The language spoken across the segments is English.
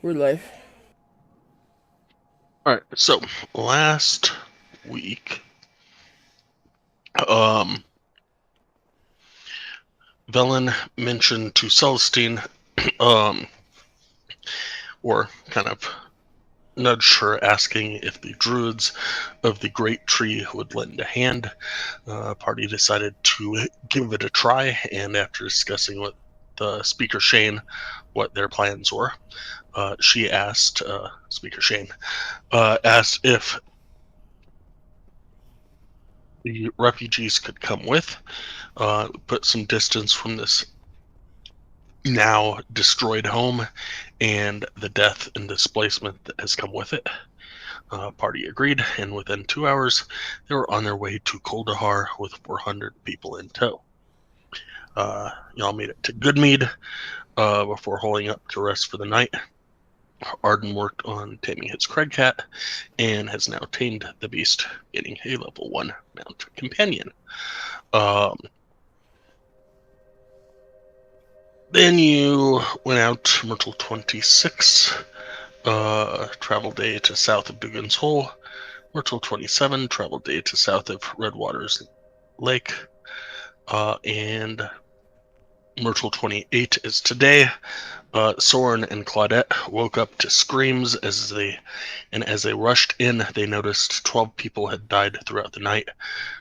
We're live. All right, so last week, Velen mentioned to Celestine, or kind of nudged her, asking if the druids of the Great Tree would lend a hand. Party decided to give it a try, and after discussing with Speaker Shane what their plans were, she asked, Speaker Shane, asked if the refugees could come with, put some distance from this now destroyed home and the death and displacement that has come with it. Party agreed, and within 2 hours, they were on their way to Kuldahar with 400 people in tow. Y'all made it to Goodmead before holding up to rest for the night. Arden worked on taming his Craigcat and has now tamed the beast, getting a level 1 mount companion. Then you went out Myrtle 26, travel day to south of Dugan's Hole. Myrtle 27, travel day to south of Redwater's Lake. And Myrtle 28 is today. Soren and Claudette woke up to screams as they rushed in. They noticed 12 people had died throughout the night.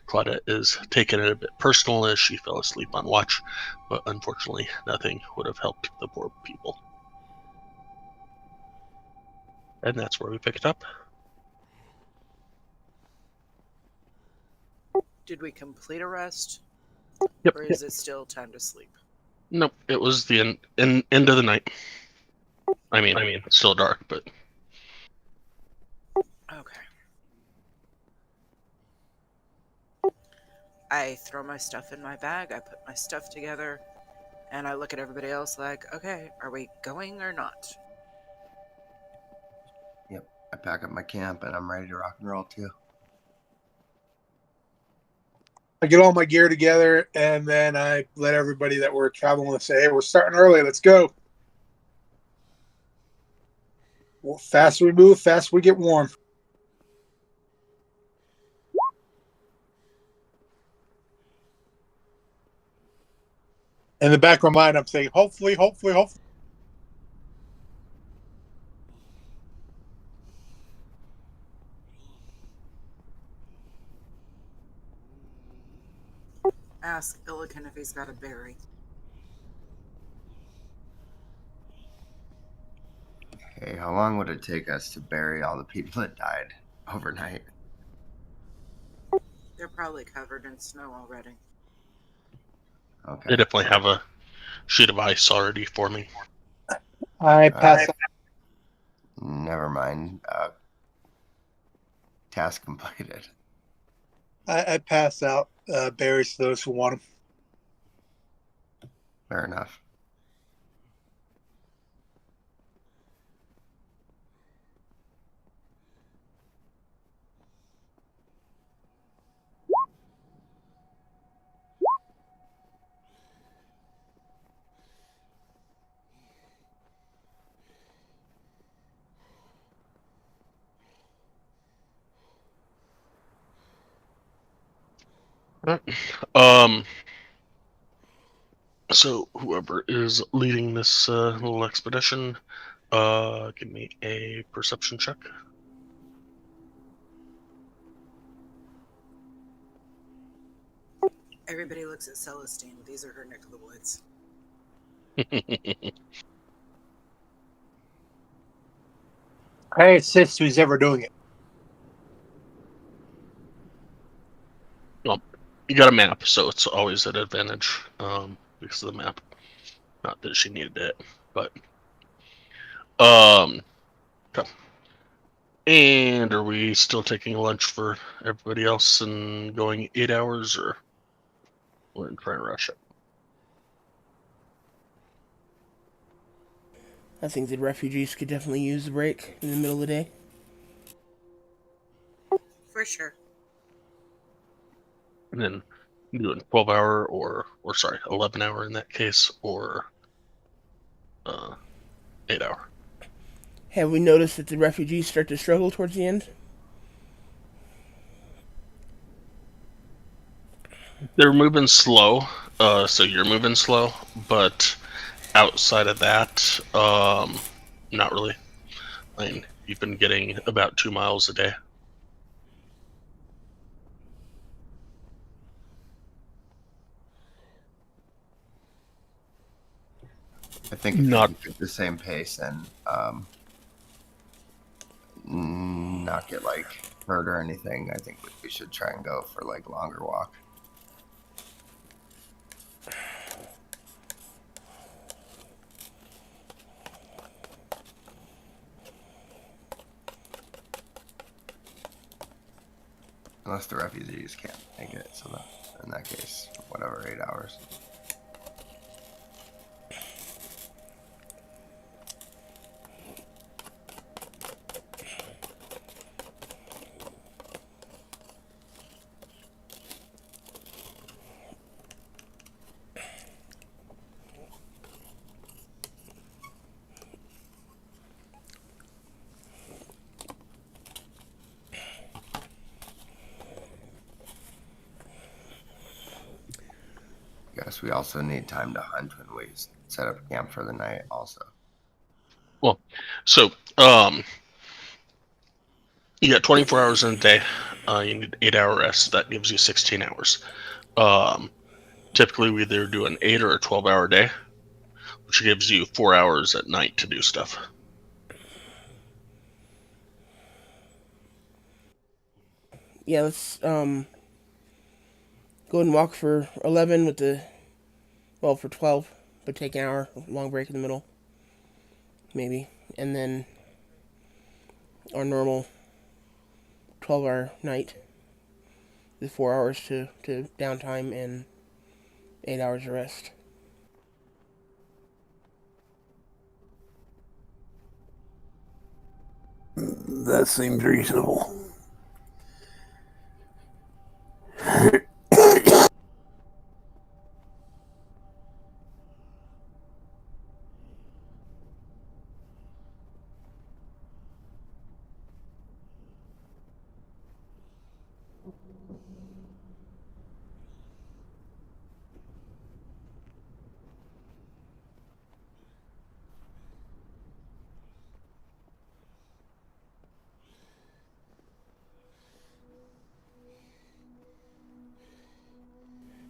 Claudette is taking it a bit personal as she fell asleep on watch, but unfortunately, nothing would have helped the poor people. And that's where we pick it up. Did we complete a rest? Yep. Or is it still time to sleep? Nope, it was the end of the night. I mean, it's still dark, but... Okay. I throw my stuff in my bag, I put my stuff together, and I look at everybody else like, okay, are we going or not? Yep, I pack up my camp and I'm ready to rock and roll too. I get all my gear together, and then I let everybody that we're traveling with say, hey, we're starting early. Let's go. Well, faster we move, faster we get warm. In the back of my mind, I'm saying, hopefully. Ask Illican if he's got a berry. Hey, how long would it take us to bury all the people that died overnight? They're probably covered in snow already. Okay. They definitely have a sheet of ice already forming. I pass. Never mind. Task completed. I pass out berries to those who want them. Fair enough. So whoever is leading this little expedition, give me a perception check. Everybody looks at Celestine. These are her neck of the woods. I insist who's ever doing it. Well, you got a map, so it's always an advantage because of the map. Not that she needed it, but okay. And are we still taking lunch for everybody else and going 8 hours, or we're trying to rush it? I think the refugees could definitely use a break in the middle of the day. For sure. And then doing 12-hour or 11-hour in that case, or 8-hour. Have we noticed that the refugees start to struggle towards the end? They're moving slow, so you're moving slow, but outside of that, not really. I mean, you've been getting about 2 miles a day. I think if Not you keep the same pace and not get like hurt or anything, I think we should try and go for like longer walk. Unless the refugees can't make it, so in that case, whatever, 8 hours. Guess we also need time to hunt when we set up camp for the night also. well. So, you got 24 hours in a day. You need 8-hour rest. That gives you 16 hours. Typically, we either do an 8 or a 12-hour day, which gives you 4 hours at night to do stuff. Yeah, let's go and walk for 11 with the, well, for 12, but take an hour long break in the middle, maybe, and then our normal 12-hour night with 4 hours to downtime and 8 hours of rest. That seems reasonable.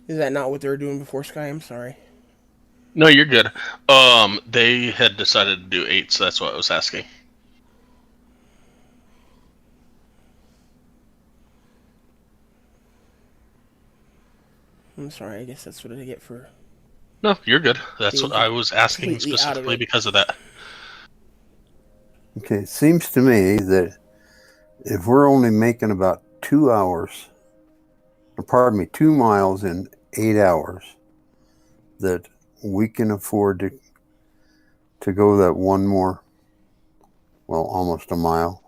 Is that not what they were doing before Sky? I'm sorry. No, you're good. They had decided to do 8, so that's what I was asking. I'm sorry. I guess that's what I get for No, you're good. That's being what I was asking completely out of specifically it. because of that. Okay, it seems to me that if we're only making about 2 hours, or pardon me, 2 miles in 8 hours, that we can afford to go that one more, well, almost a mile.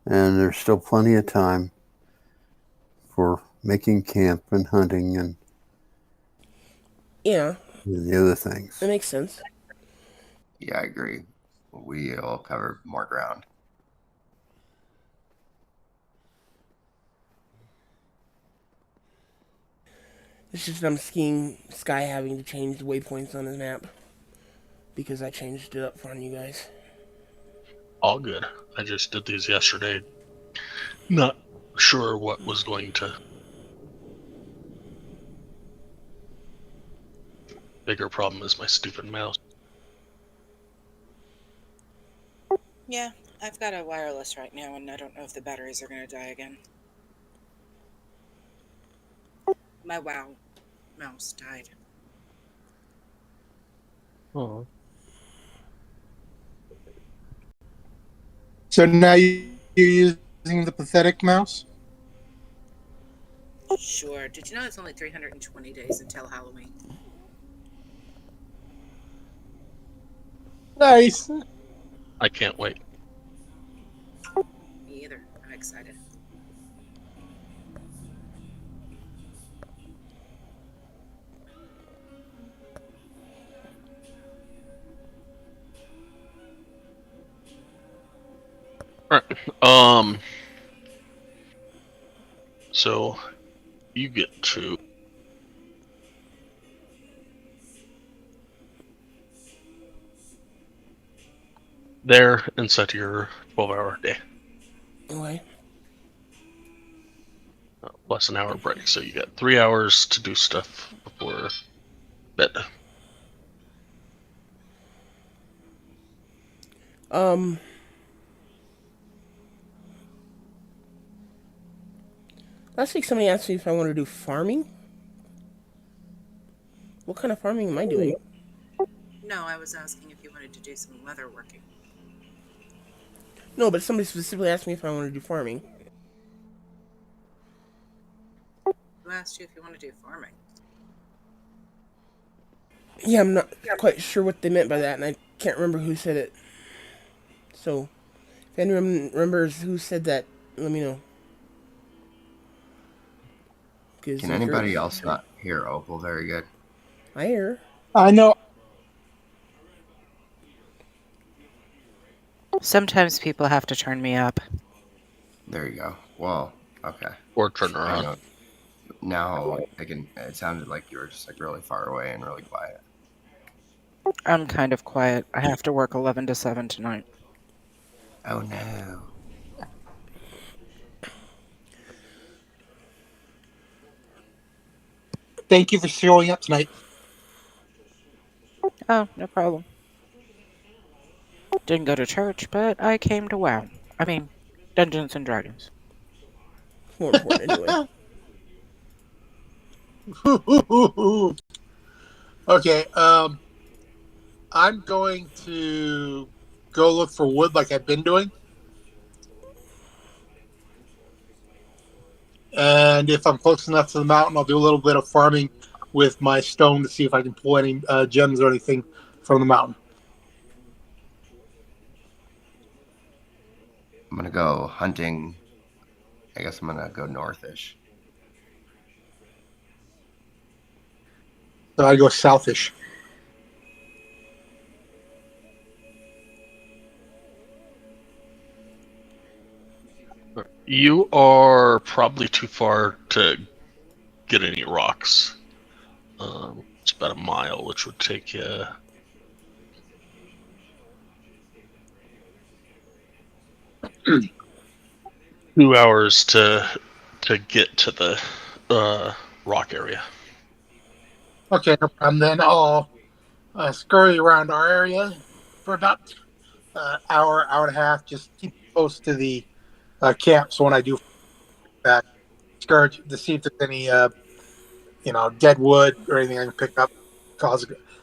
And there's still plenty of time for making camp and hunting and Yeah, the other things. that makes sense. Yeah, I agree. We'll cover more ground. It's just I'm seeing Sky having to change the waypoints on his map because I changed it up on you guys. All good. I just did these yesterday. Not sure what was going to. Bigger problem is my stupid mouse. Yeah, I've got a wireless right now, and I don't know if the batteries are going to die again. My WoW mouse died. Oh. So now you're using the pathetic mouse? Sure. Did you know it's only 320 days until Halloween? Nice. I can't wait. Me either. I'm excited. All right. So you get to there and set your 12-hour day. Okay. Plus an hour break. So you got 3 hours to do stuff before bed. Last week somebody asked me if I wanted to do farming. What kind of farming am I doing? No, I was asking if you wanted to do some leather working. No, but somebody specifically asked me if I wanted to do farming. Who asked you if you want to do farming? Yeah, I'm not quite sure what they meant by that, and I can't remember who said it. So, if anyone remembers who said that, let me know. Can anybody else not hear Opal very good? I hear. I know. Sometimes people have to turn me up. There you go. Well, okay. Or turn her I on. know. Now it sounded like you were just like really far away and really quiet. I'm kind of quiet. I have to work 11 to 7 tonight. Oh no. Thank you for showing up tonight. Oh, no problem. Didn't go to church, but I came to WoW. I mean, Dungeons and Dragons. More important anyway. Okay. I'm going to go look for wood like I've been doing. And if I'm close enough to the mountain, I'll do a little bit of farming with my stone to see if I can pull any gems or anything from the mountain. I'm gonna go hunting. I guess I'm gonna go northish. So I go southish. You are probably too far to get any rocks. It's about a mile, which would take you 2 hours to get to the rock area. Okay, no problem. Then I'll scurry around our area for about hour and a half. Just keep close to the camp. So when I do back, scurry to see if there's any dead wood or anything I can pick up.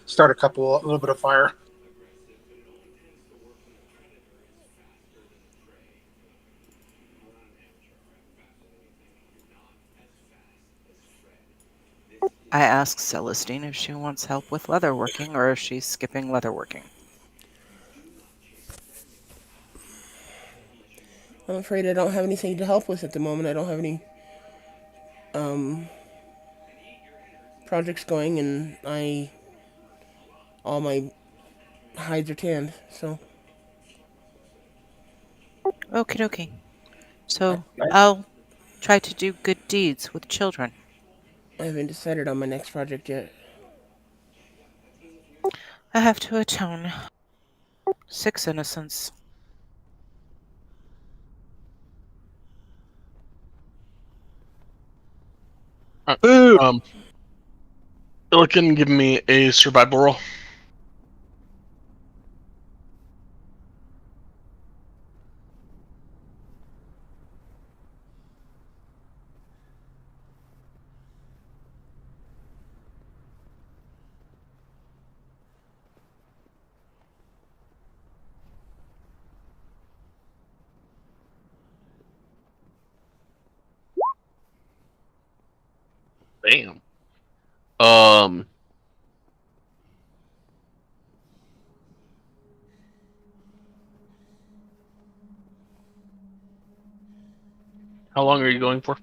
Start a little bit of fire. I asked Celestine if she wants help with leatherworking or if she's skipping leatherworking. I'm afraid I don't have anything to help with at the moment. I don't have any projects going, and all my hides are tanned. So Okie dokie. So I, I'll try to do good deeds with children. I haven't decided on my next project yet. I have to atone 6 innocents. Food. Illican, give me a survival roll. Bam. How long are you going for?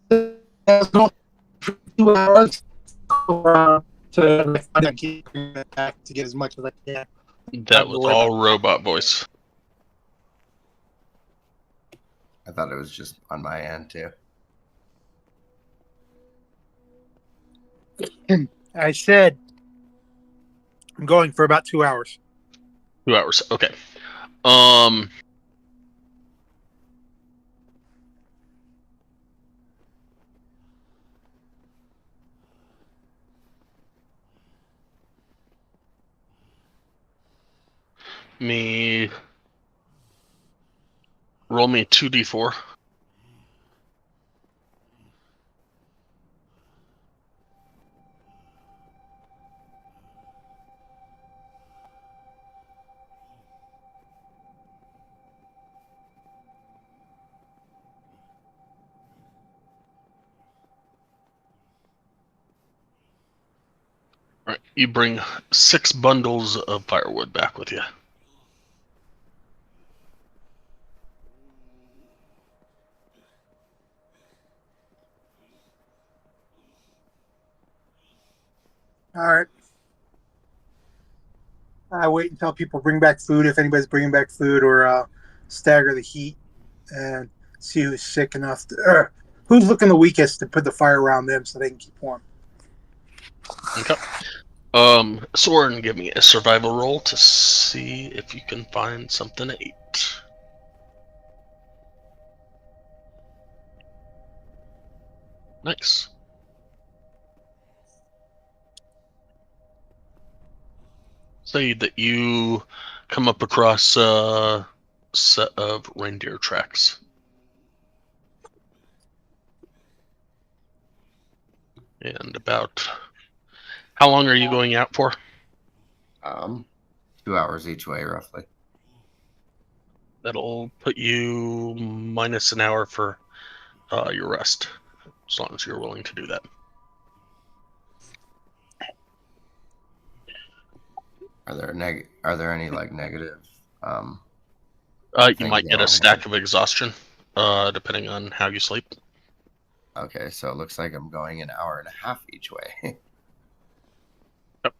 There's no 2 hours. Around So I keep bringing it back to get as much as I can. That was all robot voice. I thought it was just on my end too. I said I'm going for about 2 hours. 2 hours. Okay. Me roll me 2d4. All right, you bring 6 bundles of firewood back with you. All right. I wait until people bring back food, if anybody's bringing back food, or stagger the heat and see who's sick enough to, who's looking the weakest to put the fire around them so they can keep warm. Okay. Soren, give me a survival roll to see if you can find something to eat. Nice. Say that you come up across a set of reindeer tracks. And about how long are you going out for? 2 hours each way, roughly. That'll put you minus an hour for your rest, as long as you're willing to do that. Are there any like negative? You might get a stack of exhaustion, depending on how you sleep. Okay, so it looks like I'm going an hour and a half each way. Yep.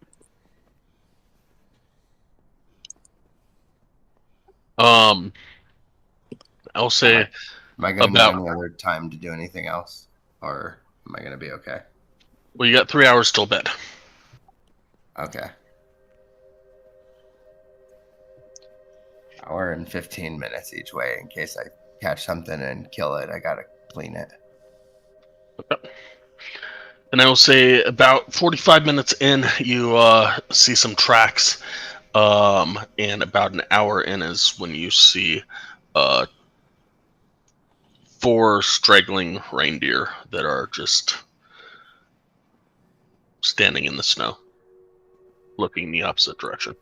I'll say Am I going to need any other time to do anything else, or am I going to be okay? Well, you got 3 hours till bed. Okay. Hour and 15 minutes each way in case I catch something and kill it. I gotta clean it. Okay. And I will say about 45 minutes in, you see some tracks, and about an hour in is when you see 4 straggling reindeer that are just standing in the snow, looking the opposite direction.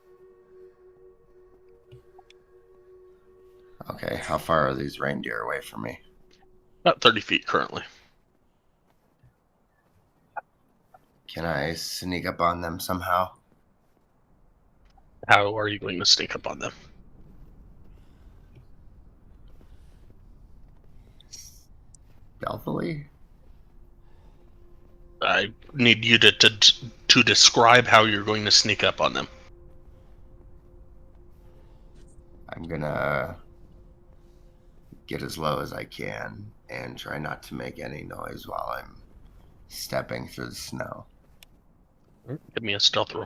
Okay, how far are these reindeer away from me? About 30 feet currently. Can I sneak up on them somehow? How are you going to sneak up on them? Stealthily? I need you to describe how you're going to sneak up on them. I'm gonna get as low as I can and try not to make any noise while I'm stepping through the snow. Give me a stealth roll.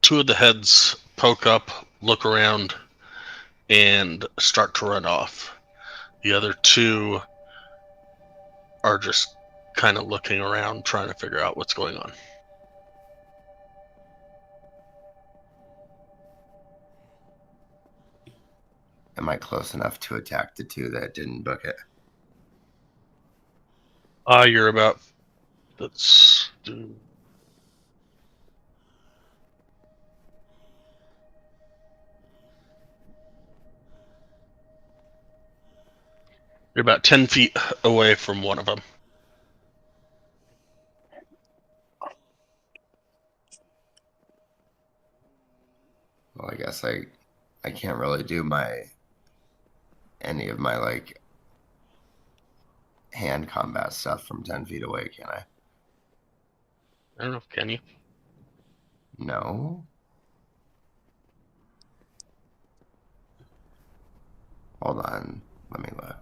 Two of the heads poke up, look around, and start to run off. The other 2 are just kind of looking around, trying to figure out what's going on. Am I close enough to attack the two that didn't book it? You're about. Let's do. You're about 10 feet away from one of them. Well, I guess I can't really do any of my like hand combat stuff from 10 feet away, can I? I don't know. Can you? No. Hold on. Let me look.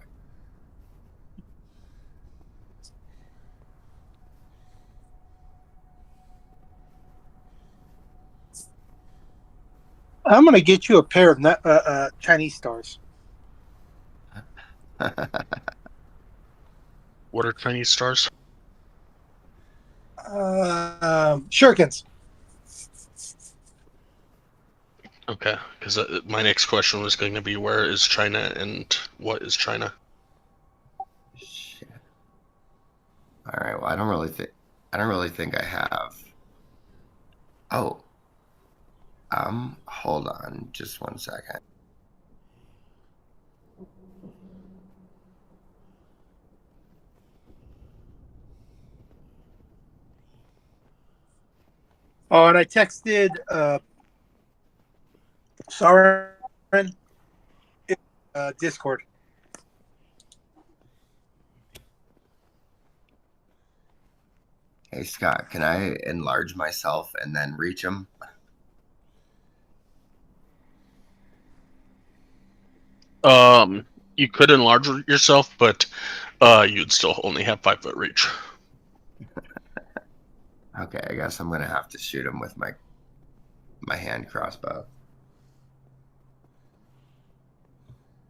I'm gonna get you a pair of Chinese stars. What are Chinese stars? Shurikens. Okay, because my next question was going to be where is China and what is China? Shit. All right. Well, I don't really think I have. Oh. Hold on just 1 second. Oh, and I texted Soren Discord. Hey, Scott, can I enlarge myself and then reach him? You could enlarge yourself, but you'd still only have 5-foot reach. Okay, I guess I'm gonna have to shoot him with my hand crossbow.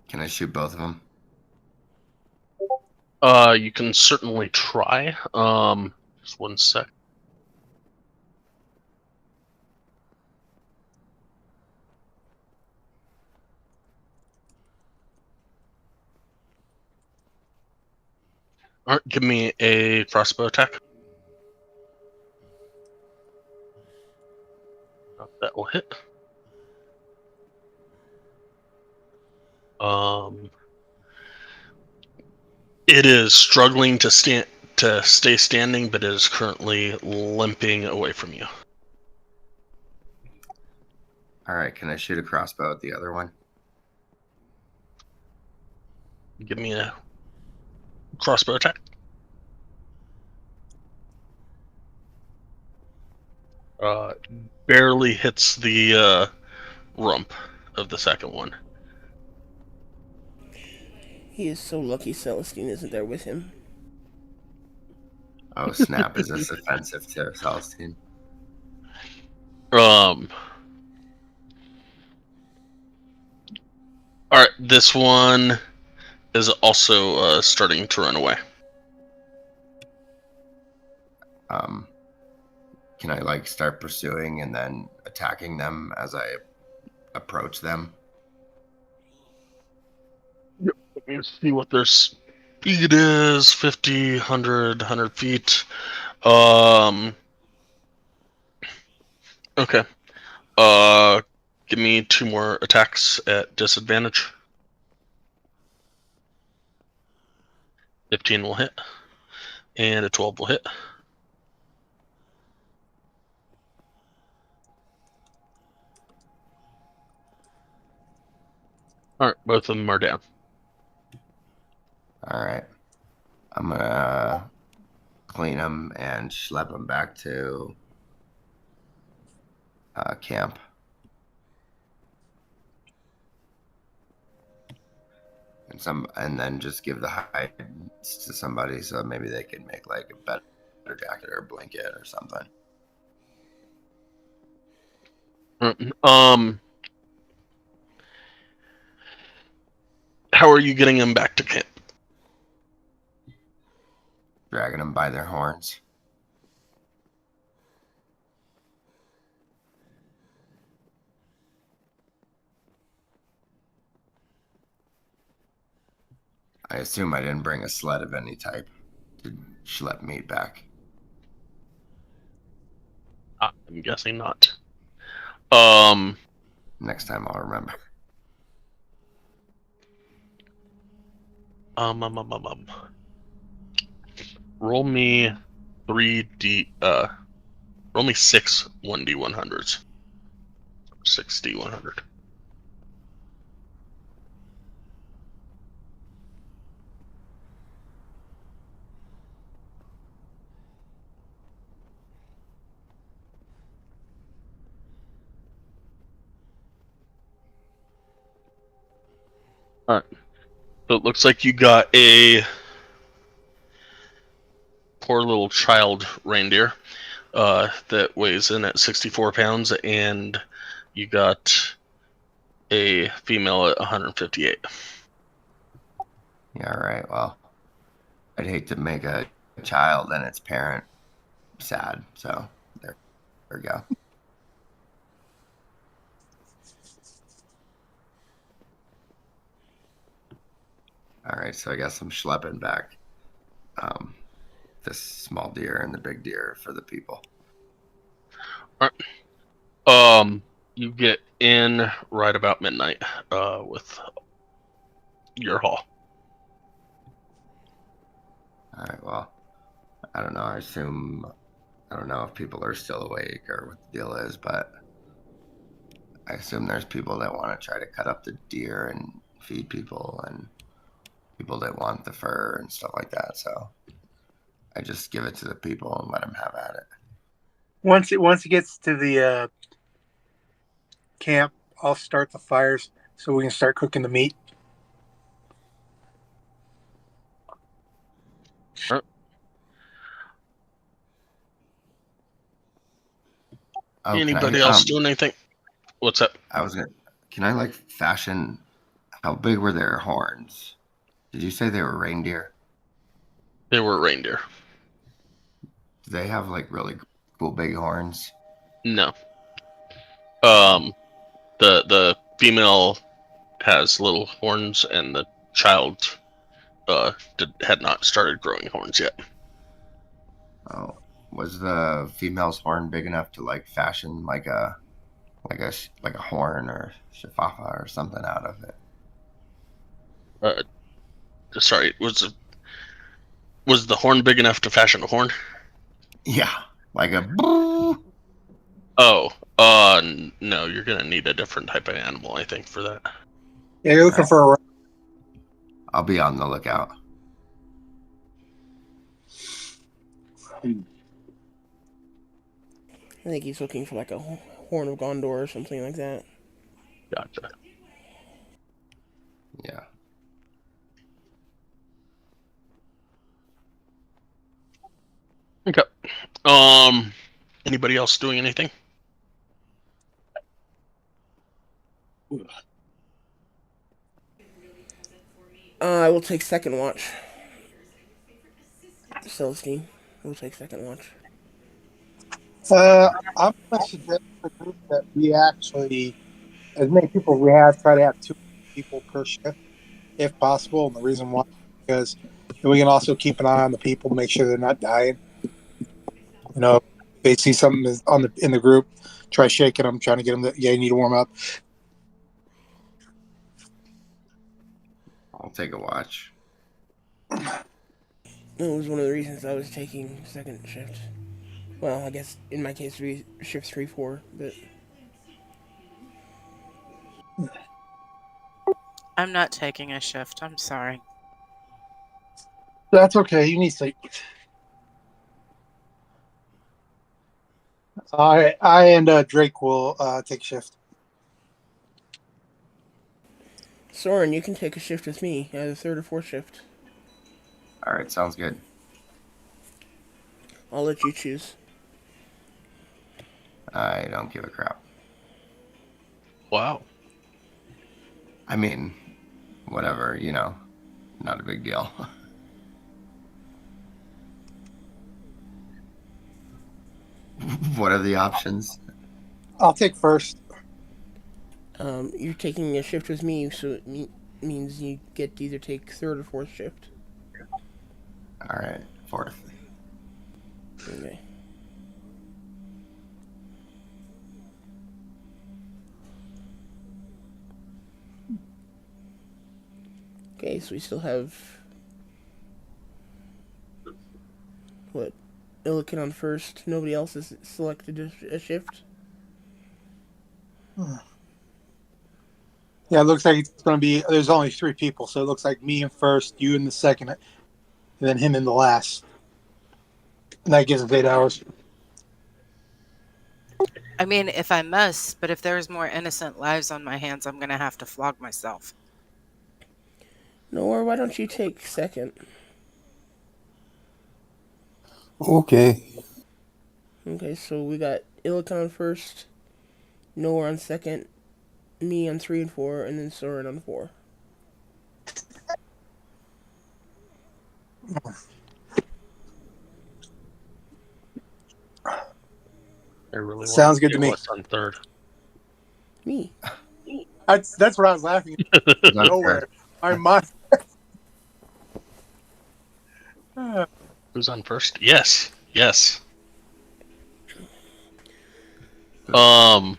Can I shoot both of them? You can certainly try. Just 1 sec. All right, give me a crossbow attack. That will hit. It is struggling to stay standing, but it is currently limping away from you. All right, can I shoot a crossbow at the other one? Give me a crossbow attack. Barely hits the rump of the second one. He is so lucky Celestine isn't there with him. Oh, snap. Is this offensive to Celestine? All right, this one is also starting to run away. Can I like start pursuing and then attacking them as I approach them? Let me see what their speed is. 50, 100, 100 feet. Okay. Give me 2 more attacks at disadvantage. 15 will hit. And a 12 will hit. Alright, both of them are down. Alright. I'm gonna clean them and schlep them back to camp. And then just give the hides to somebody so maybe they can make like a better jacket or blanket or something. How are you getting them back to camp? Dragging them by their horns. I assume I didn't bring a sled of any type to schlep meat back. I'm guessing not. Next time I'll remember. Roll me 3D. Roll me 6 1D100s. 6D100. All right. So it looks like you got a poor little child reindeer that weighs in at 64 pounds, and you got a female at 158. Yeah, right. Well, I'd hate to make a child and its parent sad. So there we go. All right, so I guess I'm schlepping back this small deer and the big deer for the people. All right. You get in right about midnight with your haul. All right, well, I don't know. I don't know if people are still awake or what the deal is, but I assume there's people that want to try to cut up the deer and feed people, and people that want the fur and stuff like that. So I just give it to the people and let them have at it. Once it gets to the camp, I'll start the fires so we can start cooking the meat. All right. Oh, Anybody else doing anything? What's up? Can I like fashion? How big were their horns? Did you say they were reindeer? They were reindeer. Do they have like really cool big horns? No. The female has little horns, and the child had not started growing horns yet. Oh, was the female's horn big enough to like fashion like a horn or shafafa or something out of it? Sorry, was the horn big enough to fashion a horn? Yeah, like a. Oh, no, you're gonna need a different type of animal, I think, for that. Yeah, you're looking for a. I'll be on the lookout. I think he's looking for like a horn of Gondor or something like that. Gotcha. Yeah. Okay. Anybody else doing anything? I will take second watch. Celestine will take second watch. I'm going to suggest to the group that we actually, as many people we have, try to have 2 people per shift, if possible. And the reason why, because we can also keep an eye on the people to make sure they're not dying. You know, if they see something in the group, try shaking them, trying to get them. You need to warm up. I'll take a watch. It was one of the reasons I was taking second shift. Well, I guess in my case, shift 3-4, but I'm not taking a shift. I'm sorry. That's okay. You need sleep. I and Drake will take a shift. Soren, you can take a shift with me at a third or fourth shift. All right, sounds good. I'll let you choose. I don't give a crap. Wow. I mean, whatever, not a big deal. What are the options? I'll take first. You're taking a shift with me, so means you get to either take third or fourth shift. All right, fourth. Okay. Okay, so we still have what? Illiken on first. Nobody else has selected a shift. Yeah, it looks like it's going to be. There's only 3 people, so it looks like me in first, you in the second, and then him in the last. And that gives us 8 hours. I mean, if I must, but if there's more innocent lives on my hands, I'm gonna have to flog myself. Nor, why don't you take second? Okay. Okay, so we got Illiken on first, Nor on second, me on 3 and 4, and then Soren on 4. I really want Sounds to good get to me. what's on third. Me. That's what I was laughing at. Not fair. Nowhere. My mind. Who's on first? Yes. Yes. Um.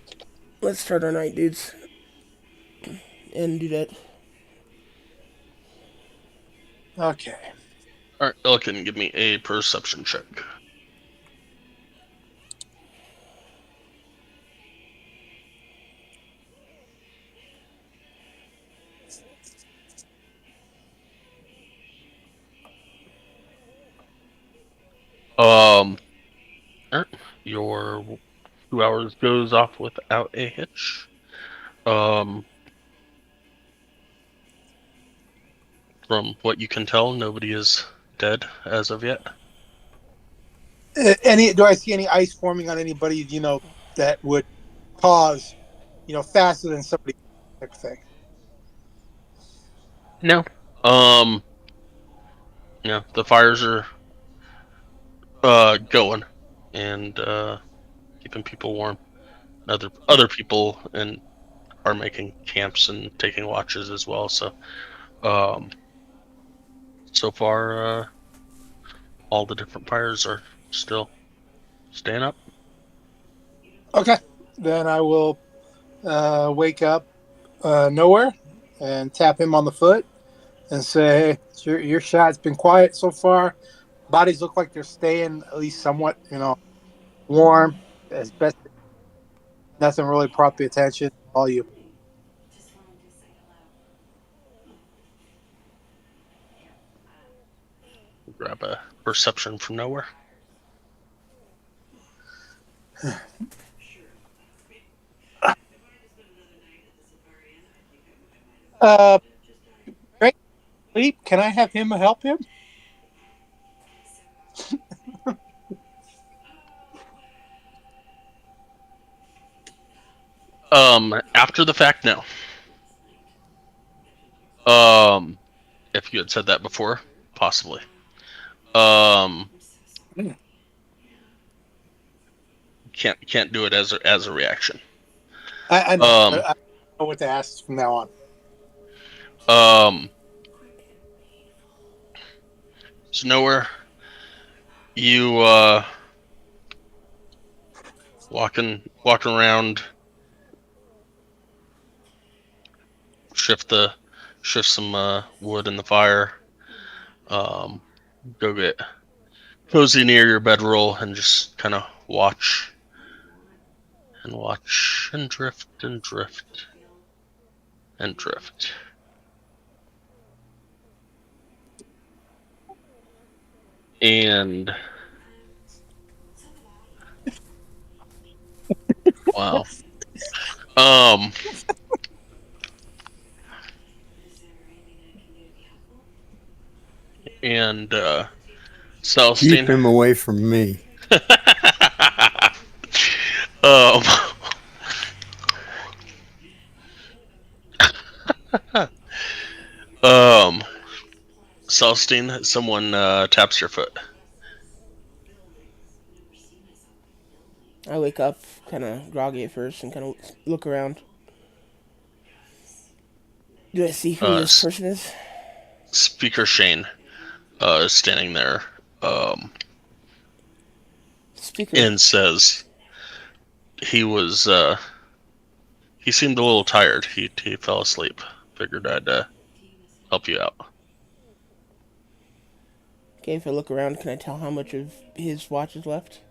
Let's start our night, dudes. And do that. Okay. All right, Elkin, give me a perception check. All right, your 2 hours goes off without a hitch. Um. From what you can tell, nobody is dead as of yet. Any? Do I see any ice forming on anybody? That would cause, faster than somebody type of thing. No. Um. Yeah, the fires are going and keeping people warm. Other people and are making camps and taking watches as well. So, um, so far, all the different fires are still staying up. Okay. Then I will wake up Nowhere and tap him on the foot and say, your shot's been quiet so far. Bodies look like they're staying at least somewhat, warm as best. Nothing really brought the attention. All you. Grab a perception from nowhere. Uh, Great sleep. Can I have him help him? After the fact, no. If you had said that before, possibly. Um, can't do it as a reaction. I know. Um, But I know what to ask from now on. so nowhere. You walking around, shift some wood in the fire. Go get cozy near your bedroll and just kind of watch and drift and drift and drift. And wow. Um and Keep Celestine. him away from me. um um Celestine, someone taps your foot. I wake up, kind of groggy at first, and kind of look around. Do I see who this person is? Speaker Shane is standing there Speaker. and says he seemed a little tired. He fell asleep. Figured I'd help you out. Okay, if I look around, can I tell how much of his watch is left?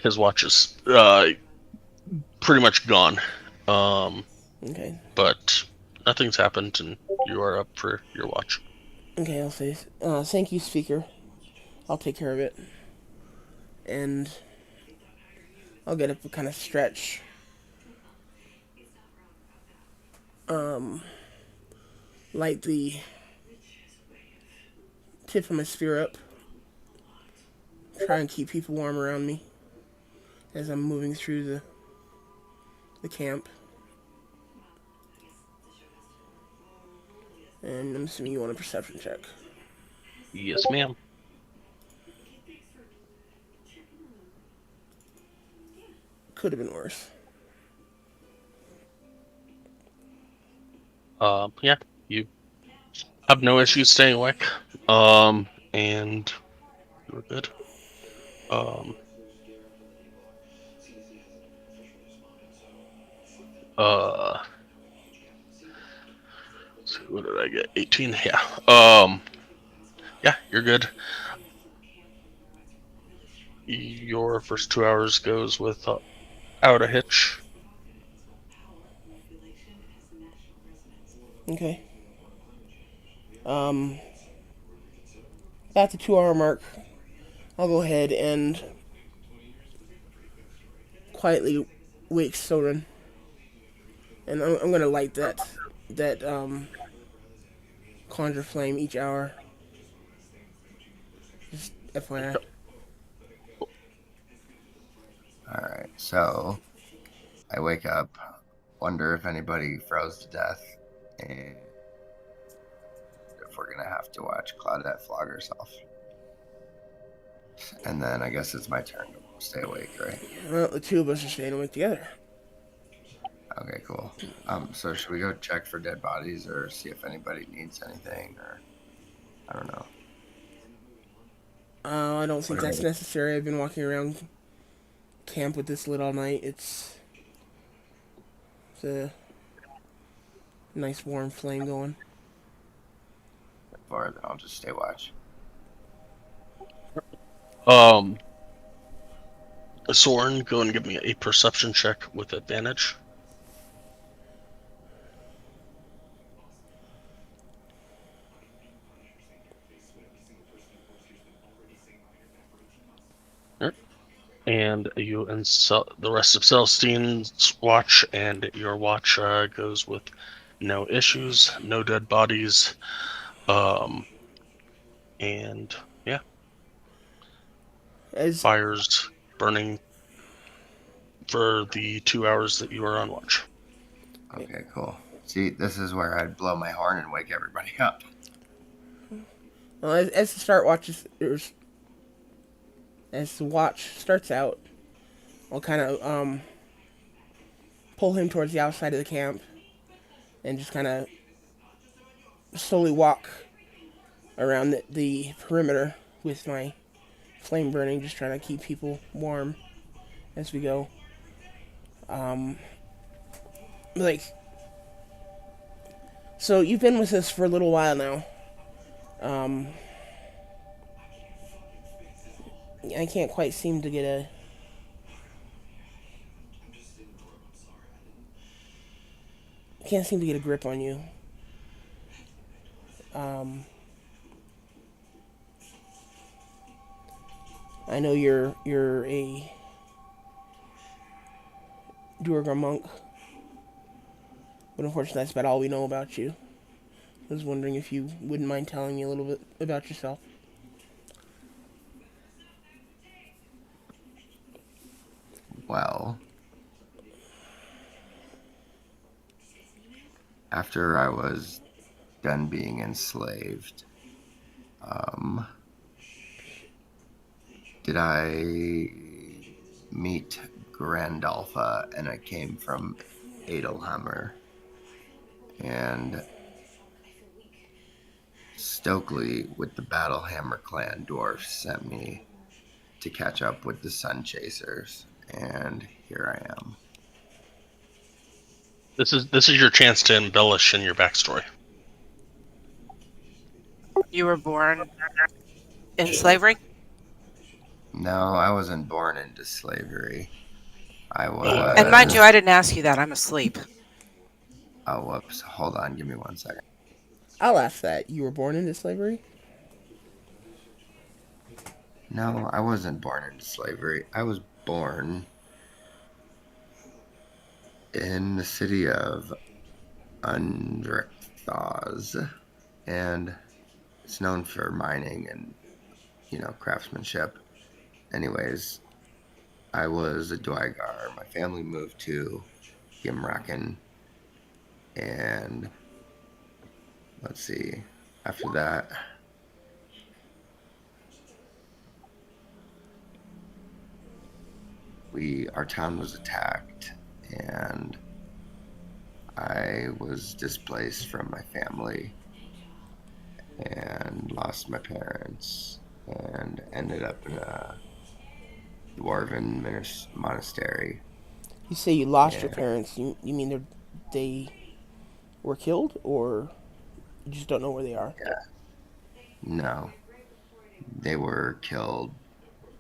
His watch is pretty much gone. Okay. But nothing's happened, and you are up for your watch. Okay, I'll say, thank you, Speaker. I'll take care of it. And I'll get up and kind of stretch. Light the tip of my spear up. Try and keep people warm around me as I'm moving through the camp. And I'm assuming you want a perception check. Yes, ma'am. Could have been worse. Yeah, you have no issues staying awake. And you're good. So what did I get? 18? Yeah. Yeah, you're good. Your first 2 hours goes without a hitch. Okay. At the 2 hour mark, I'll go ahead and quietly wake Soren. And I'm gonna light that conjure flame each hour. Just FYI. Alright, so I wake up, wonder if anybody froze to death, and if we're gonna have to watch Claudette flog herself. And then I guess it's my turn to stay awake, right? Well, the two of us are staying awake together. Okay, cool. So should we go check for dead bodies or see if anybody needs anything, or I don't know. I don't think that's necessary. I've been walking around camp with this lit all night. It's a nice warm flame going. Or then I'll just stay watch. Soren, go and give me a perception check with advantage. And you and the rest of Celestine's watch, and your watch goes with no issues, no dead bodies, and yeah, fires burning for the 2 hours that you are on watch. Okay, cool. See, this is where I'd blow my horn and wake everybody up. Well, as the start watches, as the watch starts out, I'll kind of pull him towards the outside of the camp, and just kind of slowly walk around the perimeter with my flame burning, just trying to keep people warm as we go. So you've been with us for a little while now. I can't quite seem to get a grip on you. I know you're a Durga monk, but unfortunately that's about all we know about you. I was wondering if you wouldn't mind telling me a little bit about yourself. Well, after I was done being enslaved, did I meet Grand Alpha, and I came from Adelhammer, And Stokely with the Battlehammer clan dwarfs sent me to catch up with the Sun Chasers, and here I am. This is your chance to embellish in your backstory. You were born in slavery? No, I wasn't born into slavery. I And mind was. you, I didn't ask you that. I'm asleep. Oh, whoops. Hold on. Give me 1 second. I'll ask that. You were born into slavery? No, I wasn't born into slavery. I was born in the city of Undrithaz, and it's known for mining and, craftsmanship. Anyways, I was a Dwygar. My family moved to Gimraken, and let's see, after that, our town was attacked, and I was displaced from my family and lost my parents and ended up in a dwarven monastery. You say you lost your And parents. You mean they were killed, or you just don't know where they are? yeah, no, they were killed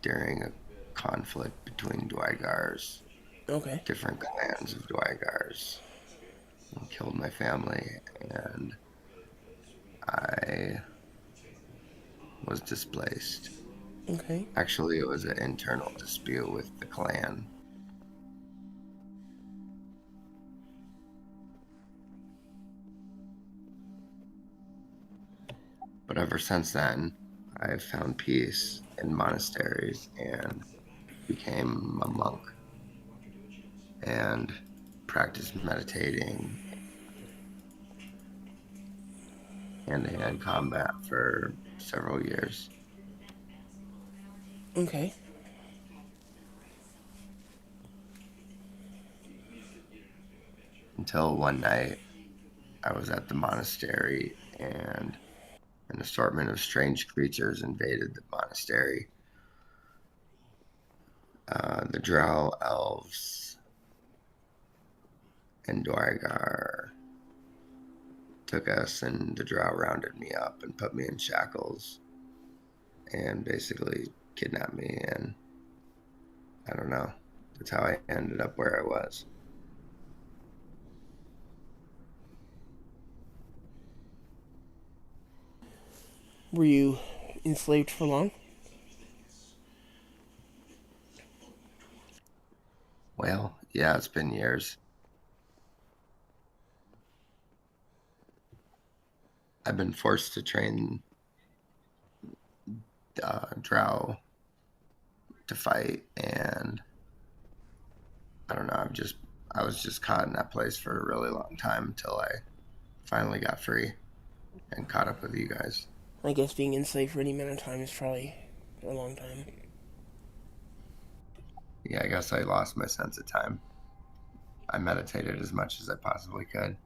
during a conflict between Dwygars, Okay. different clans of Dwygars, and killed my family, and I was displaced. Okay. Actually, it was an internal dispute with the clan. But ever since then, I've found peace in monasteries and became a monk and practiced meditating hand-to-hand combat for several years. Okay. Until one night, I was at the monastery and an assortment of strange creatures invaded the monastery. The Drow elves and Dwygar took us, and the Drow rounded me up and put me in shackles and basically kidnapped me. And I don't know. That's how I ended up where I was. Were you enslaved for long? Well, yeah, it's been years. I've been forced to train Drow to fight, and I don't know. I was just caught in that place for a really long time until I finally got free and caught up with you guys. I guess being enslaved for any amount of time is probably a long time. Yeah, I guess I lost my sense of time. I meditated as much as I possibly could.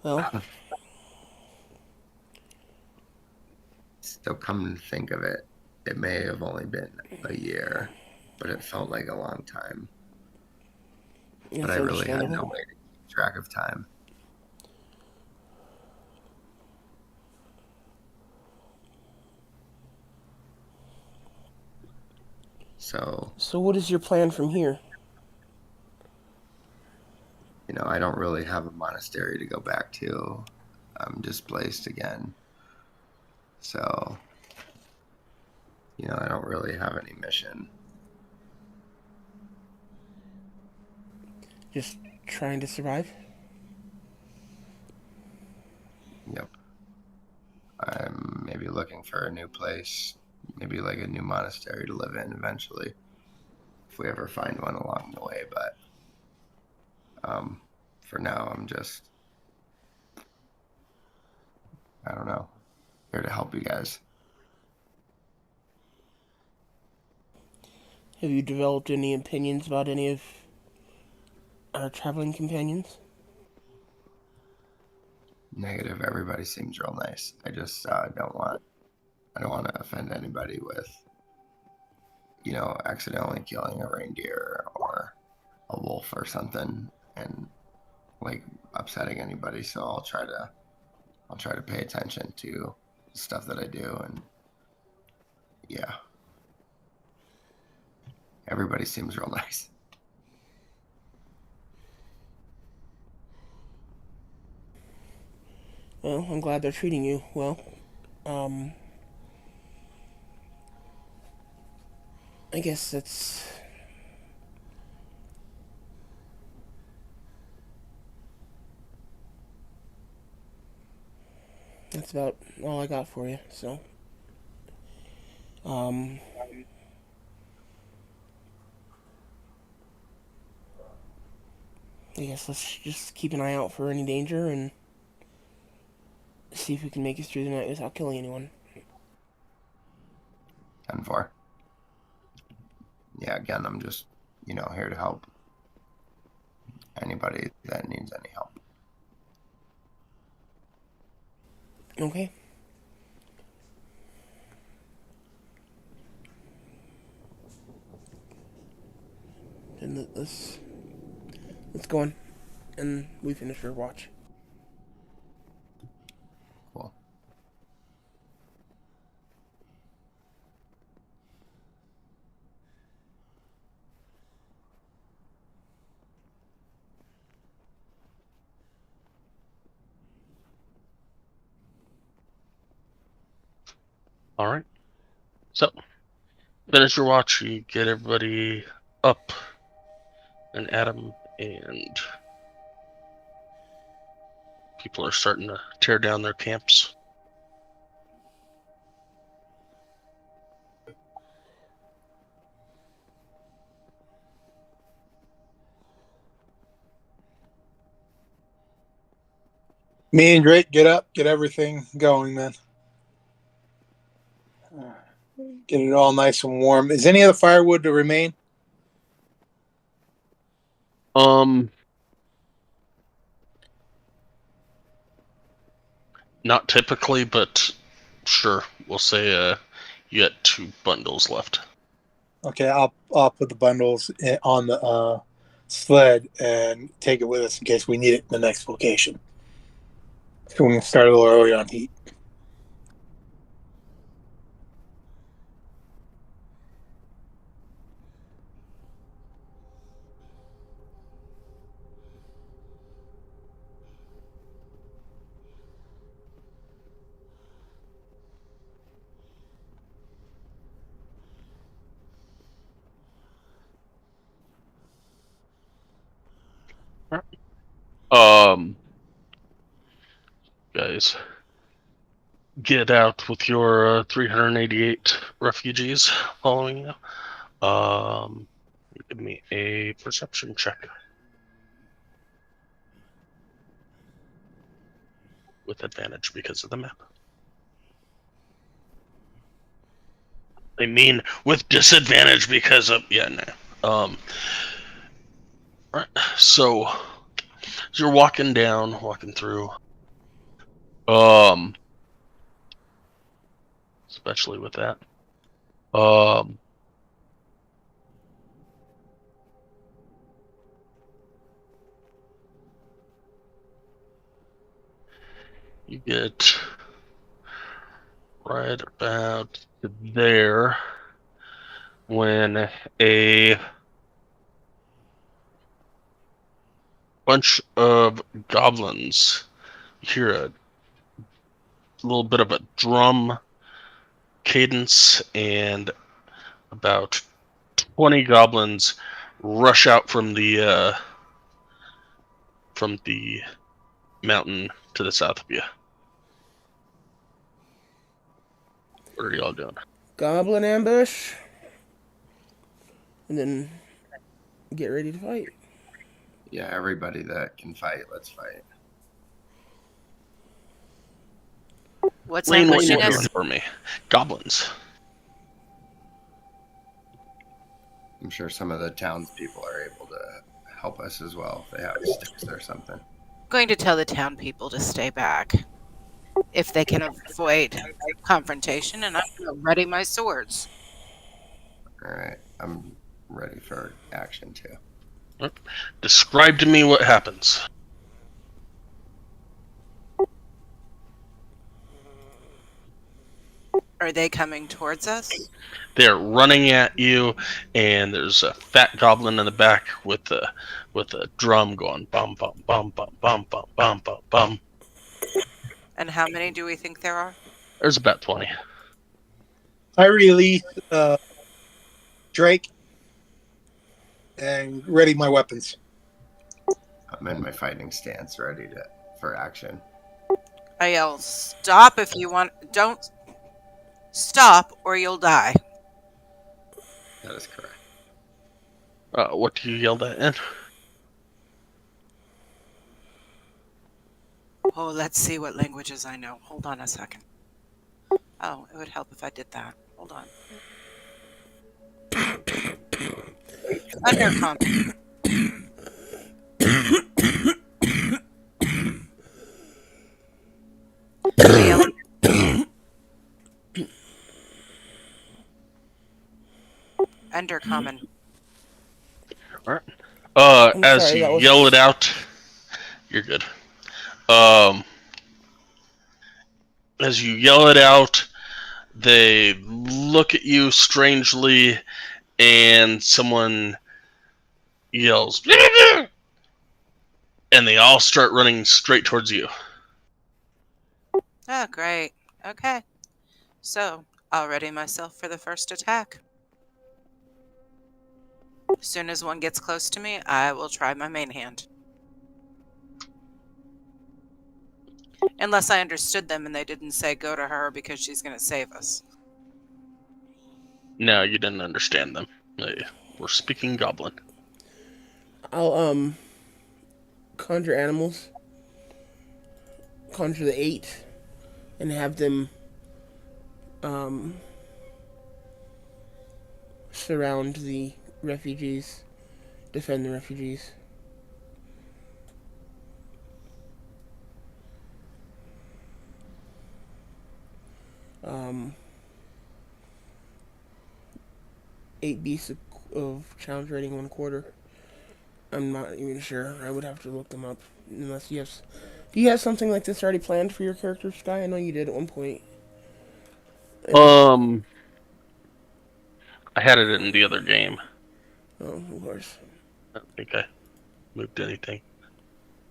Well, So come to think of it, it may have only been a year, but it felt like a long time. But it's I really had no understandable. way to keep track of time. So, So what is your plan from here? I don't really have a monastery to go back to. I'm displaced again. So, I don't really have any mission. Just trying to survive? Yep. I'm maybe looking for a new place, maybe like a new monastery to live in eventually, if we ever find one along the way. But for now, I'm just I don't know, here to help you guys. Have you developed any opinions about any of our traveling companions? Negative. Everybody seems real nice. I just don't want to offend anybody with, accidentally killing a reindeer or a wolf or something, and like upsetting anybody. So I'll try to pay attention to the stuff that I do, and yeah, everybody seems real nice. Well, I'm glad they're treating you well. I guess that's about all I got for you. So, um, I guess let's just keep an eye out for any danger and see if we can make it through the night without killing anyone. 10-4. Yeah, again, I'm just, here to help anybody that needs any help. Okay. Then let's go on, and we finish our watch. Cool. All right. So, finish your watch. You get everybody up, and Adam and people are starting to tear down their camps. Me and Drake get up, get everything going, man. Get it all nice and warm. Is any of the firewood to remain? Not typically, but sure. We'll say you got 2 bundles left. Okay, I'll put the bundles on the sled and take it with us in case we need it in the next location. So we can start a little early on heat. Guys, get out with your 388 refugees following you. Give me a perception check with advantage because of the map. I mean, with disadvantage because of no. Right. So you're walking through. Especially with that. You get right about there when a bunch of goblins, you hear a little bit of a drum cadence, and about 20 goblins rush out from the mountain to the south of you. What are y'all doing? Goblin ambush, and then get ready to fight. Yeah, everybody that can fight, let's fight. What's Rain, what ambushing you hear us? for me? Goblins. I'm sure some of the townspeople are able to help us as well if they have sticks or something. Going to tell the town people to stay back if they can avoid confrontation, and I'm going to ready my swords. All right, I'm ready for action too. Describe to me what happens. Are they coming towards us? They're running at you, and there's a fat goblin in the back with a drum going bum bum bum bum bum bum bum bum bum. And how many do we think there are? There's about 20. I release Drake and ready my weapons. I'm in my fighting stance, ready for action. I yell, stop if you want. Don't stop or you'll die. That is correct. What do you yell that in? Oh, let's see what languages I know. Hold on a second. Oh, it would help if I did that. Hold on. Undercom. Undercommon. All right. I'm As sorry, you that was yell it out, you're good. As you yell it out, they look at you strangely, and someone yells, and they all start running straight towards you. Oh, great. Okay. So, I'll ready myself for the first attack. As soon as one gets close to me, I will try my main hand. Unless I understood them and they didn't say go to her because she's going to save us. No, you didn't understand them. They were speaking goblin. I'll conjure animals, conjure the 8, and have them surround the refugees, defend the refugees. Um, 8 beasts of challenge rating 1/4. I'm not even sure. I would have to look them up. Unless you have. Do you have something like this already planned for your character, Sky? I know you did at one point. I had it in the other game. Oh, of course. I don't think I moved anything.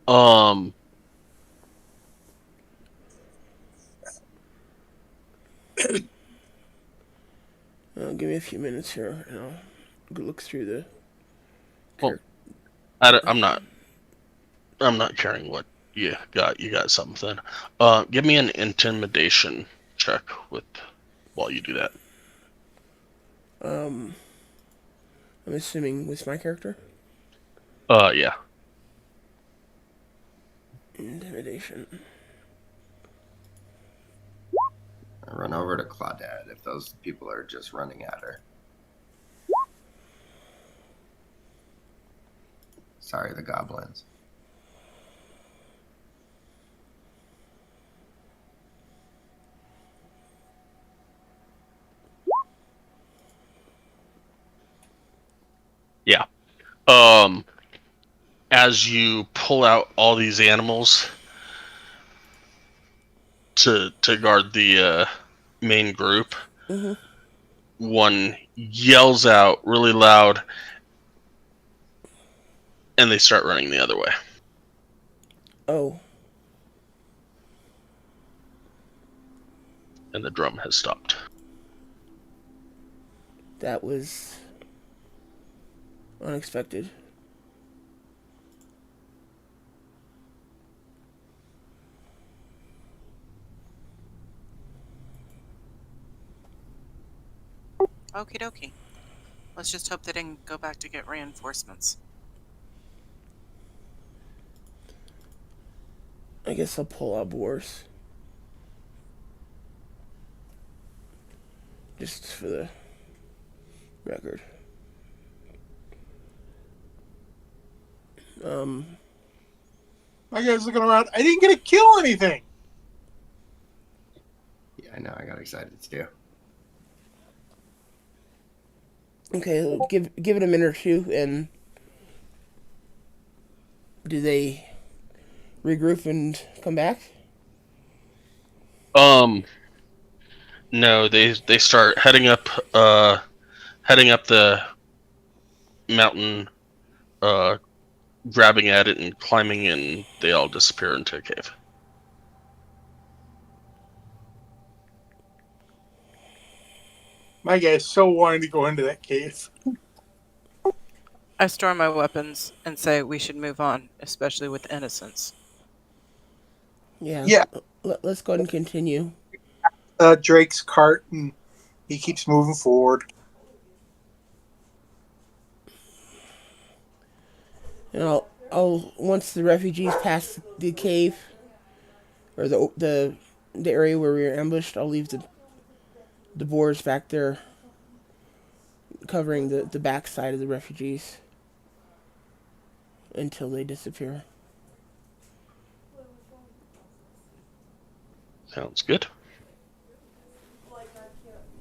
Um, Give me a few minutes here, and I'll look through the. well, I'm not. I'm not caring what you got. You got something. Give me an intimidation check while you do that. I'm assuming with my character. Yeah. Intimidation. I run over to Claudette if those people are just running at her. Sorry, the goblins. Yeah. As you pull out all these animals to guard the main group, one yells out really loud, and they start running the other way. Oh. And the drum has stopped. That was unexpected. Okie dokie. Let's just hope they didn't go back to get reinforcements. I guess I'll pull out boars. just for the record. My guy's looking around. I didn't get to kill anything. Yeah, I know. I got excited too. Okay, give it a minute or two, and do they regroup and come back? No, they start heading up the mountain, grabbing at it and climbing, and they all disappear into a cave. My guy's so wanting to go into that cave. I store my weapons and say we should move on, especially with innocents. Yeah. Yeah. Let's go ahead and continue. Drake's cart, and he keeps moving forward. And I'll once the refugees pass the cave or the area where we were ambushed, I'll leave the boards back there covering the back side of the refugees until they disappear. Sounds good.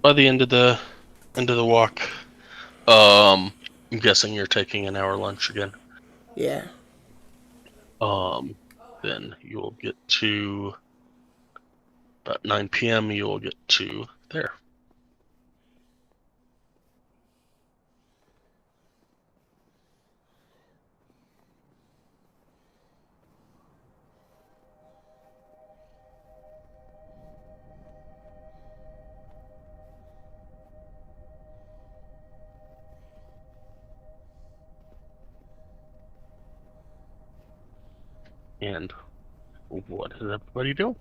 By the end of the walk, I'm guessing you're taking an hour lunch again. Yeah. Then you will get to about 9 p.m. You will get to there. And what is everybody doing?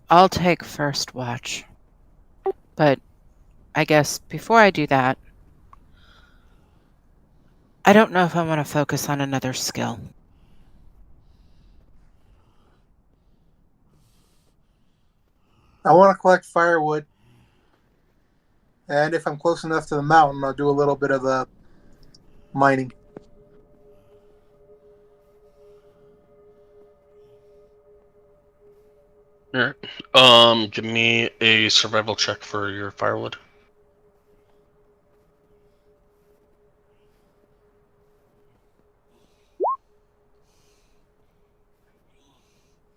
I'll take first watch. But I guess before I do that, I don't know if I want to focus on another skill. I want to collect firewood, and if I'm close enough to the mountain, I'll do a little bit of mining. All right. Give me a survival check for your firewood.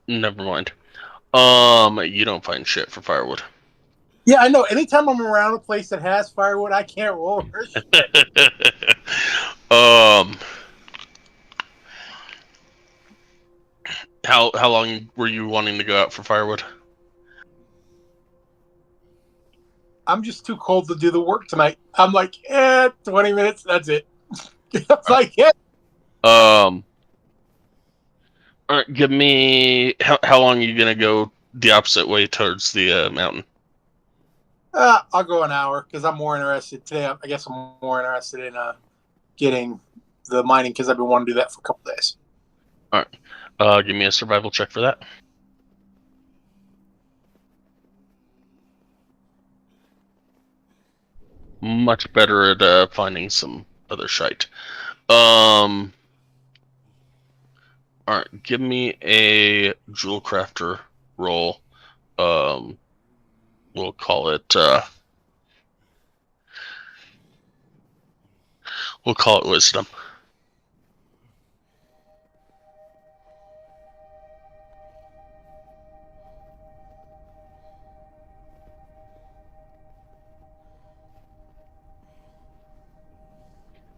Never mind. You don't find shit for firewood. Yeah, I know. Anytime I'm around a place that has firewood, I can't roll for shit. How long were you wanting to go out for firewood? I'm just too cold to do the work tonight. I'm like, 20 minutes, that's it. It's like, yeah. All right, give me how long are you gonna go the opposite way towards the mountain? I'll go an hour because I'm more interested today. I guess I'm more interested in getting the mining because I've been wanting to do that for a couple days. All right, give me a survival check for that. Much better at finding some other shite. All right, give me a jewel crafter roll. We'll call it wisdom.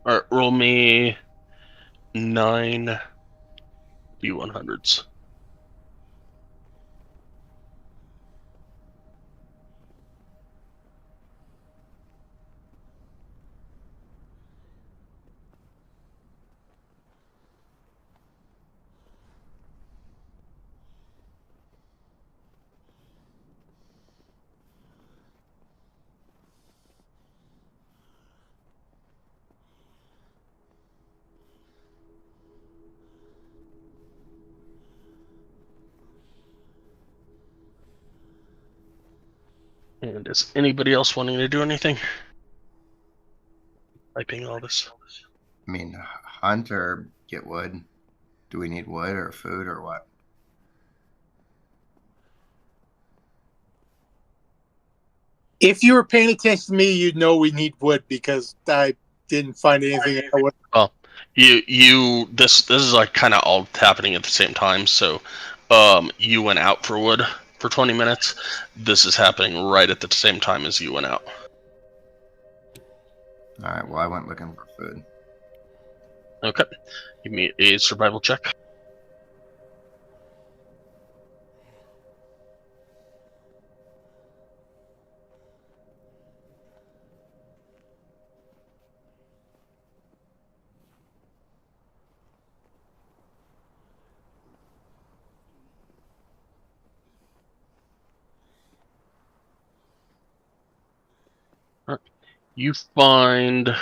All right, roll me 9 D100s. And is anybody else wanting to do anything? Typing all this. I mean, hunt or get wood. Do we need wood or food or what? If you were paying attention to me, you'd know we need wood because I didn't find anything. Oh, this is like kind of all happening at the same time. So, you went out for wood for 20 minutes. This is happening right at the same time as you went out. All right. Well, I went looking for food. Okay, give me a survival check. You find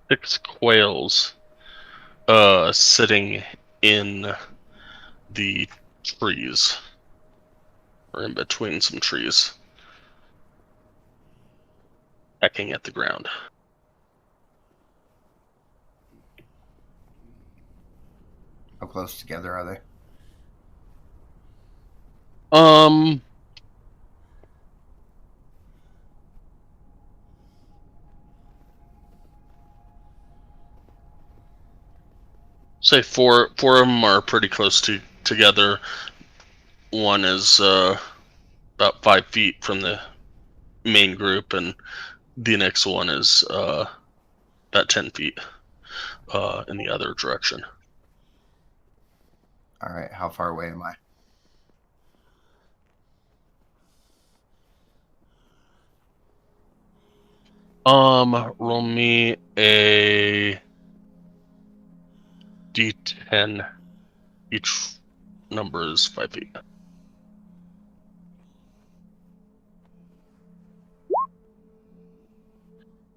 6 quails sitting in the trees, or in between some trees, pecking at the ground. How close together are they? Say four of them are pretty close together. One is about 5 feet from the main group, and the next one is about 10 feet in the other direction. All right. How far away am I? Roll me a D10. Each number is 5 feet.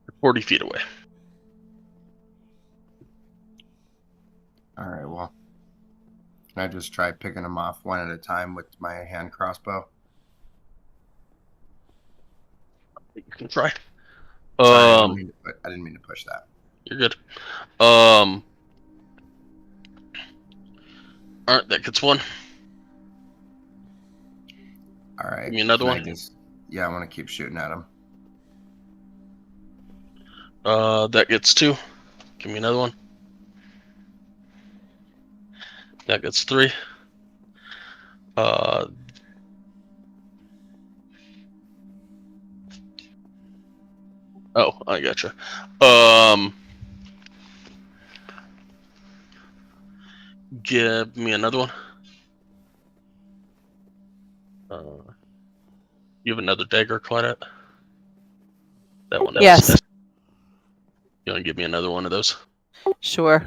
You're 40 feet away. All right. Well, can I just try picking them off one at a time with my hand crossbow? You can try. Sorry, I didn't mean to push that. You're good. Alright, that gets one. All right. Give me another one. I want to keep shooting at him. That gets 2. Give me another one. That gets 3. Oh, I gotcha. Give me another one. You have another dagger, Claudette? That one. Yes. You want to give me another one of those? Sure.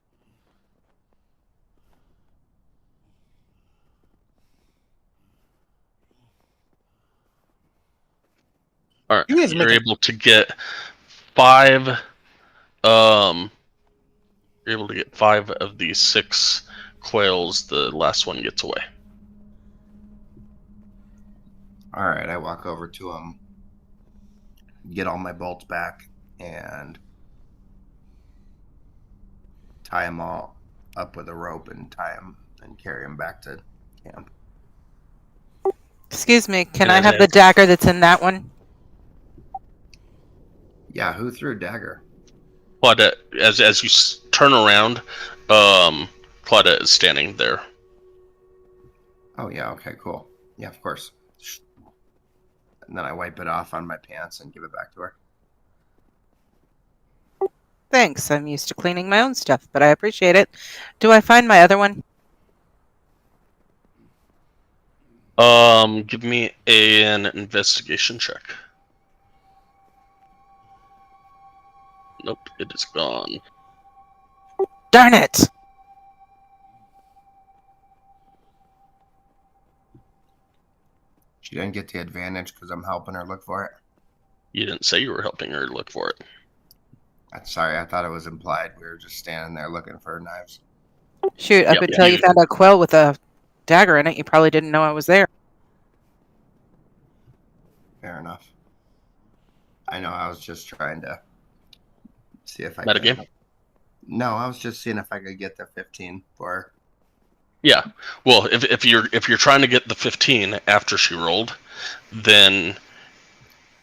All right. You guys You're make able to get 5. You're able to get 5 of these 6 quails. The last one gets away. All right. I walk over to him, get all my bolts back, and tie them all up with a rope and tie them and carry them back to camp. Excuse me, can I have the dagger that's in that one? Yeah, who threw a dagger? Claudette, as you turn around, Claudette is standing there. Oh, yeah, okay, cool. Yeah, of course. And then I wipe it off on my pants and give it back to her. Thanks, I'm used to cleaning my own stuff, but I appreciate it. Do I find my other one? Give me an investigation check. Nope, it is gone. Darn it! She didn't get the advantage because I'm helping her look for it. You didn't say you were helping her look for it. Sorry, I thought it was implied. We were just standing there looking for knives. Shoot, up Yep, until you yeah. found a quill with a dagger in it, you probably didn't know I was there. Fair enough. I know. I was just trying to see if I Metagame? could. No, I was just seeing if I could get the 15 for her. Yeah. Well, if you're trying to get the 15 after she rolled, then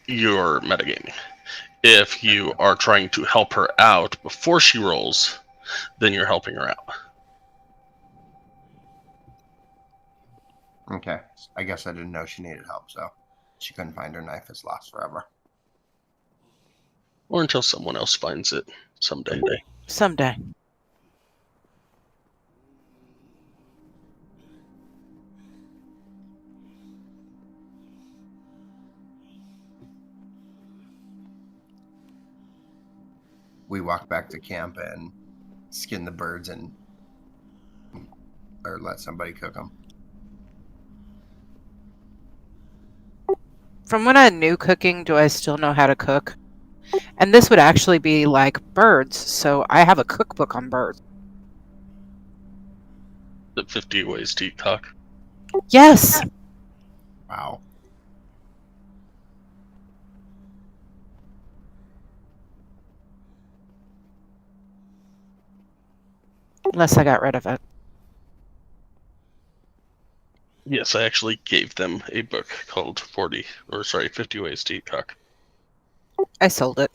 you're metagaming. If you are trying to help her out before she rolls, then you're helping her out. Okay. I guess I didn't know she needed help, so she couldn't find her knife is lost forever. Or until someone else finds it someday. Someday. We walk back to camp and skin the birds or let somebody cook them. From when I knew cooking, do I still know how to cook? And this would actually be like birds, so I have a cookbook on birds. The 50 ways to eat cock. Yes! Wow. Unless I got rid of it. Yes, I actually gave them a book called 50 Ways to Eat Cock. I sold it.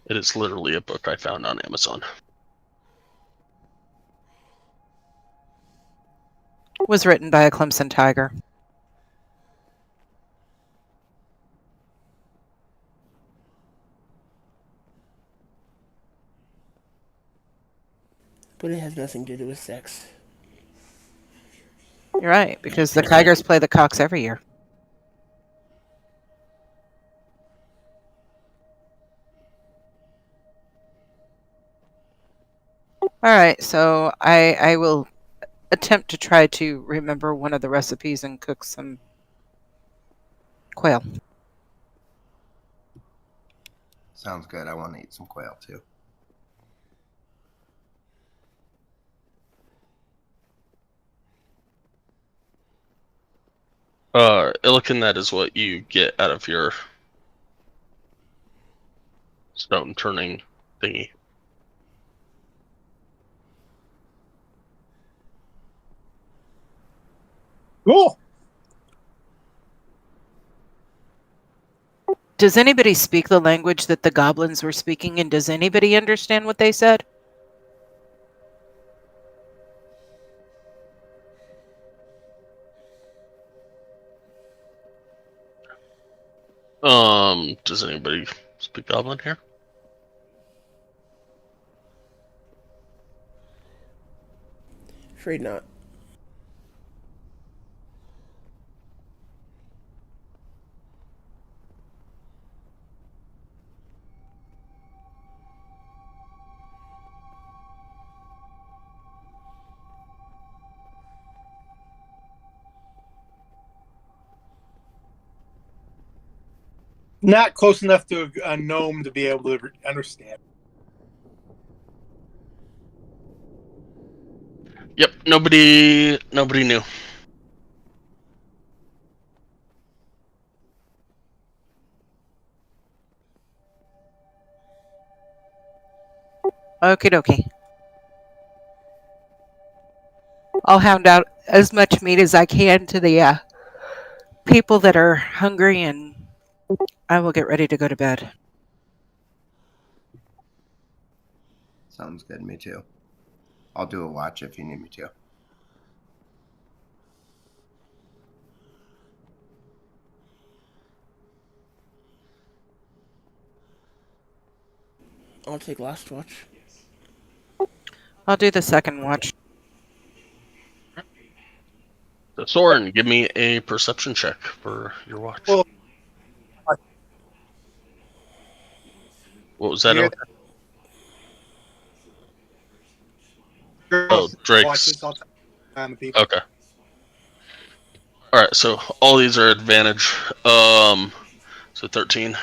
It is literally a book I found on Amazon. Was written by a Clemson tiger. But it has nothing to do with sex. You're right, because the Tigers play the Cocks every year. Alright, so I will attempt to try to remember one of the recipes and cook some quail. Sounds good. I want to eat some quail too. Illican, that is what you get out of your stone turning thingy. Cool. Does anybody speak the language that the goblins were speaking, and does anybody understand what they said? Does anybody speak Goblin here? Afraid not. Not close enough to a gnome to be able to understand. Yep, nobody knew. Okie dokie. I'll hound out as much meat as I can to the people that are hungry, and I will get ready to go to bed. Sounds good. Me too. I'll do a watch if you need me to. I'll take last watch. I'll do the second watch. So Soren, give me a perception check for your watch. Well, What was that? You're Oh, Drake's. watches, I'll tell the people. Okay. All right, so all these are advantage. So 13.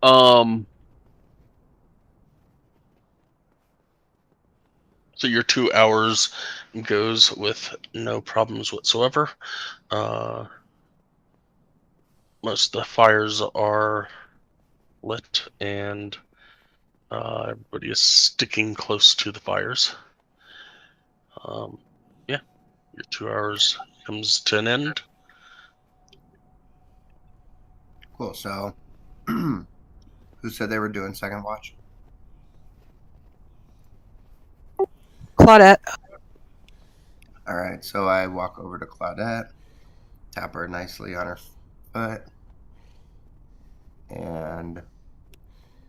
All right, so your 2 hours goes with no problems whatsoever. Most of the fires are lit, and everybody is sticking close to the fires. Yeah, your 2 hours comes to an end. Cool. So, who said they were doing second watch? Claudette. All right. So I walk over to Claudette, tap her nicely on her foot, and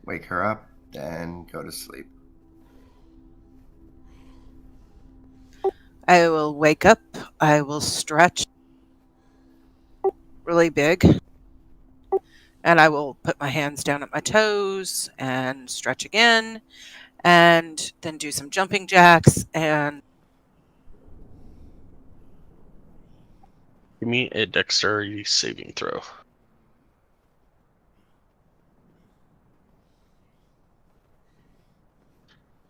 wake her up, then go to sleep. I will wake up. I will stretch really big. And I will put my hands down at my toes and stretch again. And then do some jumping jacks. And Give me a dexterity saving throw.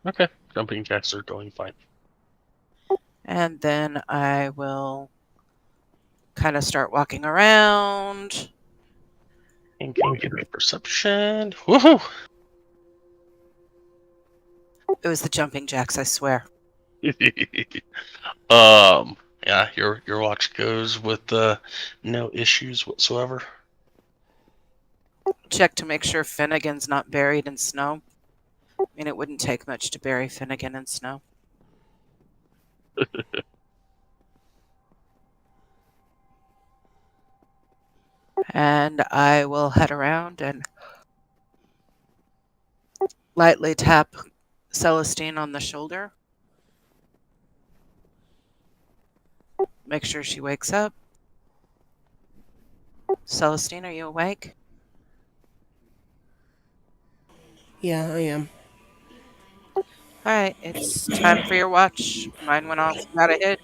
Okay, jumping jacks are going fine. and then I will kind of start walking around. And can you give me perception? Woohoo! It was the jumping jacks, I swear. Yeah, your watch goes with no issues whatsoever. Check to make sure Finnegan's not buried in snow. I mean, it wouldn't take much to bury Finnegan in snow. And I will head around and lightly tap Celestine on the shoulder. Make sure she wakes up. Celestine, are you awake? Yeah, I am. All right, it's time for your watch. Mine went off without a hit.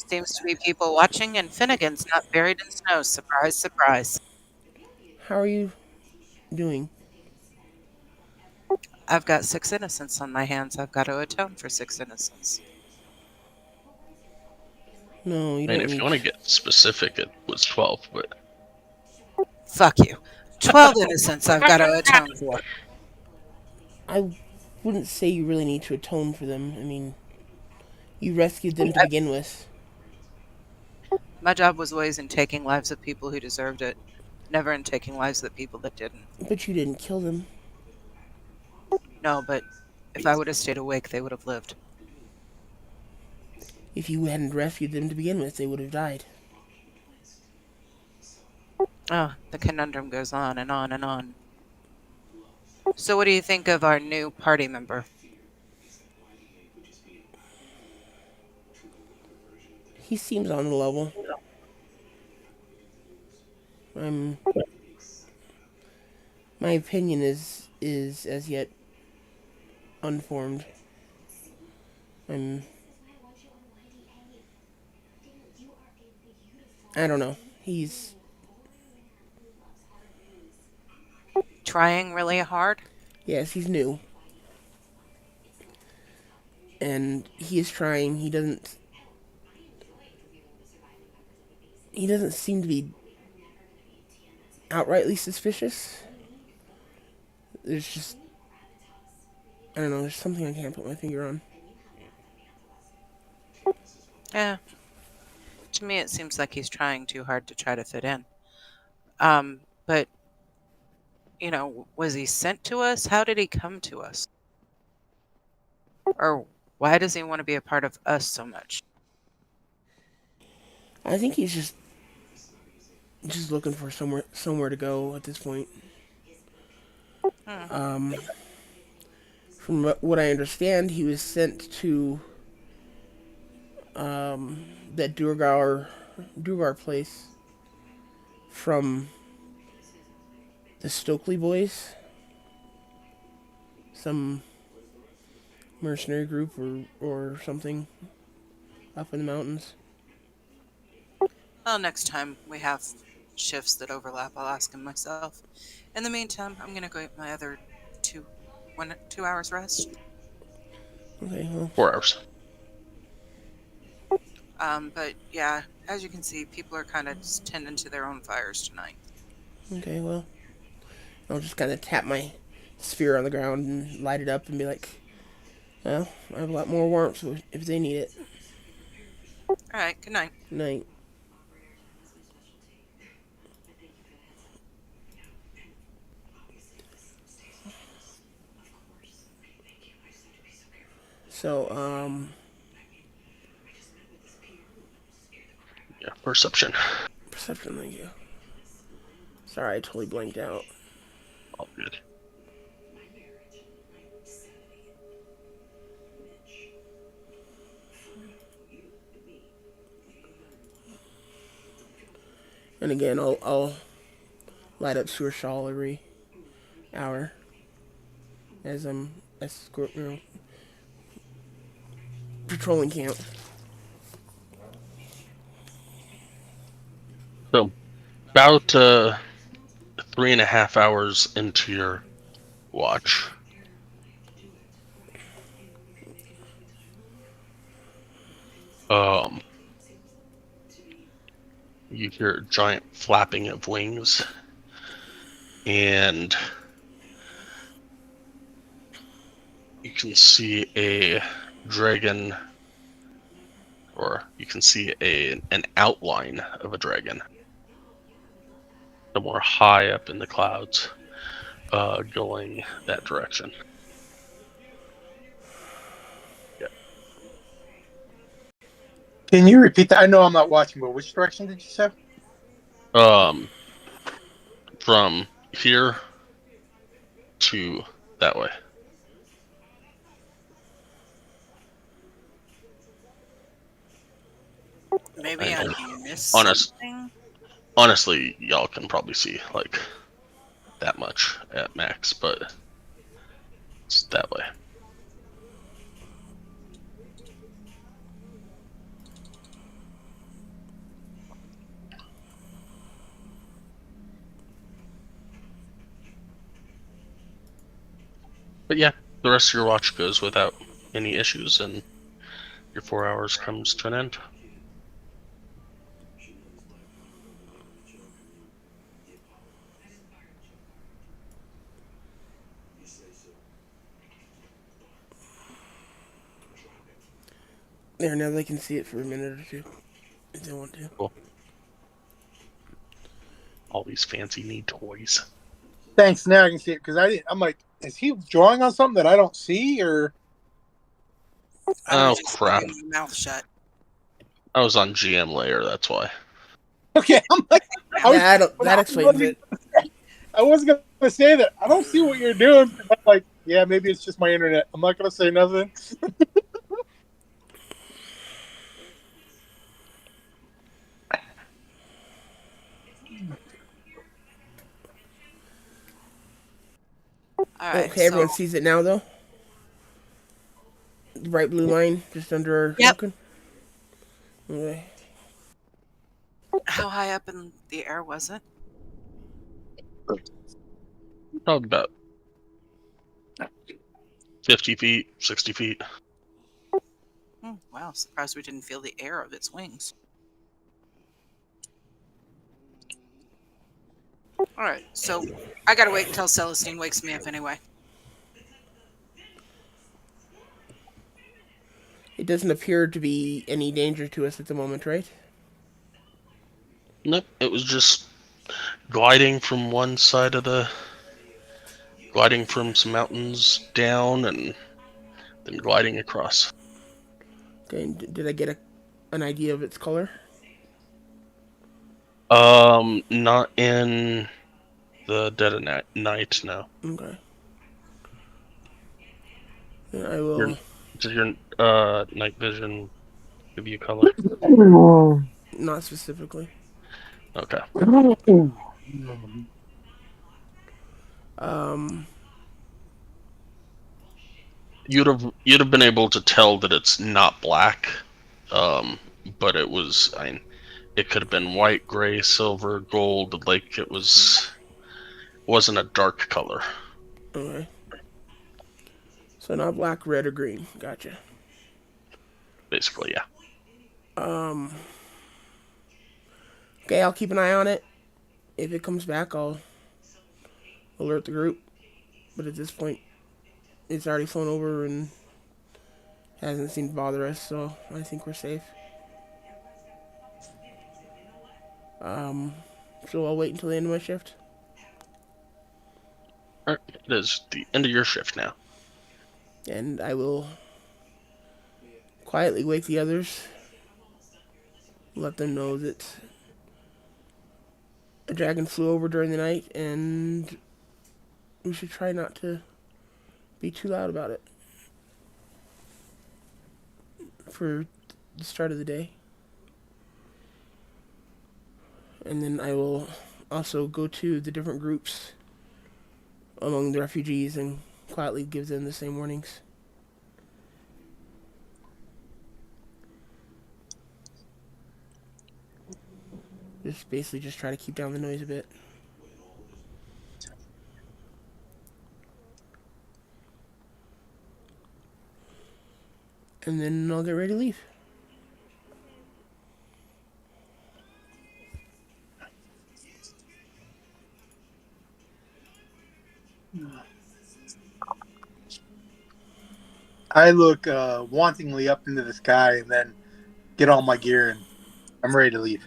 Seems to be people watching, and Finnegan's not buried in snow. Surprise, surprise. How are you doing? I've got 6 innocents on my hands. I've got to atone for 6 innocents. No, you And don't if you need. want to get specific, it was 12, but Fuck you. 12 innocents I've got to atone for. I wouldn't say you really need to atone for them. I mean, you rescued them to begin with. My job was always in taking lives of people who deserved it, never in taking lives of people that didn't. But you didn't kill them. No, but if I would have stayed awake, they would have lived. If you hadn't rescued them to begin with, they would have died. Oh, the conundrum goes on and on and on. So what do you think of our new party member? He seems on the level. I'm. My opinion is as yet unformed. I'm. I don't know. He's Trying really hard? yes, he's new, and he is trying. He doesn't. He doesn't seem to be outrightly suspicious. There's just. I don't know. There's something I can't put my finger on. Yeah. To me, it seems like he's trying too hard to try to fit in. But, was he sent to us? How did he come to us? Or why does he want to be a part of us so much? I think he's just looking for somewhere to go at this point. Hmm. From what I understand, he was sent to that Durgar place from the Stokely boys, some mercenary group or something up in the mountains. Well, next time we have shifts that overlap, I'll ask him myself. In the meantime, I'm gonna go get my other 2 hours rest. Okay, well, 4 hours. But yeah, as you can see, people are kind of tending to their own fires tonight. okay, well. I'll just kind of tap my sphere on the ground and light it up and be like, well, I have a lot more warmth so if they need it. All right, good night. Good night. So, Yeah, perception. perception, thank you. Sorry, I totally blanked out. All good. And again, I'll light up sewer shawl every hour as I'm patrolling camp. So, about 3.5 hours into your watch, you hear a giant flapping of wings, and you can see a dragon, or you can see an outline of a dragon somewhere high up in the clouds, going that direction. Can you repeat that? I know I'm not watching, but which direction did you say? From here to that way. Maybe I I missed honest- something. Honestly, y'all can probably see like that much at max, but it's that way. But yeah, the rest of your watch goes without any issues, and your 4 hours comes to an end. There, now they can see it for a minute or two if they want to. Cool. All these fancy neat toys. Thanks. Now I can see it because I'm like, is he drawing on something that I don't see, or? I was Oh just crap! keeping my mouth shut. I was on GM layer, that's why. Okay, I'm like, That explains it. I wasn't gonna say that. I don't see what you're doing. I'm like, yeah, maybe it's just my internet. I'm not gonna say nothing. All right, Okay, everyone sees it now, though. The bright blue line just under our Yep. token. Okay. How high up in the air was it? Probably about 50 feet, 60 feet. Wow, surprised we didn't feel the air of its wings. All right, so I gotta wait until Celestine wakes me up anyway. It doesn't appear to be any danger to us at the moment, right? Nope, it was just gliding from some mountains down and then gliding across. Okay, and did I get an idea of its color? Not in the dead of night, no. Okay. Then I will. Does your night vision give you color? Not specifically. Okay. Um. You'd have been able to tell that it's not black, but it was. It could have been white, gray, silver, gold. Like it wasn't a dark color. Okay. So not black, red, or green. Gotcha. Basically, yeah. Okay, I'll keep an eye on it. If it comes back, I'll alert the group. But at this point, it's already flown over and hasn't seemed to bother us, so I think we're safe. So I'll wait until the end of my shift. All right, it is the end of your shift now. And I will quietly wake the others. Let them know that a dragon flew over during the night, and we should try not to be too loud about it for the start of the day. And then I will also go to the different groups among the refugees and quietly give them the same warnings. Just basically just try to keep down the noise a bit. And then I'll get ready to leave. I look wantingly up into the sky and then get all my gear, and I'm ready to leave.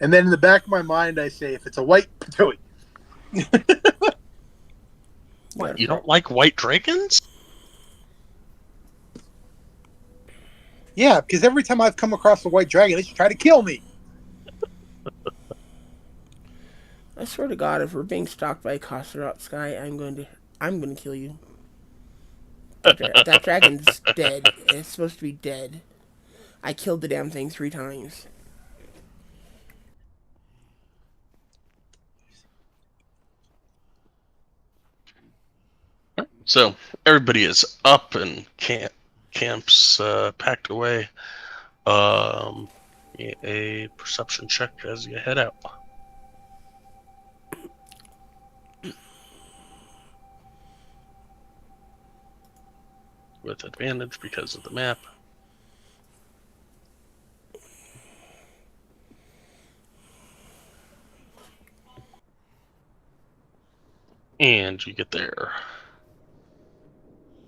And then in the back of my mind, I say, if it's a white, do it. What, you don't like white dragons? Yeah, because every time I've come across a white dragon, it's try to kill me. I swear to God, if we're being stalked by a Kosterot Sky, I'm going to kill you. That dragon's dead. It's supposed to be dead. I killed the damn thing 3 times. So everybody is up and camps packed away. A perception check as you head out. With advantage because of the map. And you get there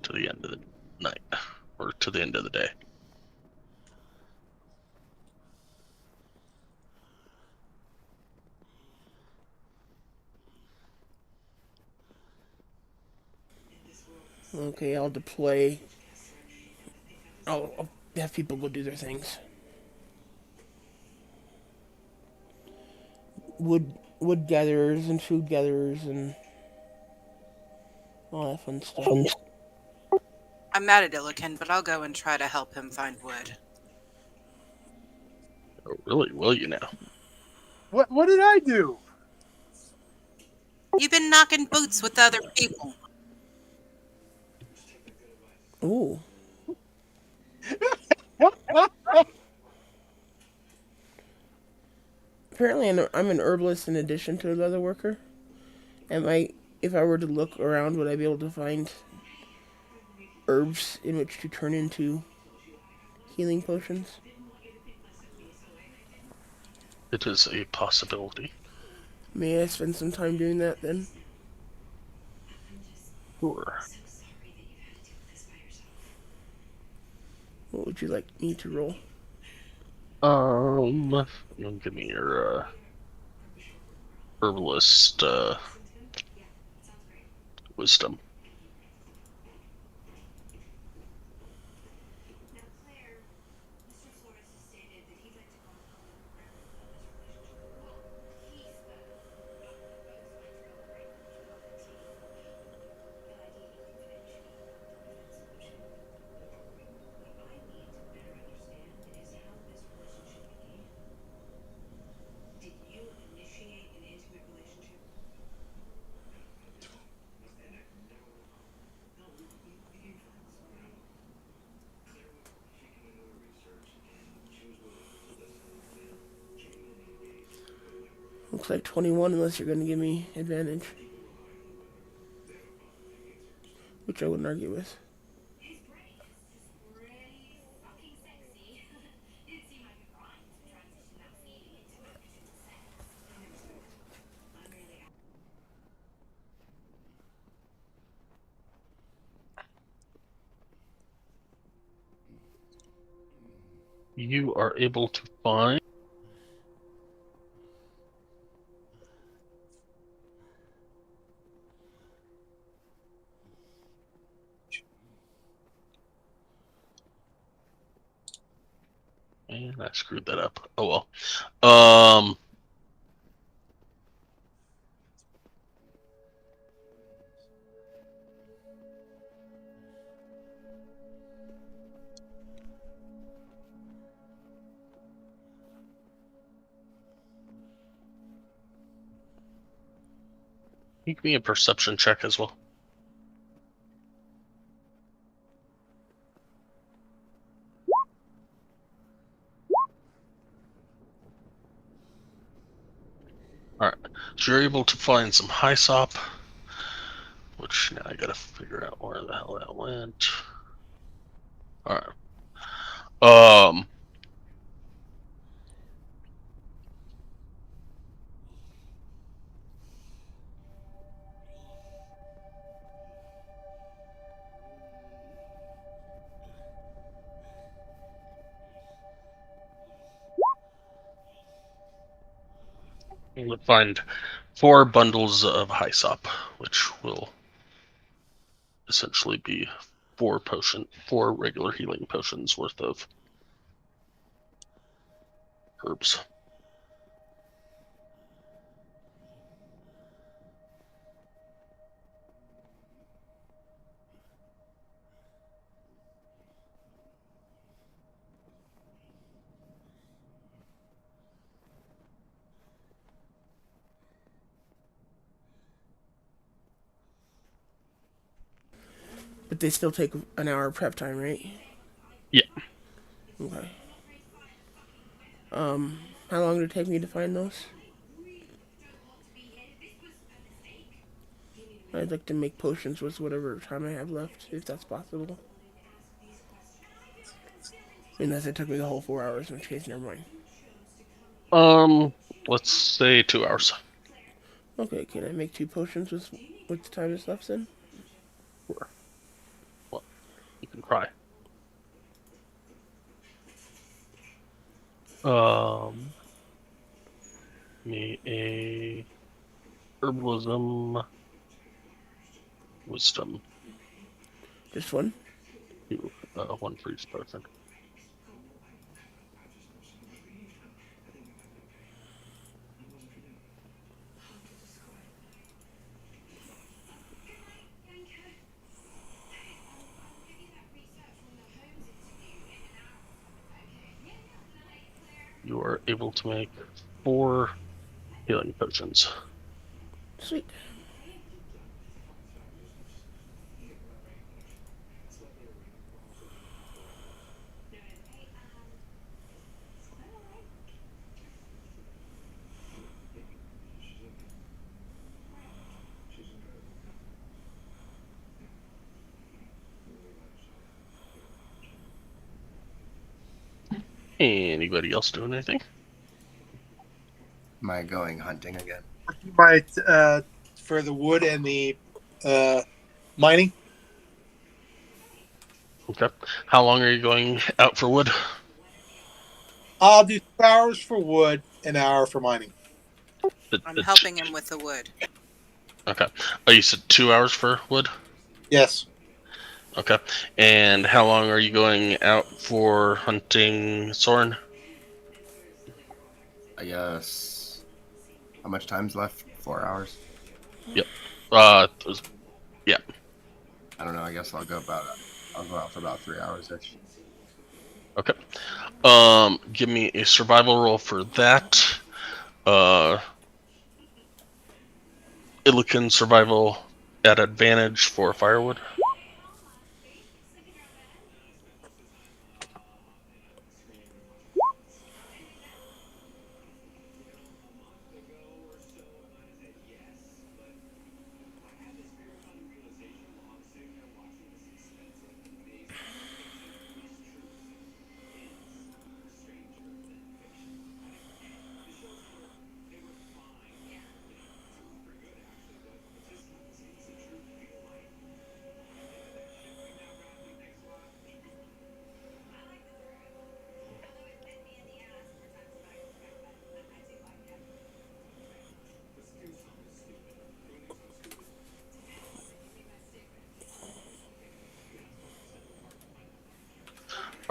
to the end of the night, or to the end of the day. Okay, I'll deploy. I'll have people go do their things. Wood gatherers and food gatherers and all that fun stuff. I'm mad at Illiken, but I'll go and try to help him find wood. Oh, really? Will you now? What did I do? You've been knocking boots with other people. Ooh. Apparently, I'm an herbalist in addition to a leather worker. If I were to look around, would I be able to find herbs in which to turn into healing potions? It is a possibility. May I spend some time doing that then? Sure. What would you like me to roll? Give me your herbalist wisdom. Looks like 21 unless you're going to give me advantage. Which I wouldn't argue with. You are able to find and I screwed that up. Oh well. Give me a perception check as well. Alright, so you're able to find some hyssop, which now I gotta figure out where the hell that went. Alright. You would find 4 bundles of hyssop, which will essentially be 4 regular healing potions worth of herbs. But they still take an hour prep time, right? Yeah. Okay. How long did it take me to find those? I'd like to make potions with whatever time I have left, if that's possible. Unless it took me the whole 4 hours, in which case, never mind. Let's say 2 hours. Okay, can I make 2 potions with the time that's left then? Sure. Well, you can try. Me a herbalism wisdom. Just one? 1 for each person. You are able to make 4 healing potions. Sweet. Anybody else doing anything? Am I going hunting again? You might for the wood and the mining. Okay. How long are you going out for wood? I'll do 2 hours for wood, an hour for mining. I'm helping him with the wood. Okay. Oh, you said 2 hours for wood? Yes. Okay. And how long are you going out for hunting Soren? I guess. How much time's left? 4 hours? Yep. Yeah. I don't know. I guess I'll go out for about 3 hours ish. Okay. Give me a survival roll for that. Illican survival at advantage for firewood.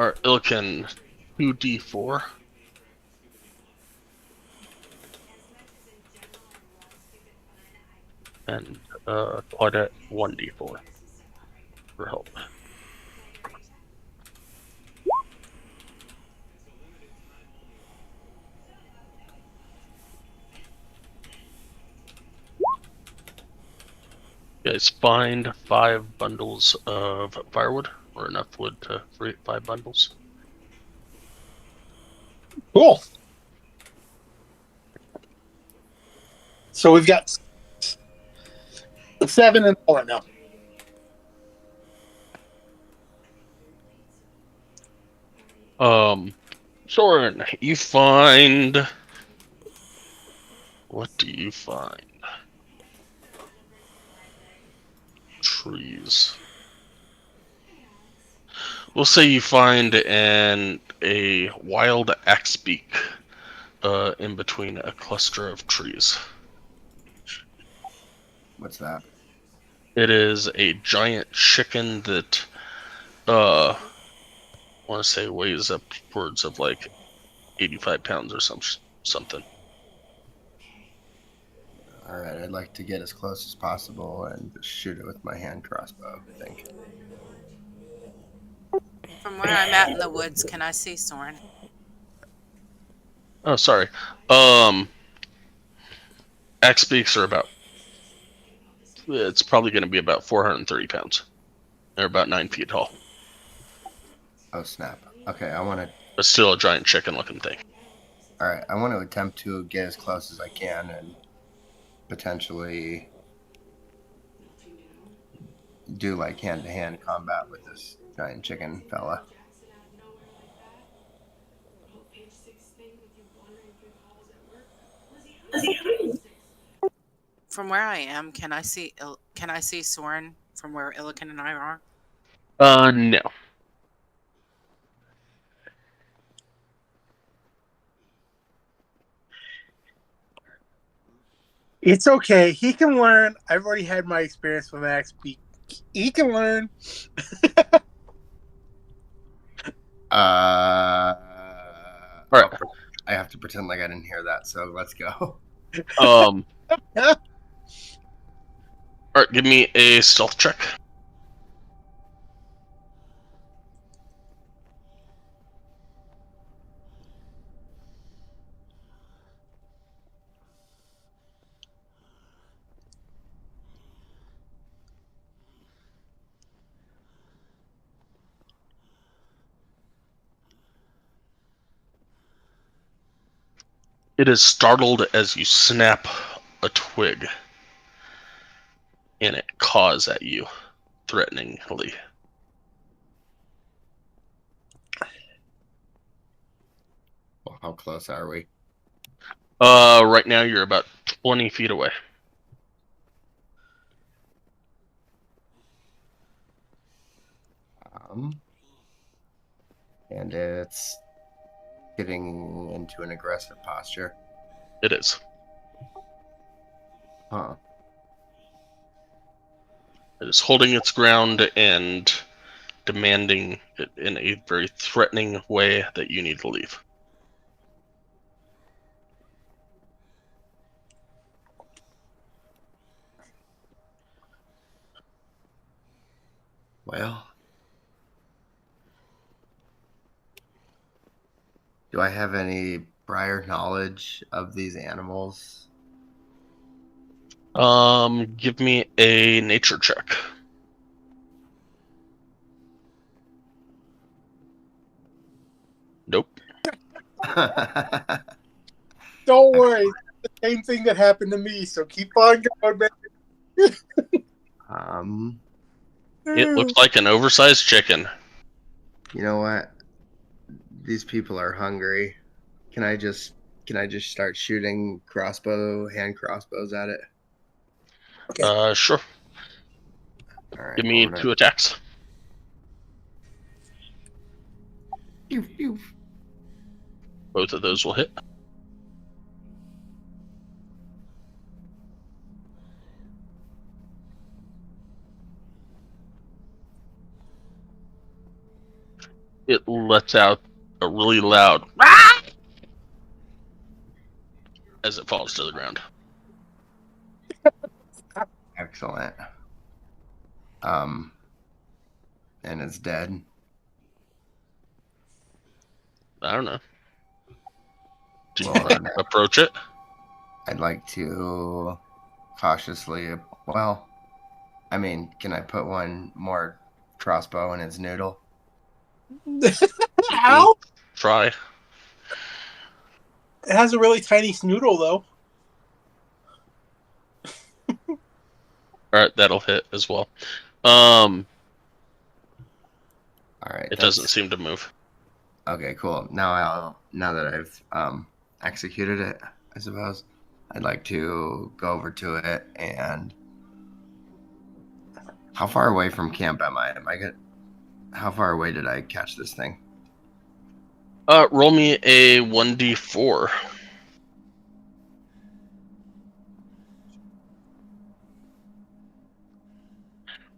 Alright, Illiken, 2d4. And Claudette, 1d4 for help. You guys find 5 bundles of firewood, or enough wood for 5 bundles. Cool. So we've got 7 in all right now. Soren, you find... What do you find? Trees. We'll say you find a wild axebeak in between a cluster of trees. What's that? It is a giant chicken that I want to say weighs upwards of like 85 pounds or something. All right, I'd like to get as close as possible and just shoot it with my hand crossbow, I think. From where I'm at in the woods, can I see Soren? Oh, sorry. Axebeaks are about... It's probably going to be about 430 pounds. They're about 9 feet tall. Oh, snap. Okay, I want to... But still a giant chicken-looking thing. All right, I want to attempt to get as close as I can and potentially do like hand-to-hand combat with this giant chicken fella. From where I am, can I see Soren from where Illiken and I are? No. It's okay. He can learn. I've already had my experience with Max. He can learn. All right. I have to pretend like I didn't hear that, so let's go. All right, give me a stealth check. It is startled as you snap a twig, and it caws at you threateningly. Well, how close are we? Right now you're about 20 feet away. And it's getting into an aggressive posture. It is. Huh. It is holding its ground and demanding it in a very threatening way that you need to leave. Well, do I have any prior knowledge of these animals? Give me a nature check. Nope. Don't worry. It's the same thing that happened to me, so keep on going, man. It looks like an oversized chicken. You know what? These people are hungry. Can I just start shooting hand crossbows at it? Okay. Sure. All right. Give me 2 attacks. Both of those will hit. it lets out a really loud as it falls to the ground. Excellent. And it's dead. I don't know. Do you Well, want to approach it? I'd like to cautiously. Well, I mean, can I put one more crossbow in its noodle? Ow! Try. It has a really tiny snoodle, though. All right, that'll hit as well. All right. It doesn't seem to move. Okay, cool. Now that I've executed it, I suppose I'd like to go over to it. And how far away from camp am I? How far away did I catch this thing? Roll me a 1d4.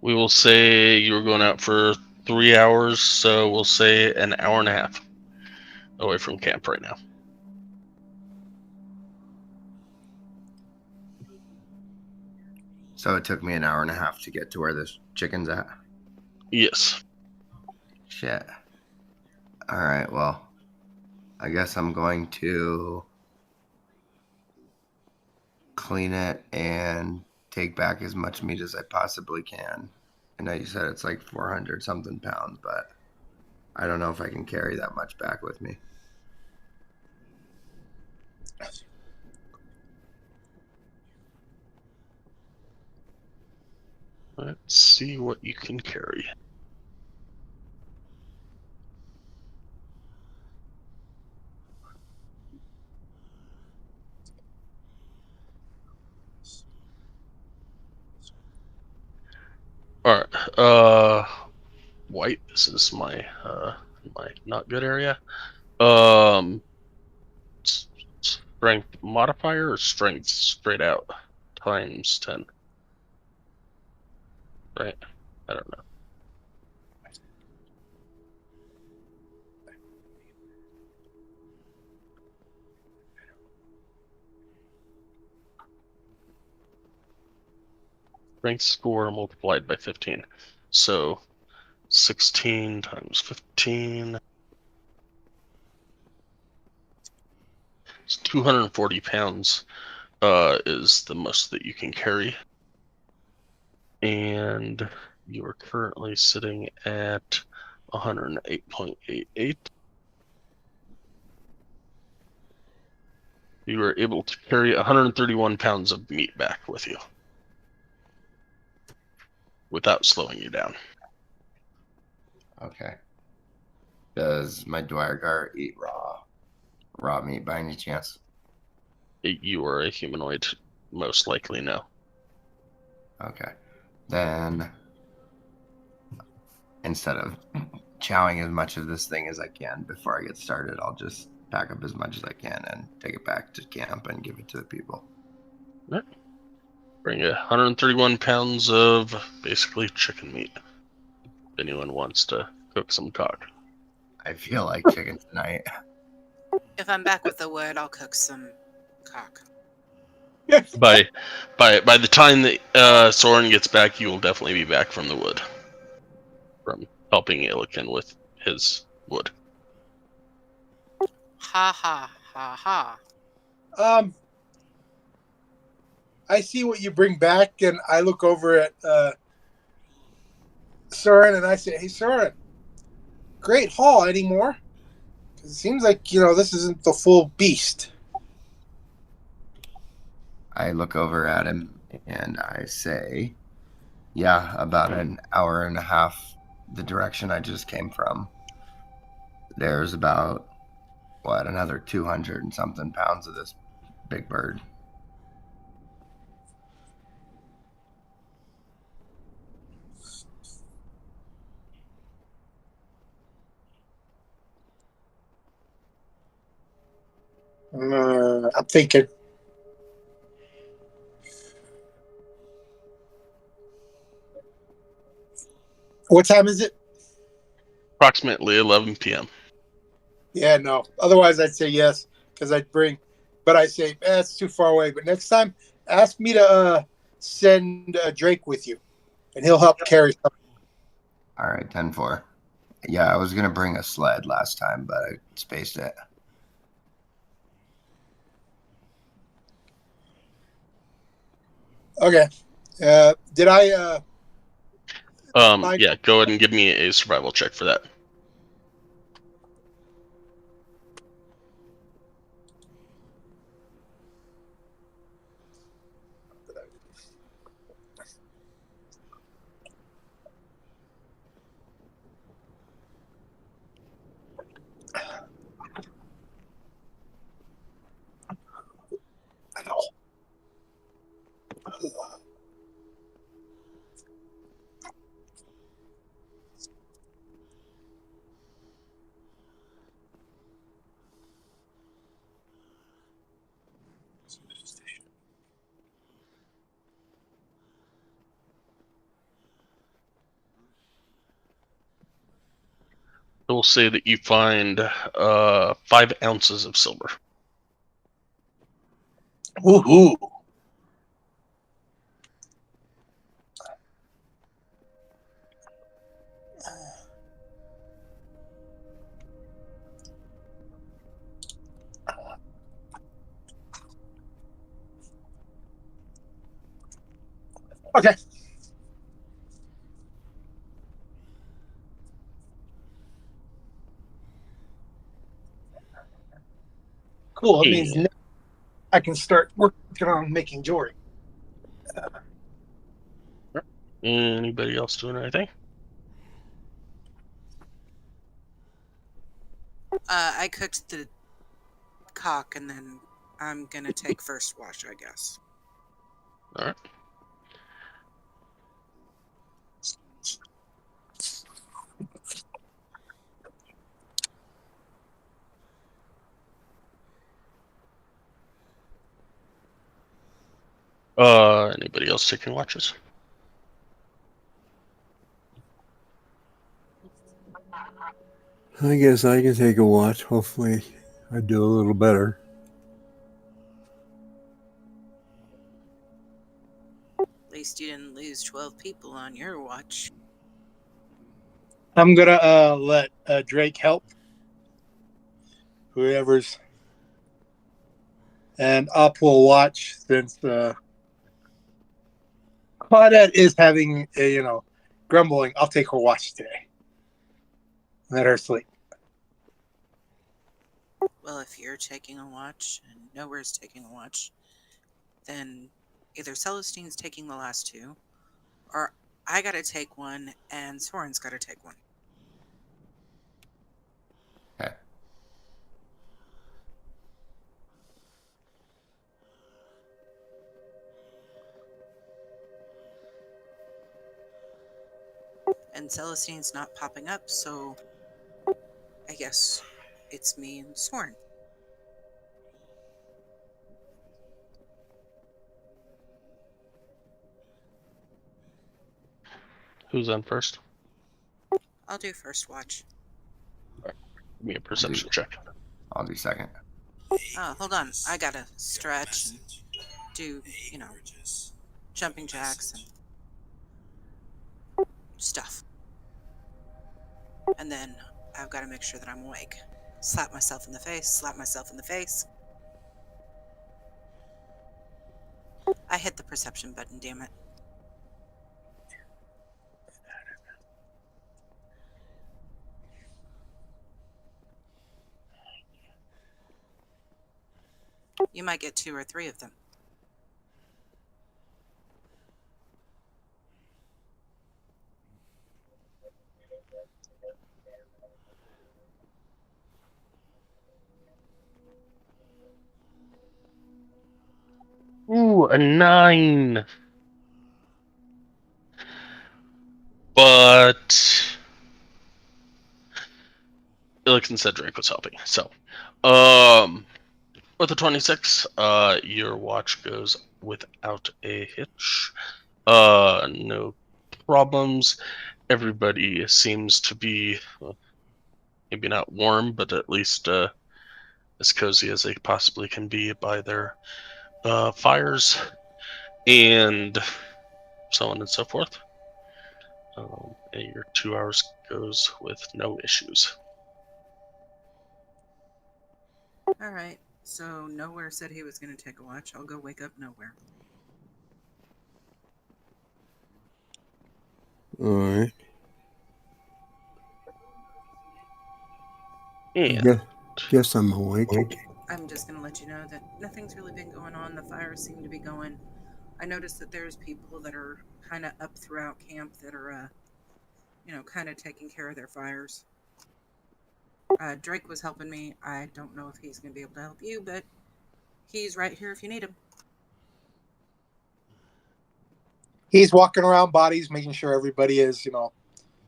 We will say you were going out for 3 hours, so we'll say an hour and a half away from camp right now. So it took me an hour and a half to get to where this chicken's at. Yes. Shit. All right, well, I guess I'm going to clean it and take back as much meat as I possibly can. I know you said it's like 400 something pounds, but I don't know if I can carry that much back with me. Let's see what you can carry. All right. White. This is my not good area. Strength modifier or strength straight out times 10. Right. I don't know. Strength score multiplied by 15. So 16 times 15. It's 240 pounds is the most that you can carry. And you are currently sitting at 108.88. You are able to carry 131 pounds of meat back with you without slowing you down. Okay. Does my Dwyergar eat raw meat by any chance? You are a humanoid, most likely no. Okay. Then instead of chowing as much of this thing as I can before I get started, I'll just pack up as much as I can and take it back to camp and give it to the people. Right. Bring 131 pounds of basically chicken meat. If anyone wants to cook some cock. I feel like chicken tonight. If I'm back with the wood, I'll cook some cock. By the time that Soren gets back, you will definitely be back from the wood. From helping Illiken with his wood. Ha ha ha ha. I see what you bring back, and I look over at Soren, and I say, "Hey, Soren, great haul. Any more? 'Cause it seems like this isn't the full beast." I look over at him and I say, yeah, about an hour and a half the direction I just came from. There's about, another 200 and something pounds of this big bird. I'm thinking. What time is it? Approximately 11 p.m. Yeah, no. Otherwise, I'd say yes because I'd bring. But I say it's too far away. But next time, ask me to send Drake with you, and he'll help carry something. All right, 10-4. Yeah, I was gonna bring a sled last time, but I spaced it. Okay. Did I? Yeah, go ahead and give me a survival check for that. I will say that you find 5 ounces of silver. Woohoo! Okay. Cool. It means Yeah. I can start working on making jewelry. Anybody else doing anything? I cooked the cock, and then I'm gonna take first wash, I guess. All right. Anybody else taking watches? I guess I can take a watch. Hopefully, I do a little better. At least you didn't lose 12 people on your watch. I'm gonna let Drake help. Whoever's, and I'll pull watch since Claudette is having a grumbling. I'll take her watch today. Let her sleep. Well, if you're taking a watch and Nowhere's taking a watch, then either Celestine's taking the last 2, or I gotta take one and Soren's gotta take one. Okay. And Celestine's not popping up, so I guess it's me and Soren. Who's on first? I'll do first watch. Give me a perception check. I'll do second. Oh, hold on. I gotta stretch and do, jumping jacks and stuff. And then I've got to make sure that I'm awake. Slap myself in the face, slap myself in the face. I hit the perception button, damn it. You might get 2 or 3 of them. Ooh, a 9. But Elixon said Drake was helping. So, with the 26, your watch goes without a hitch. No problems. Everybody seems to be maybe not warm, but at least as cozy as they possibly can be by their fires and so on and so forth. And your 2 hours goes with no issues. All right. So Nowhere said he was going to take a watch. I'll go wake up Nowhere. All right. And Guess I'm awake. I'm just going to let you know that nothing's really been going on. The fires seem to be going. I noticed that there's people that are kind of up throughout camp that are, kind of taking care of their fires. Drake was helping me. I don't know if he's going to be able to help you, but he's right here if you need him. He's walking around bodies, making sure everybody is,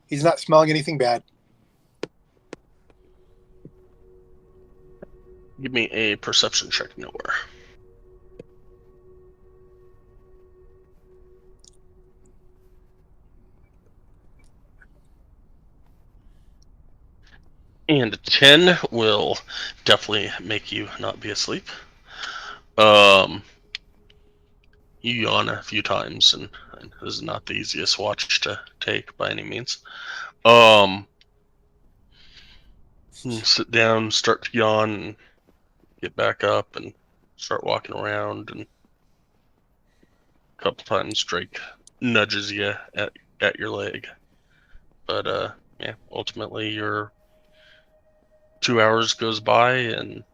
he's not smelling anything bad. give me a perception check, Nowhere. And a 10 will definitely make you not be asleep. You yawn a few times, and this is not the easiest watch to take by any means. You sit down, start to yawn, and get back up and start walking around, and a couple times Drake nudges you at your leg. But yeah, ultimately your 2 hours goes by and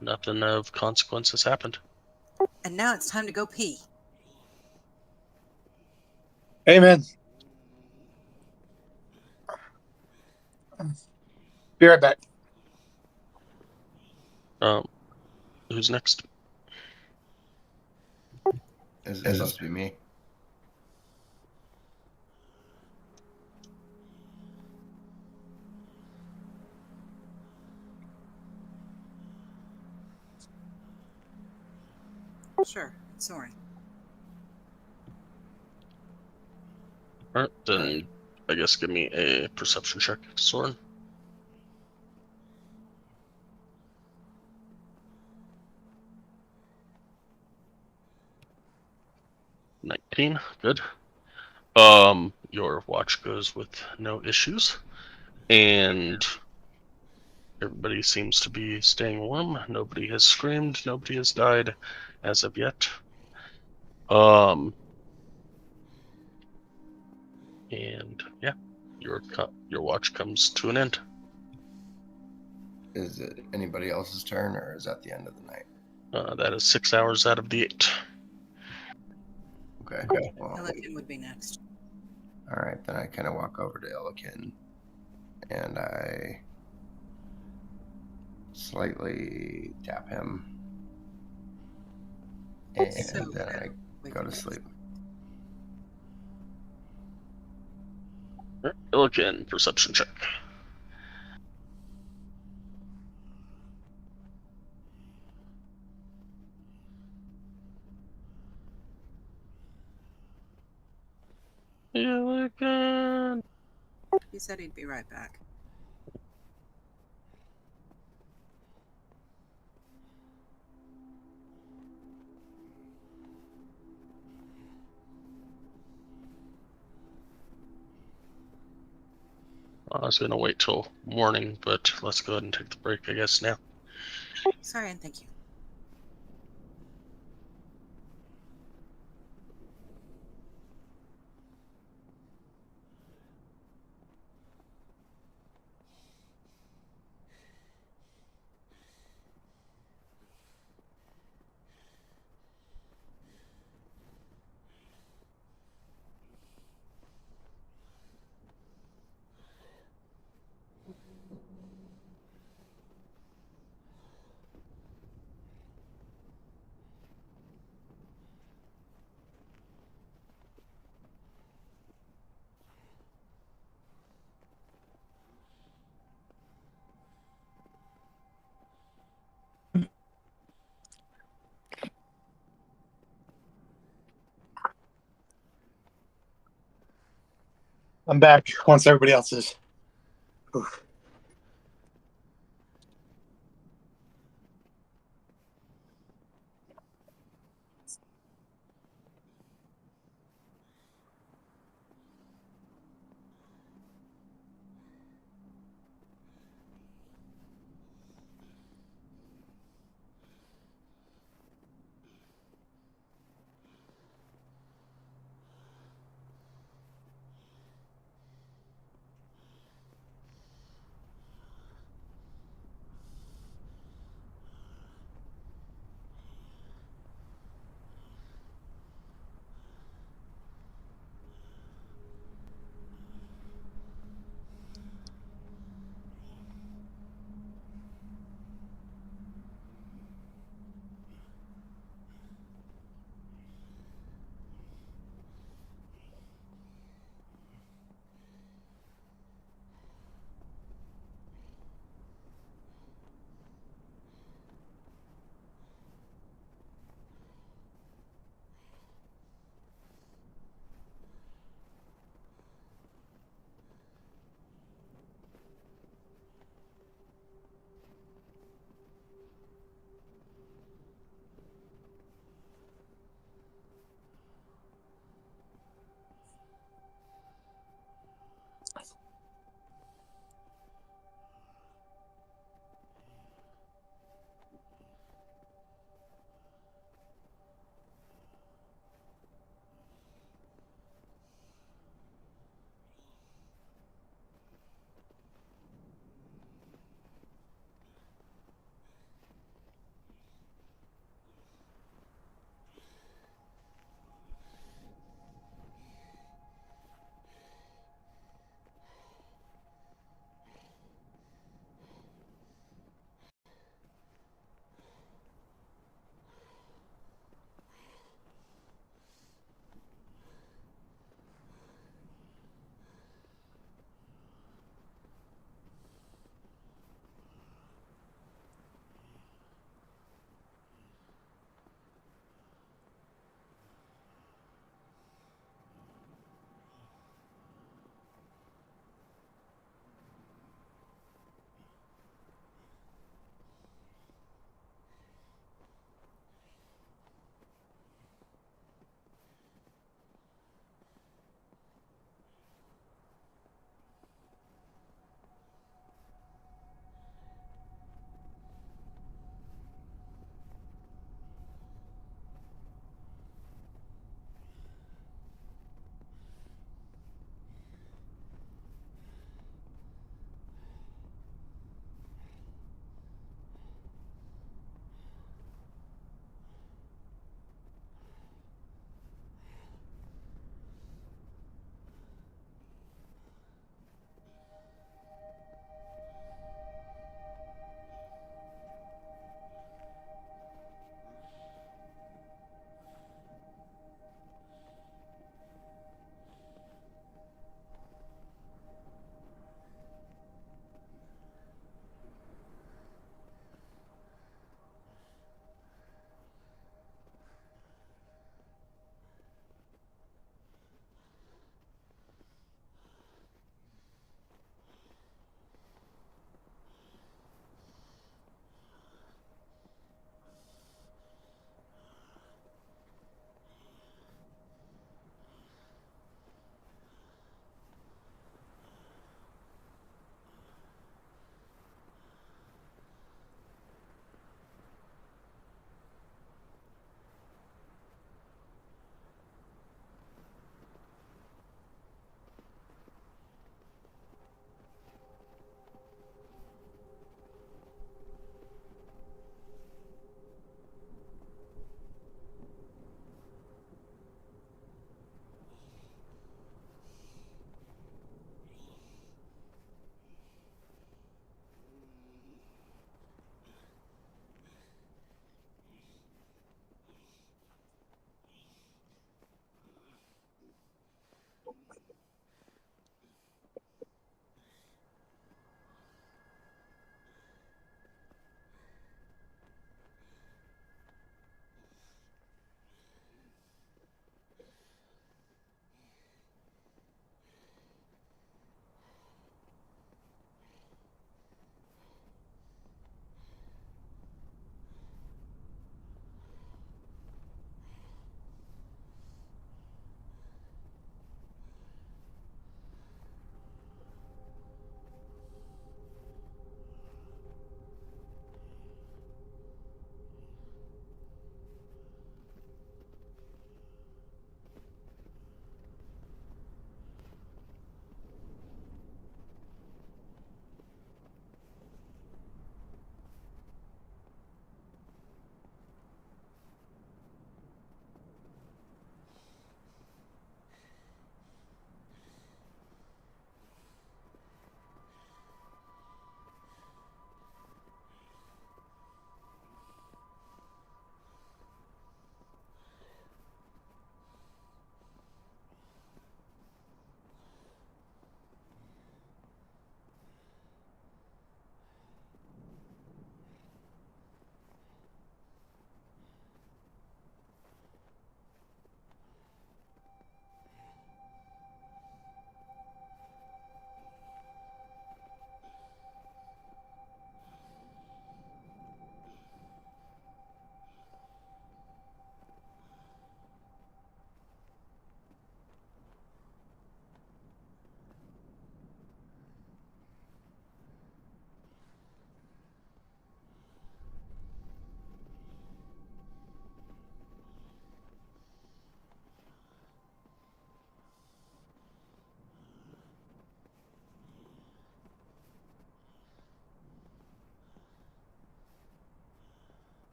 nothing of consequence has happened. And now it's time to go pee. Amen. Be right back. Who's next? Is it supposed to be me? Sure, Soren. Alright, then I guess give me a perception check, Soren. $19, good. Your watch goes with no issues, and everybody seems to be staying warm. Nobody has screamed, nobody has died as of yet. And yeah, your watch comes to an end. Is it anybody else's turn, or is that the end of the night? That is 6 hours out of the 8. Okay. Well, Pelican would be next. all right, then I kind of walk over to Illikin, and I slightly tap him, and then I go to sleep. Illikin, perception check. Illikin. He said he'd be right back. I was going to wait till morning, but let's go ahead and take the break, I guess, now. Sorry and thank you. I'm back once everybody else is. Oof.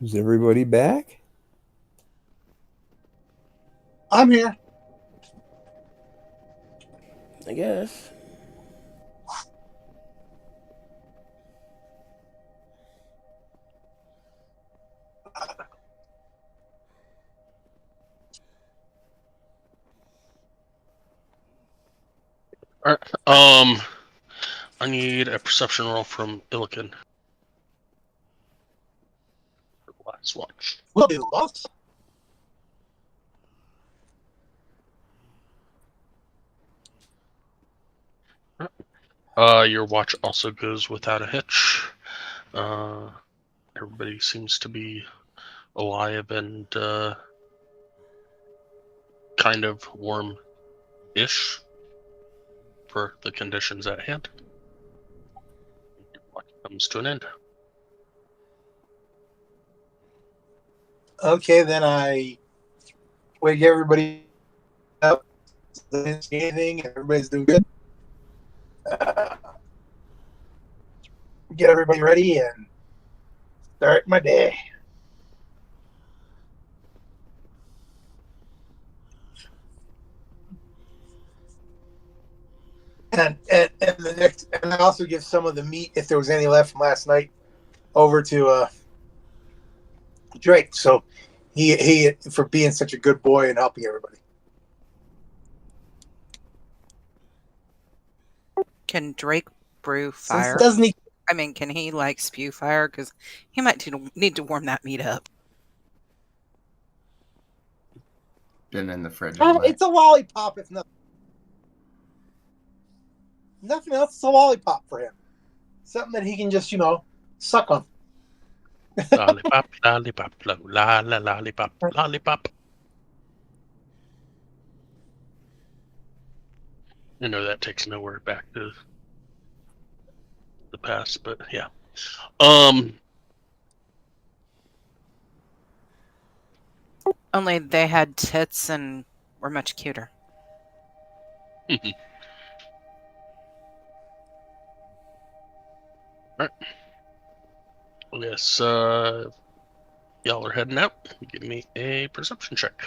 Is everybody back? I'm here. I guess. All right. I need a perception roll from Illiken. Last watch. We'll do, boss. Your watch also goes without a hitch. Everybody seems to be alive and kind of warm-ish for the conditions at hand. Your watch comes to an end. Okay, then I wake everybody up. They didn't see anything, and everybody's doing good. Get everybody ready and start my day. And the next, and I also give some of the meat, if there was any left from last night, over to Drake. So he for being such a good boy and helping everybody. Can Drake brew Since fire? doesn't he? I mean, can he like spew fire? Because he might need to warm that meat up. Been in the fridge. It's a lollipop, if nothing. Nothing else. It's a lollipop for him. Something that he can just, suck on. Lollipop, lollipop, lollipop, lollipop. I know that takes nowhere back to the past, but yeah. Only they had tits and were much cuter. Alright. Yes, y'all are heading out. Give me a perception check.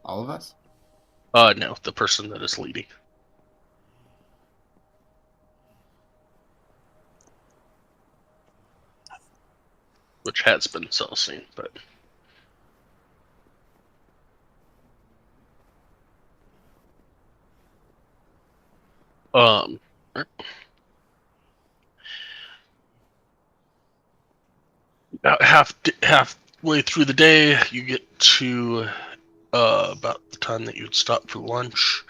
All of us? No, the person that is leading. Which has been Celestine, but... About halfway through the day, you get to about the time that you'd stop for lunch,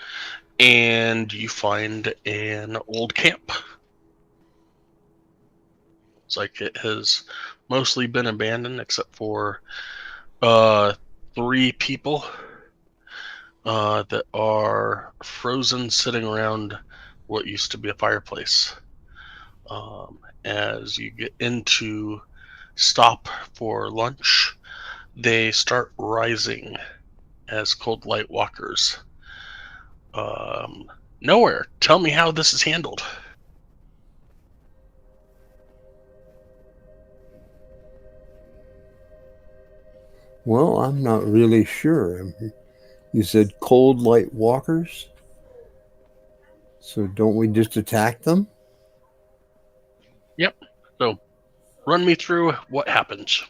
and you find an old camp. It's like it has mostly been abandoned, except for 3 people that are frozen, sitting around what used to be a fireplace. As you get into stop for lunch, they start rising as cold light walkers. Nowhere. Tell me how this is handled. Well, I'm not really sure. You said cold light walkers? So don't we just attack them? Yep. So, run me through what happens.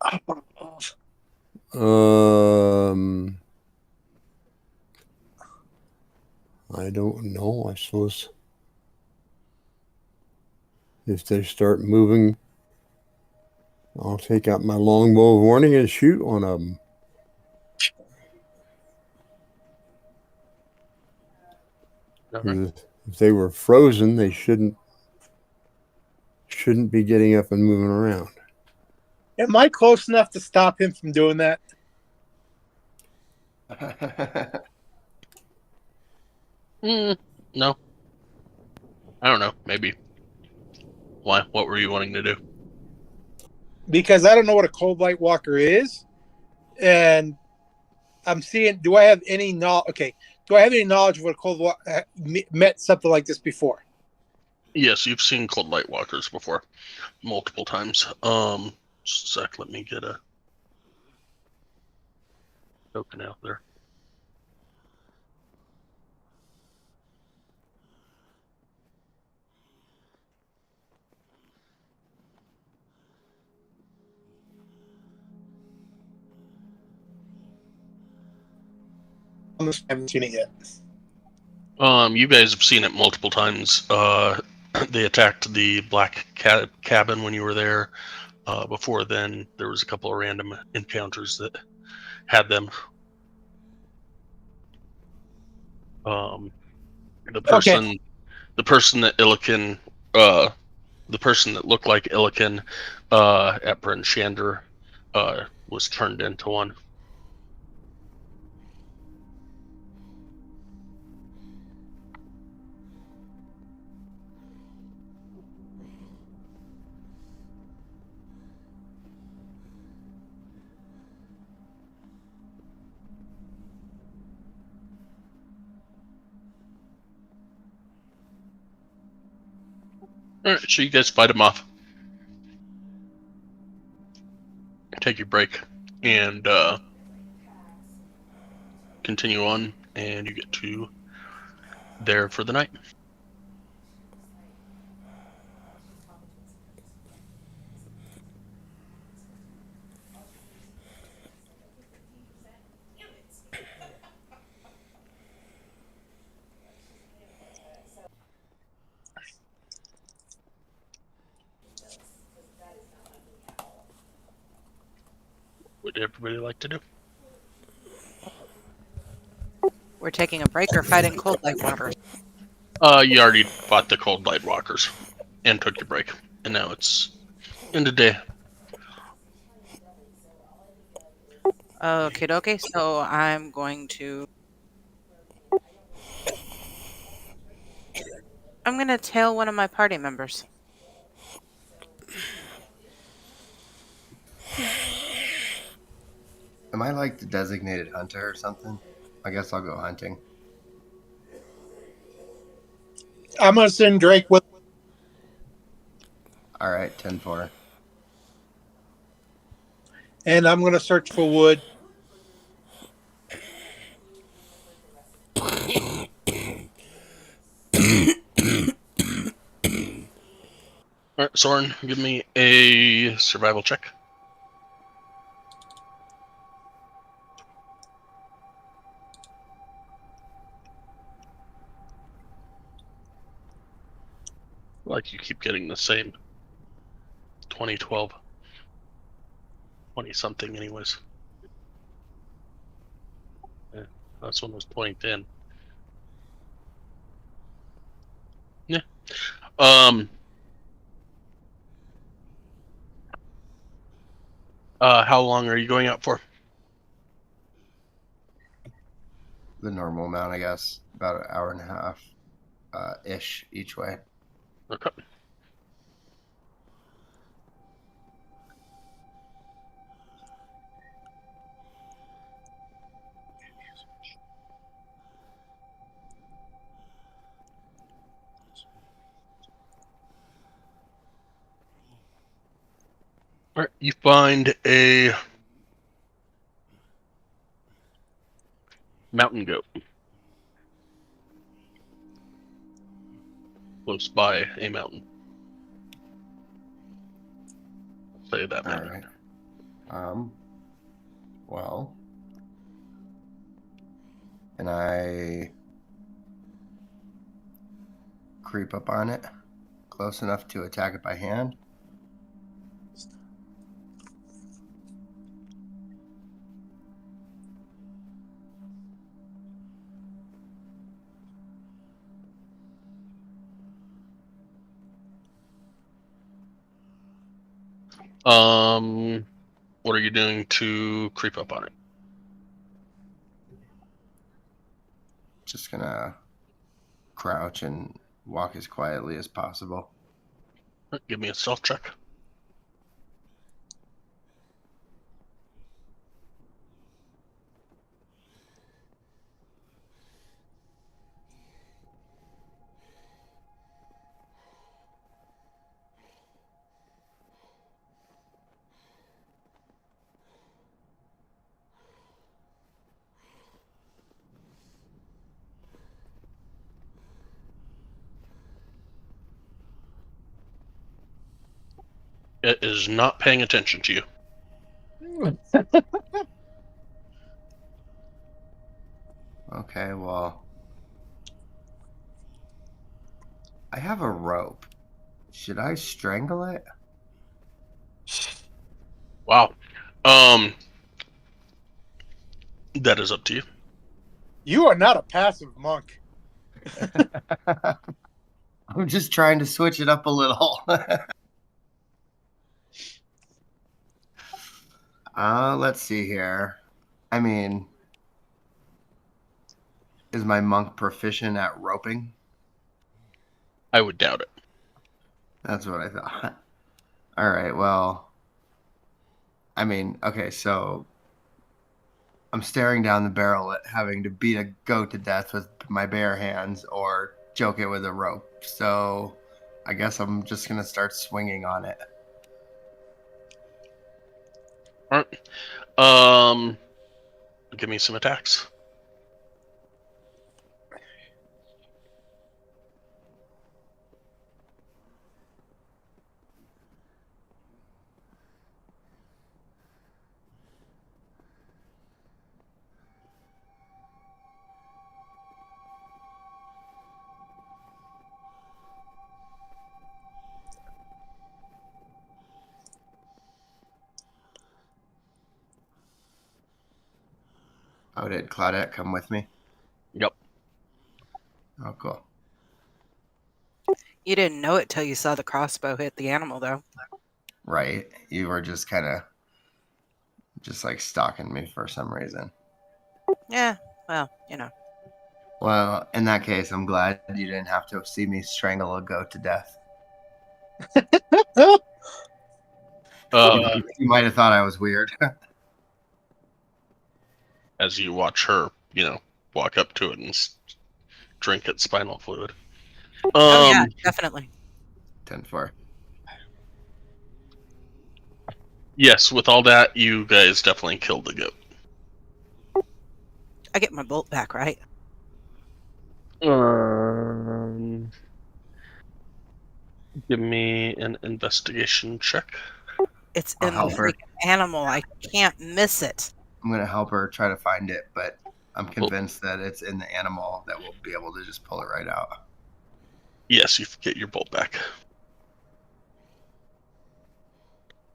I don't know. I suppose if they start moving, I'll take out my longbow of warning and shoot one of them. Right. If they were frozen, they shouldn't be getting up and moving around. Am I close enough to stop him from doing that? No. I don't know. Maybe. Why? What were you wanting to do? Because I don't know what a cold light walker is, and I'm seeing. Do I have any knowledge? Okay. Do I have any knowledge of what a cold walker met something like this before? Yes, you've seen cold light walkers before, multiple times. Just a sec, let me get a token out there. I haven't seen it yet. You guys have seen it multiple times. They attacked the black cabin when you were there. Before then, there was a couple of random encounters that had them. The person that Illiken, the person that looked like Illiken, at Bryn Shander, was turned into one. All right, so you guys fight him off. Take your break and continue on, and you get to there for the night. What would everybody like to do? We're taking a break or fighting cold light waters. You already fought the cold light walkers and took your break, and now it's end of day. Okay, so I'm going to tail one of my party members. Am I like the designated hunter or something? I guess I'll go hunting. I'm gonna send Drake with. All right, 10-4. And I'm gonna search for wood. All right, Soren, give me a survival check. Like you keep getting the same 2012, 20 something, anyways. Yeah, that's one was 2010. Yeah. How long are you going out for? The normal amount, I guess. About an hour and a half ish each way. Okay. All right, you find a mountain goat close by a mountain. I'll say that All mountain. right. Well, and I creep up on it close enough to attack it by hand. What are you doing to creep up on it? Just gonna crouch and walk as quietly as possible. Give me a stealth check. It is not paying attention to you. Okay, well, I have a rope. Should I strangle it? Wow. That is up to you. You are not a passive monk. I'm just trying to switch it up a little. Let's see here. I mean, is my monk proficient at roping? I would doubt it. That's what I thought. All right, well, I mean, okay, so I'm staring down the barrel at having to beat a goat to death with my bare hands or choke it with a rope. So I guess I'm just going to start swinging on it. All right. Give me some attacks. Oh, did Claudette come with me? Yep. Oh, cool. You didn't know it till you saw the crossbow hit the animal, though. Right. You were just kind of just like stalking me for some reason. Yeah, well, you know. Well, in that case, I'm glad you didn't have to see me strangle a goat to death. You might have thought I was weird. As you watch her, walk up to it and drink its spinal fluid. Oh, yeah, definitely. 10-4. Yes, with all that, you guys definitely killed the goat. I get my bolt back, right? Give me an investigation check. It's I'll in the help her. freaking animal. I can't miss it. I'm going to help her try to find it, but I'm convinced that it's in the animal that we'll be able to just pull it right out. Yes, you get your bolt back.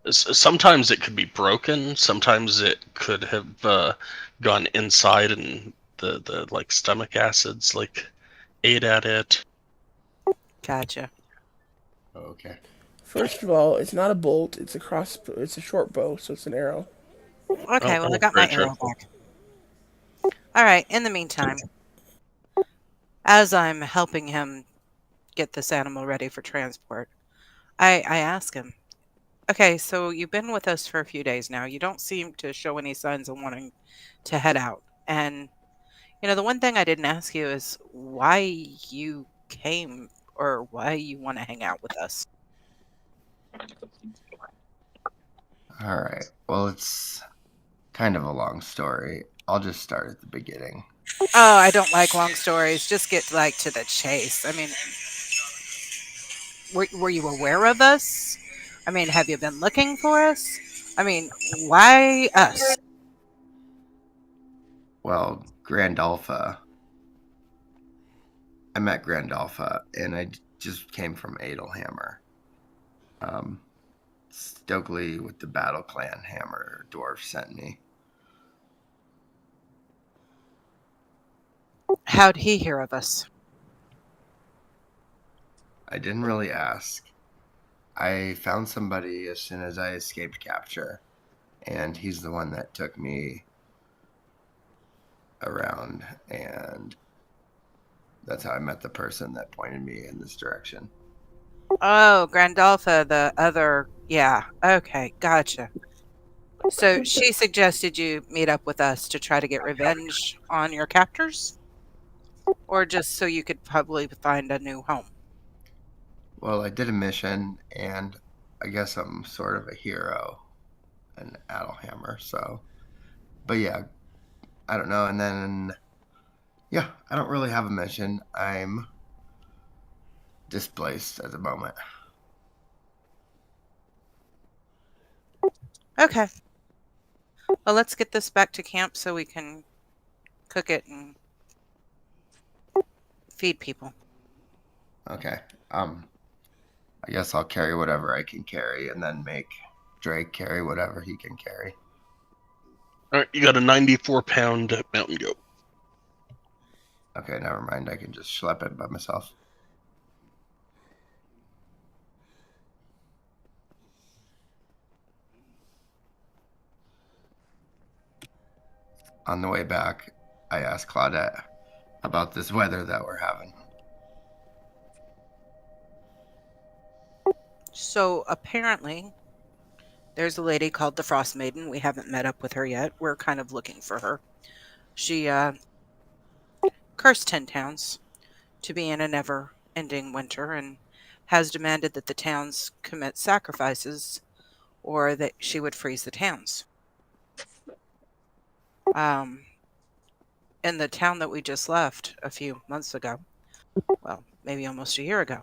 Sometimes it could be broken. Sometimes it could have gone inside, and the like stomach acids like ate at it. Gotcha. Okay. First of all, it's not a bolt. It's a crossbow. It's a short bow, so it's an arrow. Okay, well, I got my very arrow back. All right, in the meantime, as I'm helping him get this animal ready for transport, I ask him, okay, so you've been with us for a few days now. You don't seem to show any signs of wanting to head out. And, the one thing I didn't ask you is why you came or why you want to hang out with us. All right. Well, it's kind of a long story. I'll just start at the beginning. Oh, I don't like long stories. Just get to the chase. I mean, were you aware of us? I mean, have you been looking for us? I mean, why us? Well, Grandalfa. I met Grandalfa, and I just came from Adelhammer. Stokely with the Battle Clan Hammer Dwarf sent me. How'd he hear of us? I didn't really ask. I found somebody as soon as I escaped capture, and he's the one that took me around, and that's how I met the person that pointed me in this direction. Oh, Grandalfa, the other. Yeah, okay, gotcha. So she suggested you meet up with us to try to get revenge on your captors? Or just so you could probably find a new home? Well, I did a mission, and I guess I'm sort of a hero in Adelhammer, so. But yeah, I don't know. And then, yeah, I don't really have a mission. I'm displaced at the moment. Okay. Well, let's get this back to camp so we can cook it and feed people. Okay. I guess I'll carry whatever I can carry, and then make Drake carry whatever he can carry. All right, you got a 94-pound mountain goat. Okay, never mind. I can just schlep it by myself. On the way back, I asked Claudette about this weather that we're having. So apparently, there's a lady called the Frost Maiden. We haven't met up with her yet. We're kind of looking for her. She cursed 10 towns to be in a never ending winter and has demanded that the towns commit sacrifices or that she would freeze the towns. In the town that we just left a few months ago, well, maybe almost a year ago,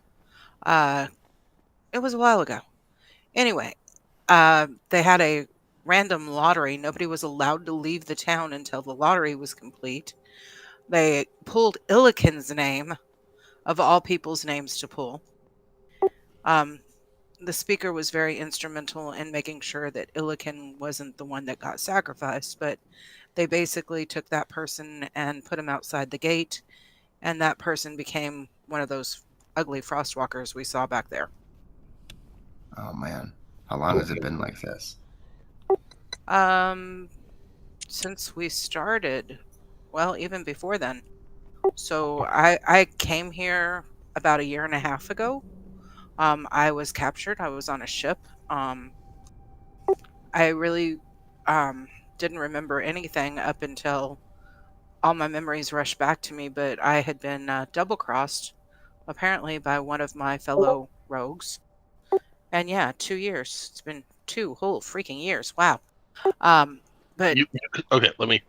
it was a while ago. Anyway, they had a random lottery. Nobody was allowed to leave the town until the lottery was complete. They pulled Illiken's name, of all people's names to pull. Um, the speaker was very instrumental in making sure that Illiken wasn't the one that got sacrificed, but they basically took that person and put him outside the gate, and that person became one of those ugly frostwalkers we saw back there. Oh man, how long has it been like this? Since we started, well, even before then. So I came here about a year and a half ago. I was captured. I was on a ship. I really um, didn't remember anything up until all my memories rushed back to me, but I had been double crossed, apparently, by one of my fellow rogues. And yeah, 2 years. It's been 2 whole freaking years. Wow. But Okay, let me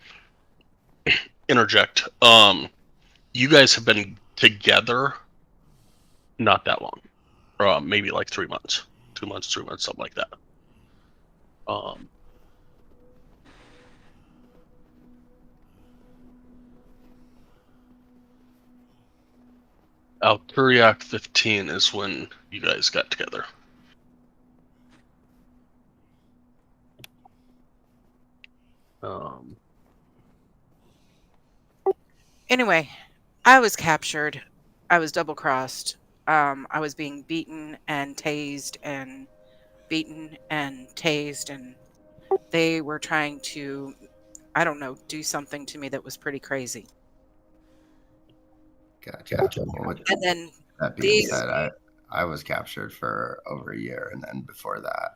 interject. You guys have been together not that long, or maybe like 3 months, 2 months, 3 months, something like that. Alturiac 15 is when you guys got together. anyway, I was captured. I was double crossed. I was being beaten and tased and beaten and tased, and they were trying to, I don't know, do something to me that was pretty crazy. Gotcha. Well, with And then that being these, said, I was captured for over a year, and then before that,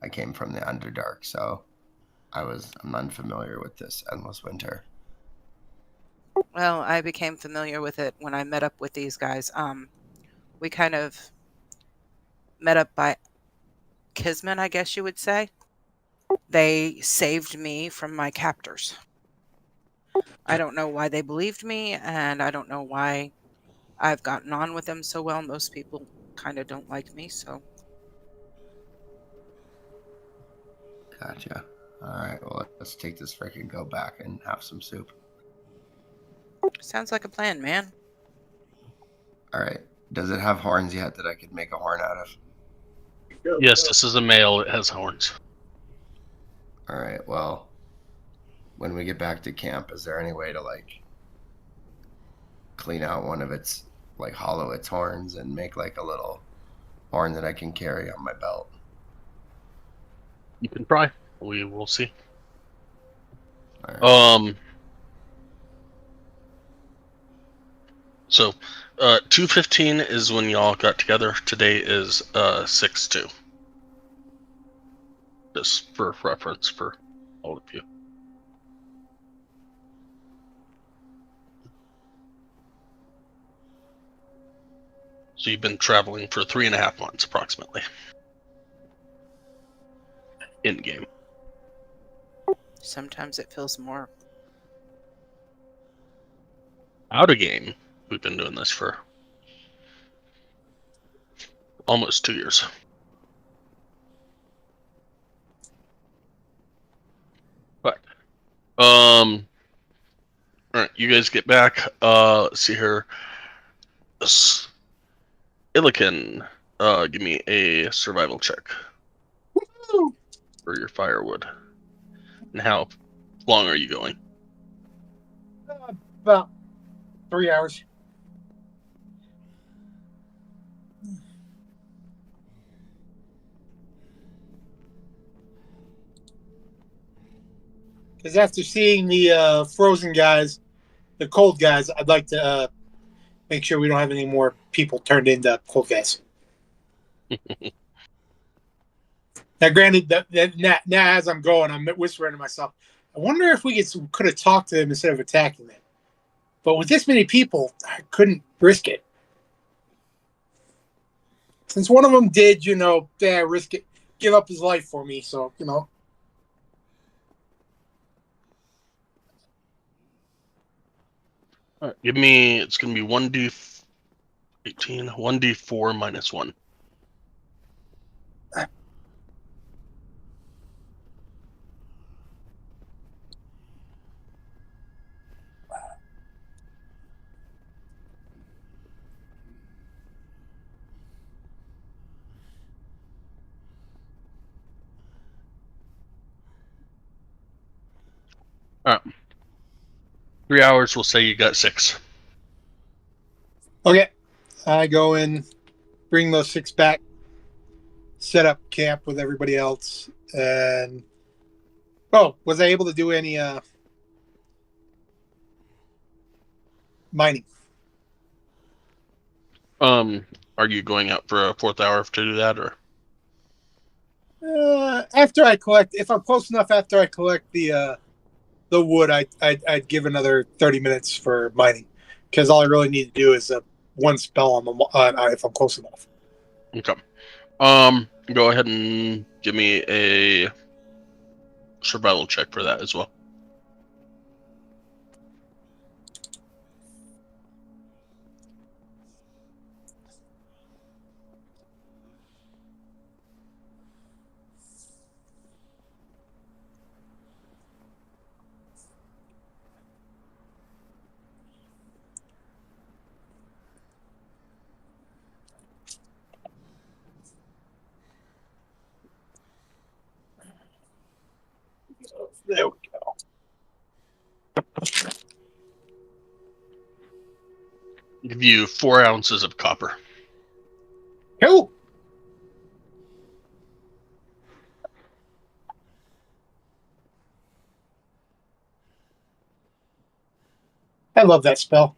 I came from the Underdark, so I'm unfamiliar with this endless winter. well, I became familiar with it when I met up with these guys. We kind of met up by kismet, I guess you would say. They saved me from my captors. I don't know why they believed me, and I don't know why I've gotten on with them so well. Most people kind of don't like me, so. Gotcha. All right, well, let's take this freaking go back and have some soup. Sounds like a plan, man. All right. Does it have horns yet that I could make a horn out of? Yes, this is a male. It has horns. All right, well, when we get back to camp, is there any way to, like, clean out one of its, like, hollow its horns and make, like, a little horn that I can carry on my belt? You can try. We will see. All right. So, 2:15 is when y'all got together. Today is 6:2. Just for reference for all of you. So you've been traveling for 3.5 months approximately. In game. Sometimes it feels more. Out of game, we've been doing this for almost 2 years. All right, you guys get back. Let's see here. Illican, give me a survival check for your firewood. And how long are you going? About 3 hours. Because after seeing the frozen guys, the cold guys, I'd like to make sure we don't have any more people turned into cold guys. Now, granted, now as I'm going, I'm whispering to myself, I wonder if we could have talked to them instead of attacking them. But with this many people, I couldn't risk it. Since one of them did, risk it, give up his life for me. So, All right, it's going to be 1d18, 1d4 minus 1. All right. 3 hours, we'll say you got 6. okay. I go and bring those 6 back, set up camp with everybody else, and was I able to do any mining? Are you going out for a 4th hour to do that, or? After I collect, if I'm close enough, after I collect the wood, I'd give another 30 minutes for mining, because all I really need to do is one spell on the if I'm close enough. Okay. Go ahead and give me a survival check for that as well. There we go. Give you 4 ounces of copper. Cool. I love that spell.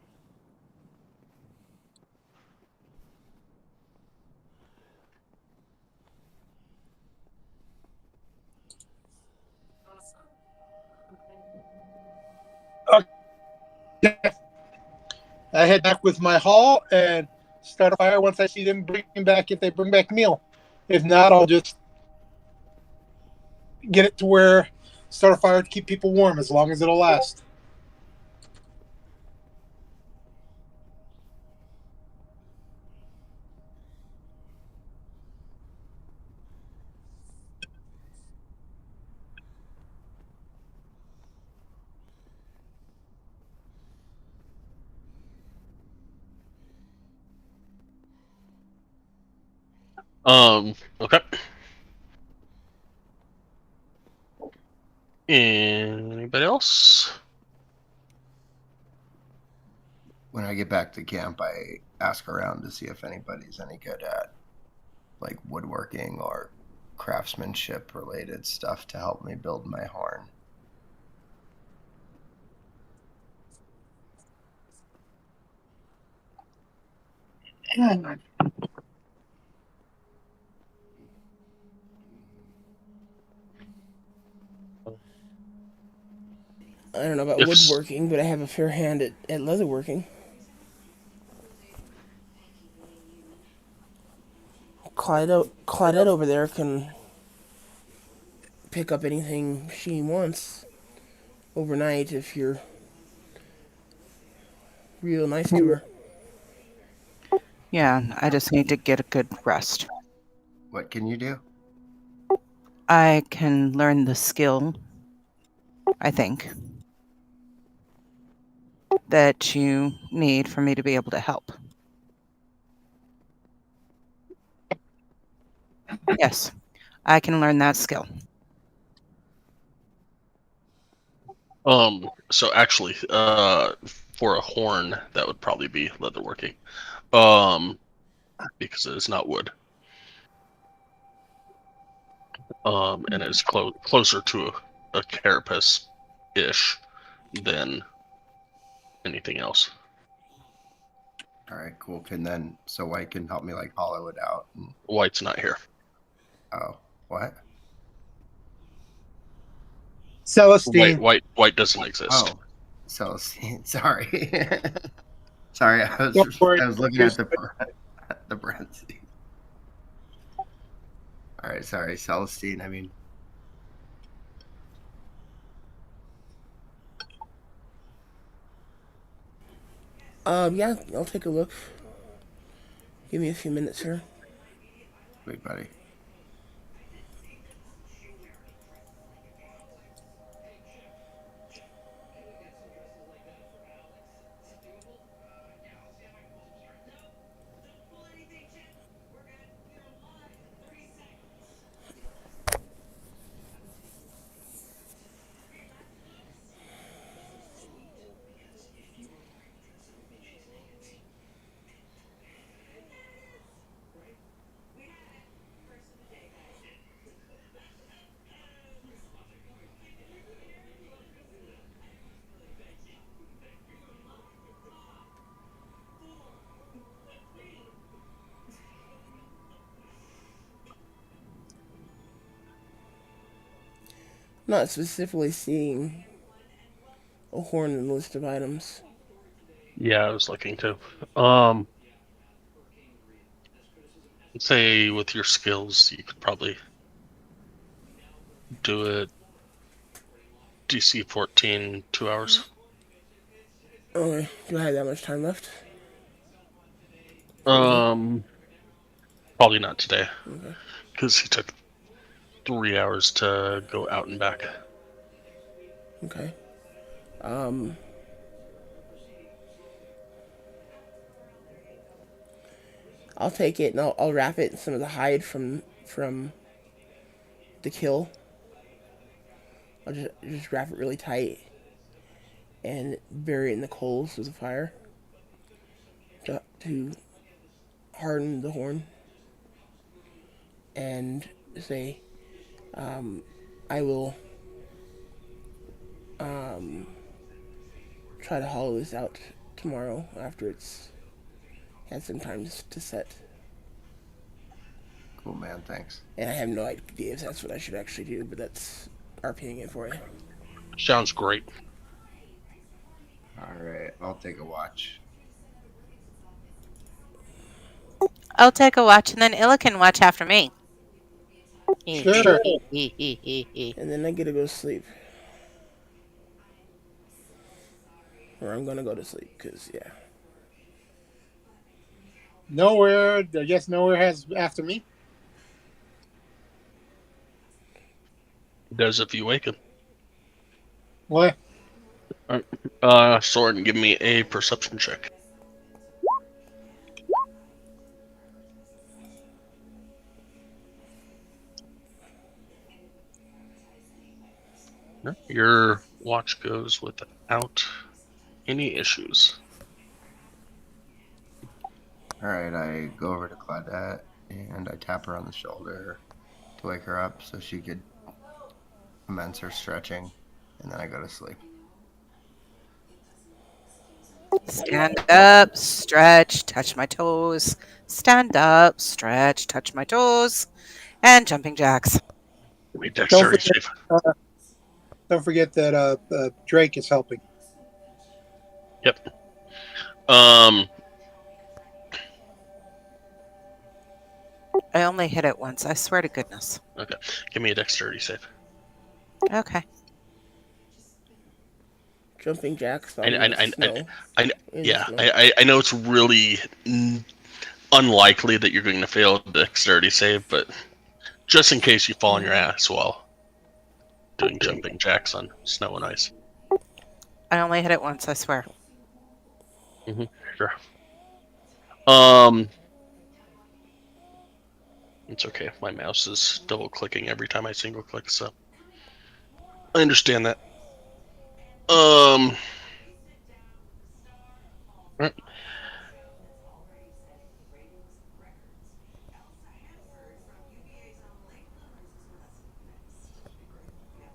Okay. I head back with my haul and start a fire once I see them if they bring back meal. If not, I'll just get it to where start a fire to keep people warm as long as it'll last. Okay. Anybody else? When I get back to camp, I ask around to see if anybody's any good at like woodworking or craftsmanship related stuff to help me build my horn. I don't know about woodworking, but I have a fair hand at leatherworking. Claudette over there can pick up anything she wants overnight if you're real nice to her. Yeah, I just need to get a good rest. What can you do? I can learn the skill, I think. that you need for me to be able to help? Yes, I can learn that skill. So actually, for a horn, that would probably be leatherworking. Because it is not wood. And it's closer to a carapace-ish than anything else. All right, cool. So White can help me like hollow it out. White's not here. Oh, what? Celestine. White doesn't exist. Oh, Celestine. Sorry. Sorry, I Don't worry. was looking at the parentheses. All right, sorry, Celestine. I mean, Yeah, I'll take a look. Give me a few minutes here. wait, buddy. Not specifically seeing a horn in the list of items. Yeah, I was looking too. Say with your skills, you could probably do it. DC 14, 2 hours. Okay, do I have that much time left? Probably not today, because he took 3 hours to go out and back. Okay. I'll take it and I'll wrap it in some of the hide from the kill. I'll just wrap it really tight and bury it in the coals of the fire to harden the horn. And say, I will try to hollow this out tomorrow after it's had some time to set. Cool, man. Thanks. And I have no idea if that's what I should actually do, but that's RPing it for you. Sounds great. All right, I'll take a watch. I'll take a watch, and then Illa can watch after me. Sure. And then I get to go to sleep. Or I'm gonna go to sleep, because, yeah. Nowhere. I guess nowhere has after me. Does if you waken. What? Soren, give me a perception check. Your watch goes without any issues. All right, I go over to Claudette and I tap her on the shoulder to wake her up so she could commence her stretching, and then I go to sleep. Stand up, stretch, touch my toes. Stand up, stretch, touch my toes. And jumping jacks. Give me a dexterity save. Don't forget that Drake is helping. Yep. I only hit it once, I swear to goodness. Okay. Give me a dexterity save. Okay. Jumping jacks on I know it's really unlikely that you're going to fail a dexterity save, but just in case you fall on your ass while doing jumping jacks on snow and ice. I only hit it once, I swear. Sure. It's okay. My mouse is double clicking every time I single click, so I understand that. Right.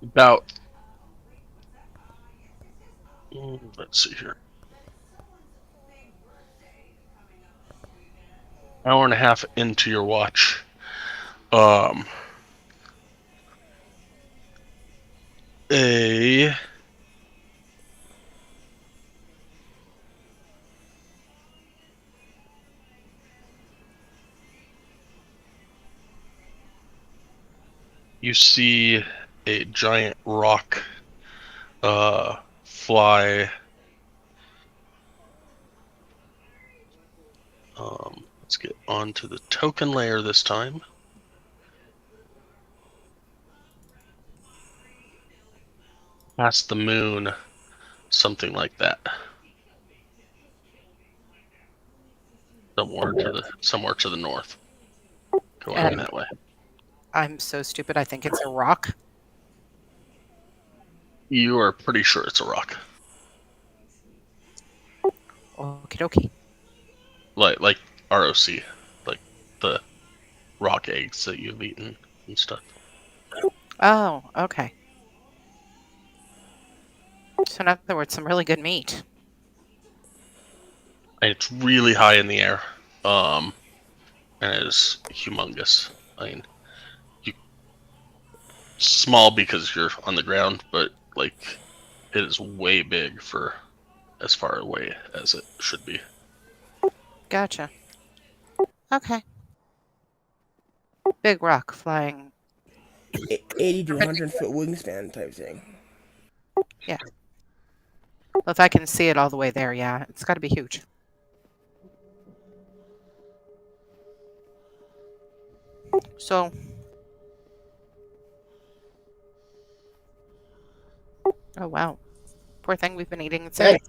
About let's see here. Hour and a half into your watch. You see a giant rock fly. Let's get onto the token layer this time. Past the moon, something like that. Somewhere to the north. Going that way. I'm so stupid. I think it's a rock. You are pretty sure it's a rock. Okie dokie. Like ROC, like the rock eggs that you've eaten and stuff. Oh, okay. So in other words, some really good meat. And it's really high in the air. And it is humongous. I mean, small because you're on the ground, but like it is way big for as far away as it should be. Gotcha. Okay. Big rock flying. 80 to 100-foot wingspan type thing. Yeah. Well, if I can see it all the way there, yeah, it's got to be huge. So, oh wow, poor thing, we've been eating inside.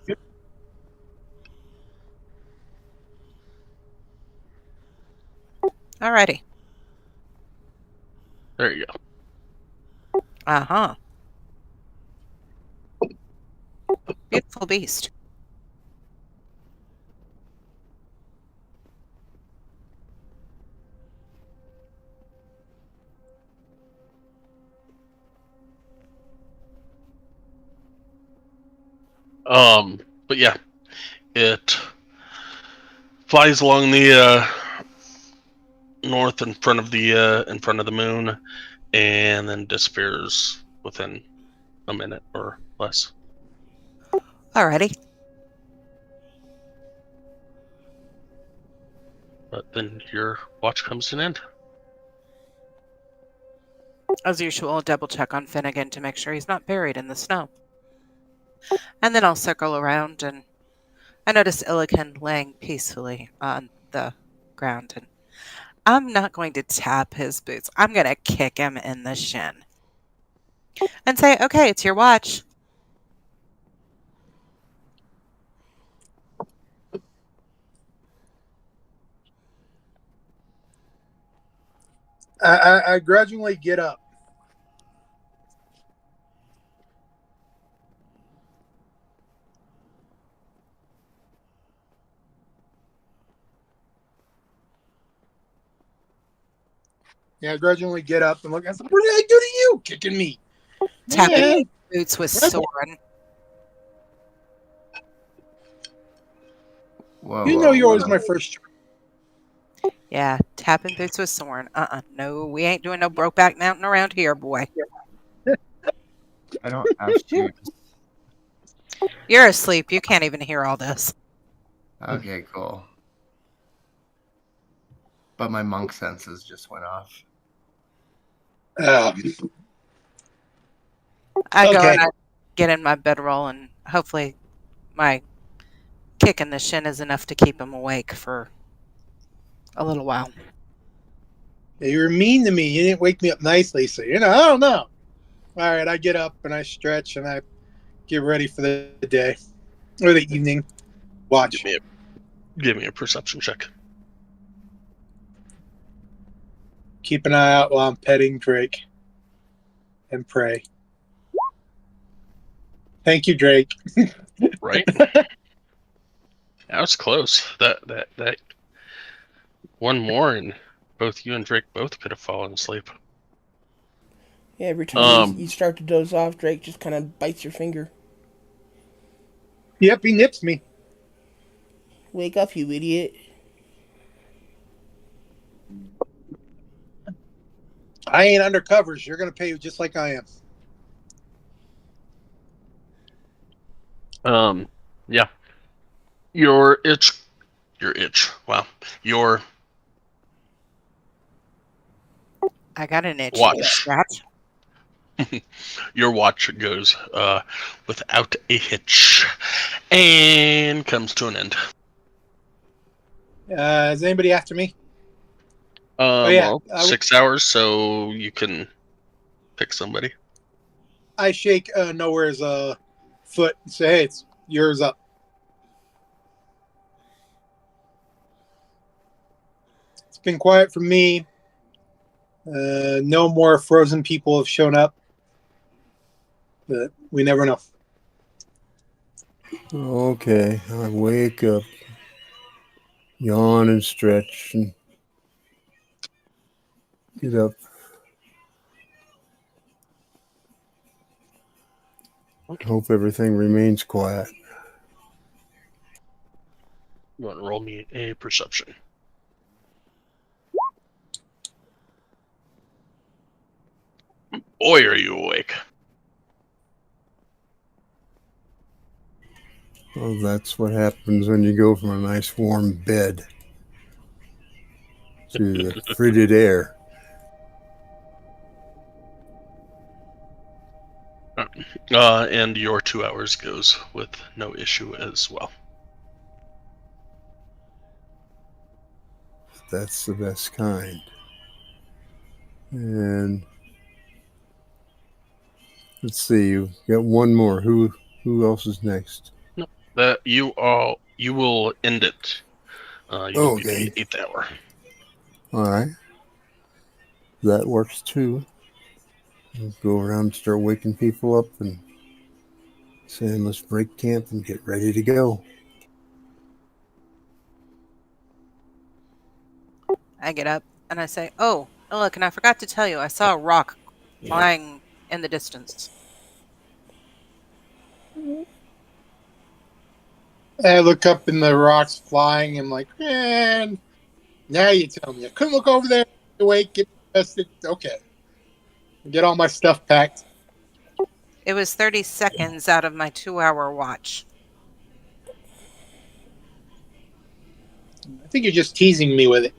Alrighty. There you go. Uh-huh. Beautiful beast. But yeah, it flies along the north in front of the moon, and then disappears within a minute or less. Alrighty. But then your watch comes to an end. As usual, I'll double check on Finnegan to make sure he's not buried in the snow. And then I'll circle around, and I notice Illican laying peacefully on the ground, and I'm not going to tap his boots. I'm going to kick him in the shin and say, okay, it's your watch. I grudgingly get up. Yeah, I grudgingly get up and look. I said, "What did I do to you? Kicking me?" Tapping boots with Soren. Whoa, You whoa, know, you're always whoa. my first choice. Yeah, tapping boots with Soren. No, we ain't doing no Brokeback Mountain around here, boy. I don't have shoes. You're asleep. You can't even hear all this. Okay, cool. But my monk senses just went off. I go Okay. and I get in my bedroll, and hopefully my kick in the shin is enough to keep him awake for a little while. You were mean to me. You didn't wake me up nicely, so I don't know. All right, I get up and I stretch and I get ready for the day or the evening. Watch. Give me a perception check. Keep an eye out while I'm petting Drake. And pray. Thank you, Drake. Right? That was close. That one more, and both you and Drake both could have fallen asleep. Yeah, every time you start to doze off, Drake just kind of bites your finger. Yep, he nips me. Wake up, you idiot. I ain't undercovers. You're going to pay just like I am. Yeah. Your itch. Wow. Your I got an itch. watch. Scratch. Your watch goes without a hitch and comes to an end. Is anybody after me? Yeah. Well, 6 hours, so you can pick somebody. I shake Nowhere's foot and say, hey, it's yours up. It's been quiet for me. No more frozen people have shown up. But we never know. Okay, I wake up, yawn and stretch, and get up. Hope everything remains quiet. You want to roll me a perception? Boy, are you awake. Well, that's what happens when you go from a nice warm bed to the frigid air. And your 2 hours goes with no issue as well. That's the best kind. And let's see, you got one more. Who else is next? No, that you will end it. You will be the 8th hour. All right, that works too. We'll go around and start waking people up and saying, let's break camp and get ready to go. I get up and I say, oh, look, and I forgot to tell you, I saw a rock flying in the distance. I look up and the rocks flying and I'm like, man, now you tell me. I couldn't look over there, awake, get tested. Okay. Get all my stuff packed. It was 30 seconds out of my 2-hour watch. I think you're just teasing me with it.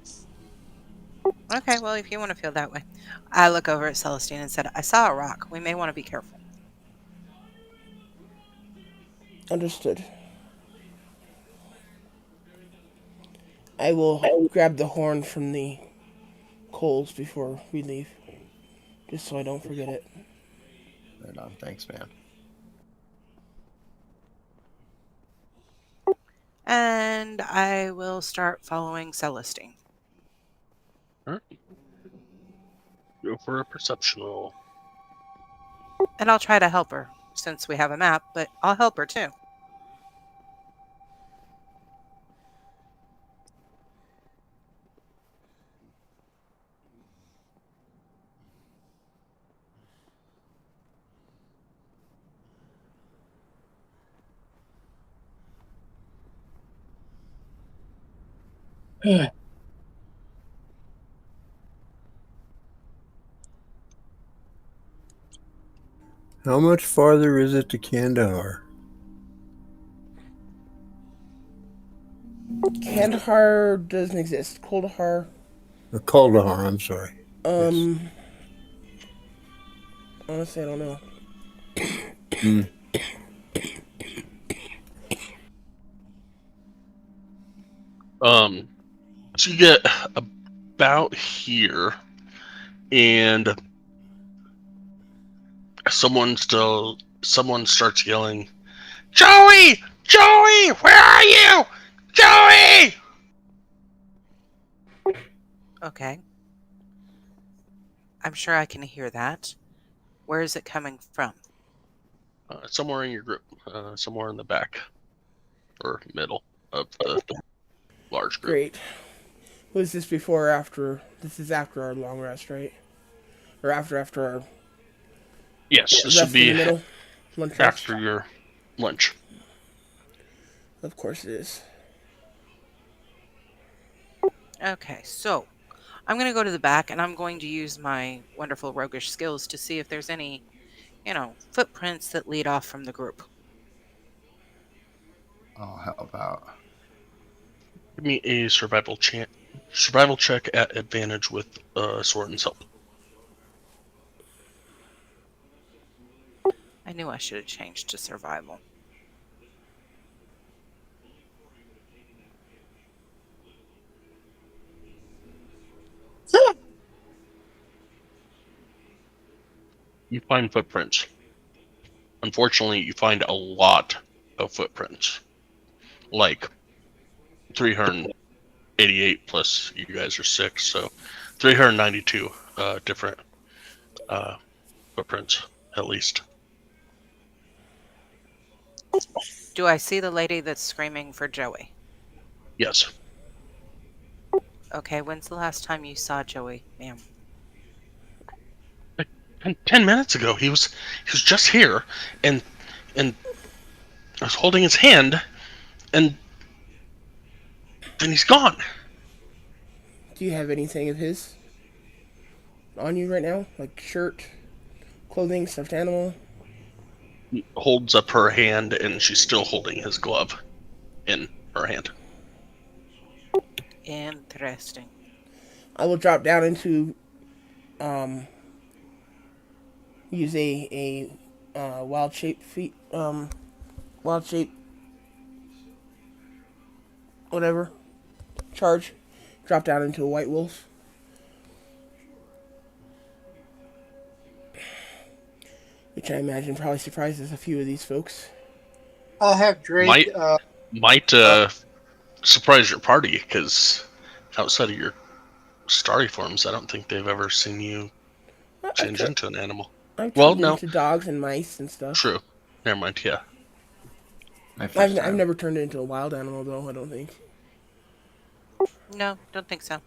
Okay, well, if you want to feel that way. I look over at Celestine and said, I saw a rock. We may want to be careful. Understood. I will grab the horn from the coals before we leave, just so I don't forget it. Right on. Thanks, man. And I will start following Celestine. All right. Go for a perception roll. And I'll try to help her, since we have a map, but I'll help her too. How much farther is it to Kandahar? Kandahar doesn't exist. Kuldahar. Kuldahar, I'm sorry. Yes. Honestly, I don't know. So you get about here, and someone starts yelling, Joey! Joey, where are you? Joey! Okay. I'm sure I can hear that. Where is it coming from? Somewhere in your group. Somewhere in the back. Or middle of the large group. Great. Was this before or after? This is after our long rest, right? Or after our Yes, this would rest in the be middle? Lunch rest? after your lunch. Of course it is. Okay, so I'm going to go to the back and I'm going to use my wonderful roguish skills to see if there's any, footprints that lead off from the group. I'll help out. Give me a survival check at advantage with Soren's help. I knew I should have changed to survival. You find footprints. Unfortunately, you find a lot of footprints. Like 388 plus you guys are 6, so 392 different footprints, at least. Do I see the lady that's screaming for Joey? Yes. Okay, when's the last time you saw Joey, ma'am? 10 minutes ago, he was just here, and I was holding his hand, and then he's gone. Do you have anything of his on you right now? Like shirt, clothing, stuffed animal? He holds up her hand, and she's still holding his glove in her hand. Interesting. I will drop down into use a wild shape feet wild shape whatever charge. Drop down into a white wolf. Which I imagine probably surprises a few of these folks. I'll have Drake. Might surprise your party, because outside of your starry forms, I don't think they've ever seen you change into an animal. I've Well, turned no. into dogs and mice and stuff. True. Never mind, yeah. My first I've time. never turned into a wild animal though. I don't think. No, don't think so.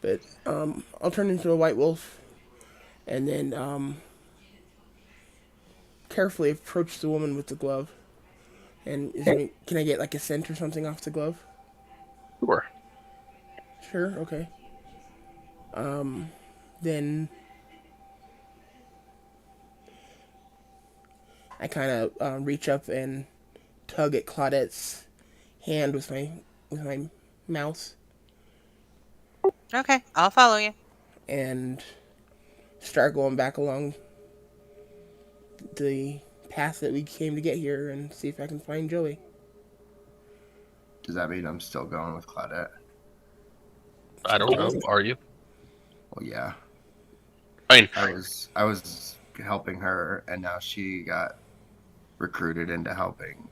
But I'll turn into a white wolf, and then carefully approach the woman with the glove. And can I get like a scent or something off the glove? Sure. Sure. Okay. Then I kind of reach up and tug at Claudette's hand with my mouth Okay, I'll follow you. and start going back along the path that we came to get here and see if I can find Joey. Does that mean I'm still going with Claudette? I don't know. Are you? Well, yeah. I mean, I was helping her, and now she got recruited into helping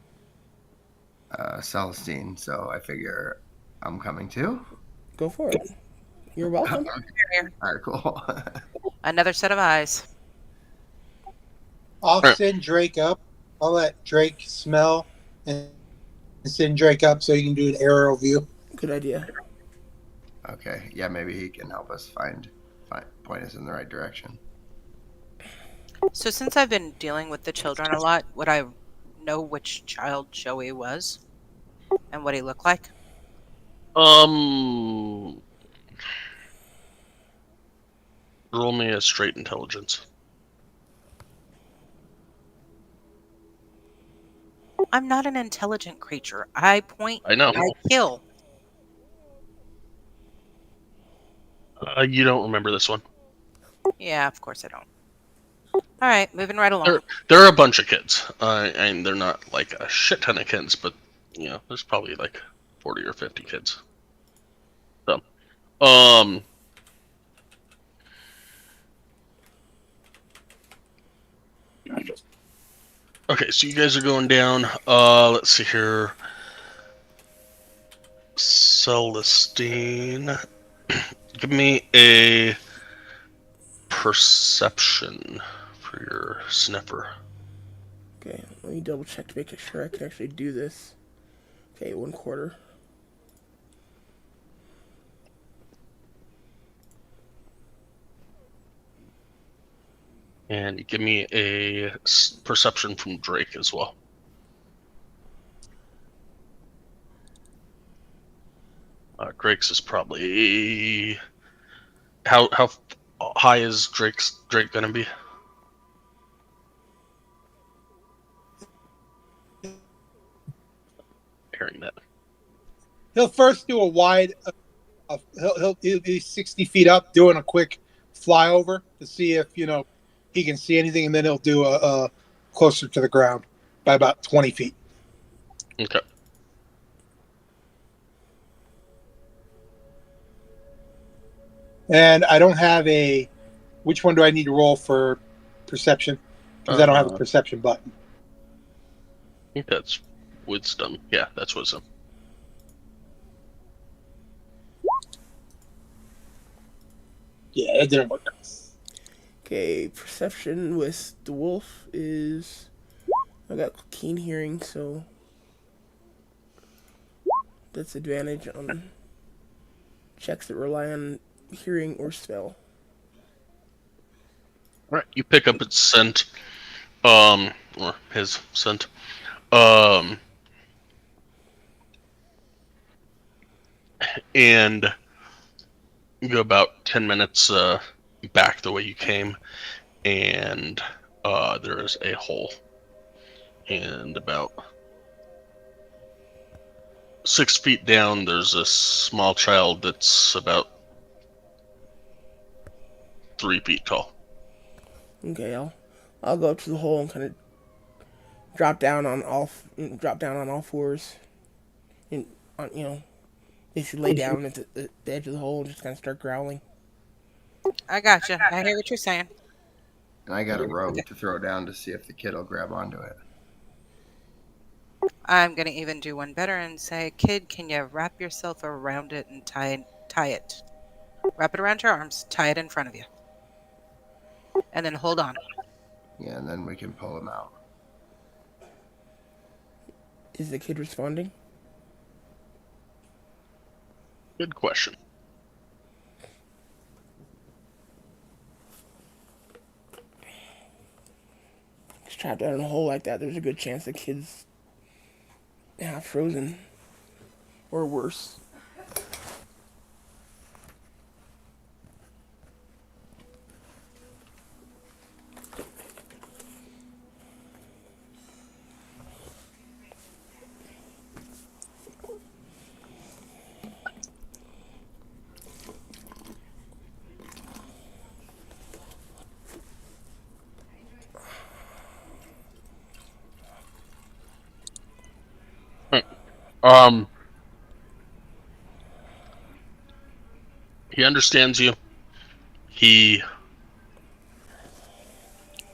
Celestine. So I figure I'm coming too. Go for it. You're welcome. Here. All right, cool. Another set of eyes. I'll send Drake up. I'll let Drake smell and send Drake up so you can do an aerial view. Good idea. Okay, yeah, maybe he can help us find point us in the right direction. So since I've been dealing with the children a lot, would I know which child Joey was and what he looked like? roll me a straight intelligence. I'm not an intelligent creature. I point, I know. I kill. You don't remember this one. Yeah, of course I don't. All right, moving right along. There are a bunch of kids, and they're not like a shit ton of kids, but there's probably like 40 or 50 kids. So, Okay, so you guys are going down. Let's see here. Celestine, give me a perception for your sniffer. Okay, let me double check to make sure I can actually do this. Okay, 1/4. And give me a perception from Drake as well. Drake's is probably how high is Drake gonna be? Hearing that. He'll first do a wide. He'll be 60 feet up, doing a quick flyover to see if he can see anything, and then he'll do a closer to the ground by about 20 feet. Okay. And I don't have a. Which one do I need to roll for perception? Because I don't have a perception button. I think that's wisdom. Yeah, that's wisdom. Yeah, it didn't work. Okay, perception with the wolf is. I got keen hearing, so that's advantage on checks that rely on hearing or smell. Right. You pick up its scent, or his scent, and you go about 10 minutes back the way you came, and there is a hole, and about 6 feet down there's a small child that's about 3 feet tall. Okay, I'll go up to the hole and kind of drop down on all fours, and basically lay down at the edge of the hole and just kind of start growling. I gotcha. I hear what you're saying. And I got a rope to throw down to see if the kid will grab onto it. I'm gonna even do one better and say, kid, can you wrap yourself around it and tie it? Wrap it around your arms, tie it in front of you, and then hold on. Yeah, and then we can pull him out. Is the kid responding? Good question. He's trapped out in a hole like that. There's a good chance the kid's half frozen or worse. He understands you. He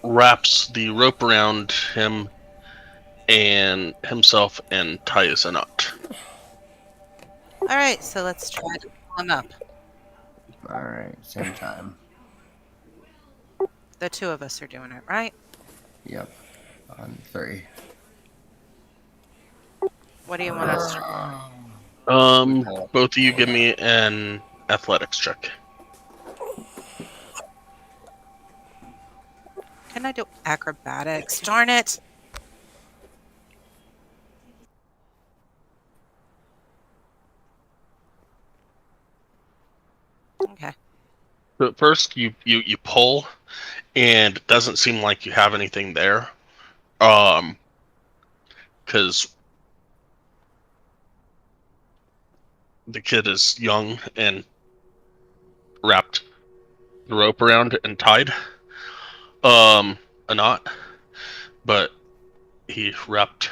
wraps the rope around him and himself and ties a knot. All right, so let's try to pull him up. All right, same time. The two of us are doing it, right? Yep, on 3. What do you want us to Both of you give me an athletics check. Can I do acrobatics? Darn it! Okay. But first, you pull, and it doesn't seem like you have anything there. Because the kid is young and wrapped the rope around and tied a knot, but he wrapped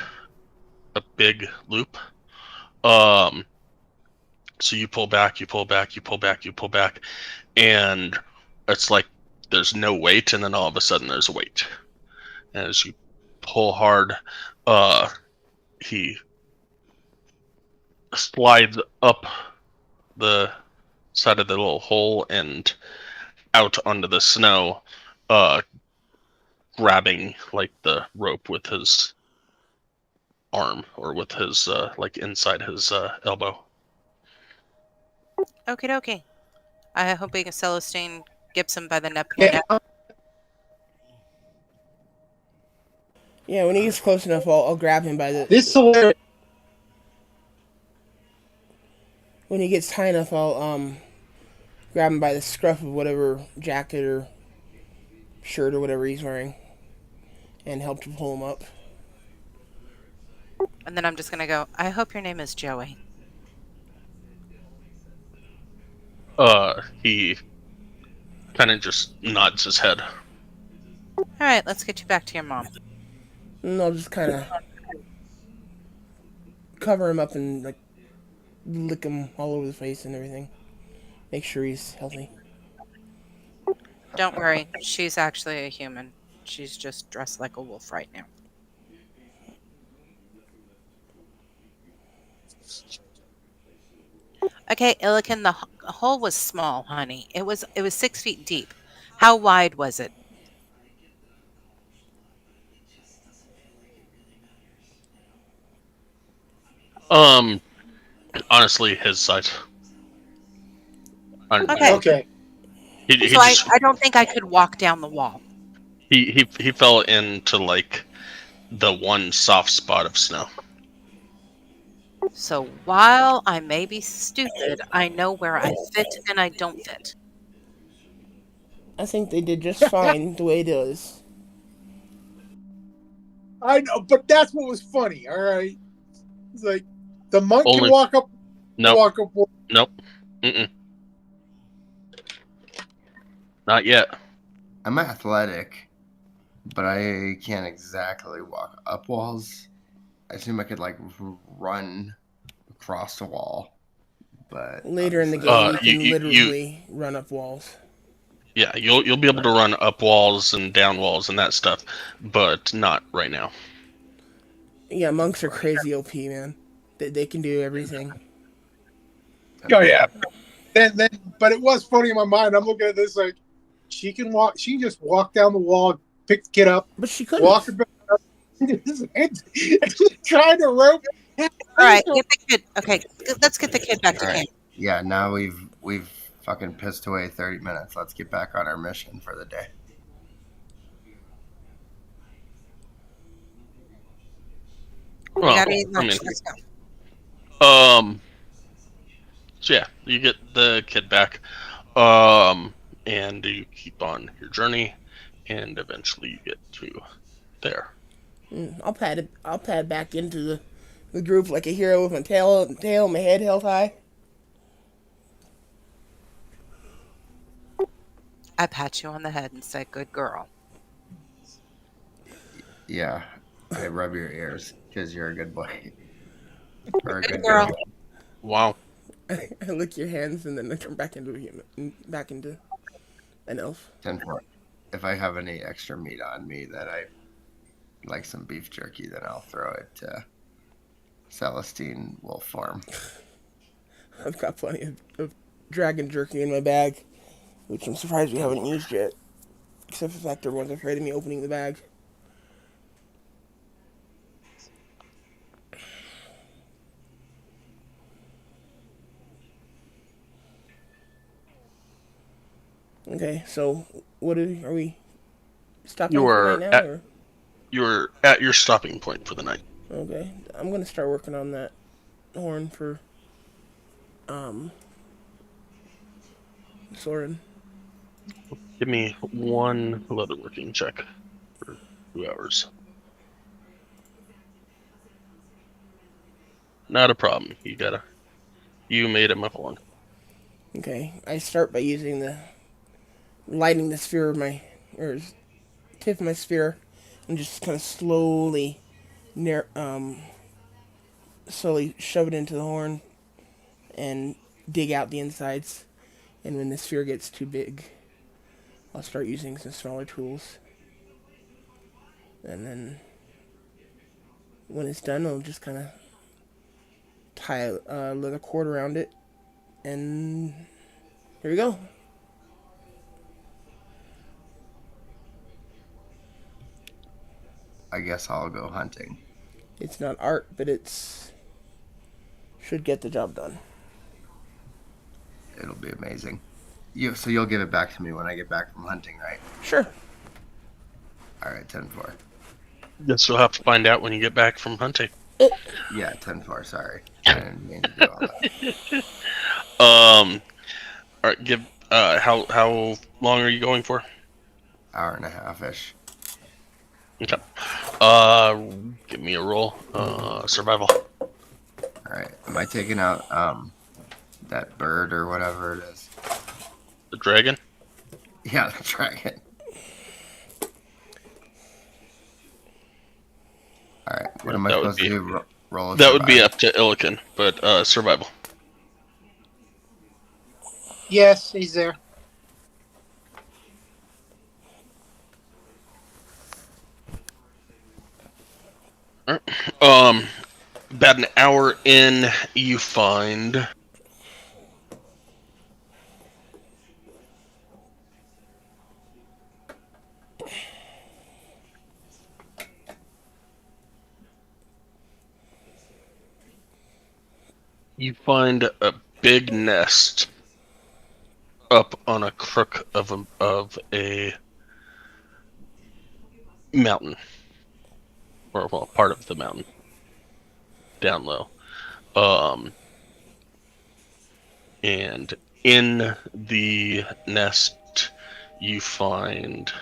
a big loop. So you pull back, you pull back, you pull back, you pull back, and it's like there's no weight, and then all of a sudden there's a weight. And as you hole hard. He slides up the side of the little hole and out onto the snow, grabbing like the rope with his arm or with his like inside his elbow. Okie dokie. I hope we can Celestine Gibson by the neck. Yeah. Yeah, when he gets close enough, I'll grab him by the. This hilarious. When he gets high enough, I'll grab him by the scruff of whatever jacket or shirt or whatever he's wearing, and help to pull him up. And then I'm just gonna go, I hope your name is Joey. He kind of just nods his head. Alright, let's get you back to your mom. And I'll just kind of cover him up and like lick him all over the face and everything. Make sure he's healthy. Don't worry, she's actually a human. She's just dressed like a wolf right now. Okay, Illiken, the hole was small, honey. It was 6 feet deep. How wide was it? Honestly, his size. Okay. Okay. He So I don't think I could walk down the wall. he fell into like the one soft spot of snow. So while I may be stupid, I know where I fit and I don't fit. I think they did just fine the way it is. I know, but that's what was funny. All right, it's like the monk Only- can walk up. Nope. Walk up. Nope. Mm-mm. Not yet. I'm athletic, but I can't exactly walk up walls. I assume I could like run across the wall, but Later in the obviously- game, you can literally run up walls. Yeah, you'll be able to run up walls and down walls and that stuff, but not right now. Yeah, monks are crazy OP, man. They can do everything. Oh yeah. Then, but it was funny in my mind. I'm looking at this like she can walk. She can just walk down the wall, pick the kid up, But she couldn't. walk her back up, and trying to rope. All right, get the kid. Okay, let's get the kid back to All right. camp. Yeah, now we've fucking pissed away 30 minutes. Let's get back on our mission for the day. We Well, gotta eat I lunch. mean, Let's go. So yeah, you get the kid back, and you keep on your journey, and eventually you get to there. I'll pad back into the group like a hero with my tail, my head held high. I pat you on the head and say, "Good girl." Yeah, I rub your ears because you're a good boy. Or a Good good girl. girl. Wow. I lick your hands and then I turn back into a human, back into an elf. 10-4. If I have any extra meat on me that I like some beef jerky, then I'll throw it to Celestine Wolf Farm. I've got plenty of dragon jerky in my bag, which I'm surprised we haven't used yet. Except for the fact everyone's afraid of me opening the bag. Okay, so what are we stopping You for are right now? at- Or? You're at your stopping point for the night. Okay, I'm gonna start working on that horn for Soren. Give me one leatherworking check for 2 hours. Not a problem. You made him a horn. Okay, I start by lighting the sphere of tip of my sphere, and just kind of slowly shove it into the horn, and dig out the insides. And when the sphere gets too big, I'll start using some smaller tools, and then When it's done, I'll just kind of tie a leather cord around it, and here we go. I guess I'll go hunting. It's not art, but it's should get the job done. It'll be amazing. So you'll give it back to me when I get back from hunting, right? Sure. All right, 10-4. Guess you'll have to find out when you get back from hunting. Yeah, 10-4. Sorry, I didn't mean to do all that. All right. How long are you going for? Hour and a half ish. Okay. Give me a roll. Survival. All right. Am I taking out that bird or whatever it is? The dragon. Yeah, the dragon. All right. What am I supposed to do? Roll a That would be survival? up to Illiken, but survival. Yes, he's there. All right. About an hour in, you find a big nest up on a crook of a mountain, or well, part of the mountain, down low. And in the nest, you find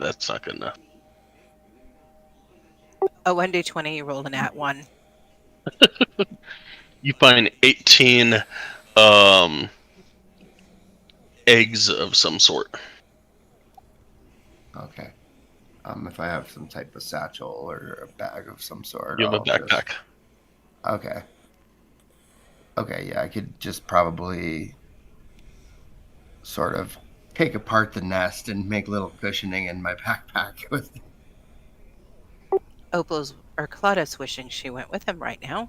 that's not good enough. Oh, 1d20, you rolled an at 1. You find 18 eggs of some sort. Okay. If I have some type of satchel or a bag of some sort, You have a backpack. Okay. Okay, yeah, I could just probably sort of take apart the nest and make little cushioning in my backpack with. Opal's or Claudia's wishing she went with him right now.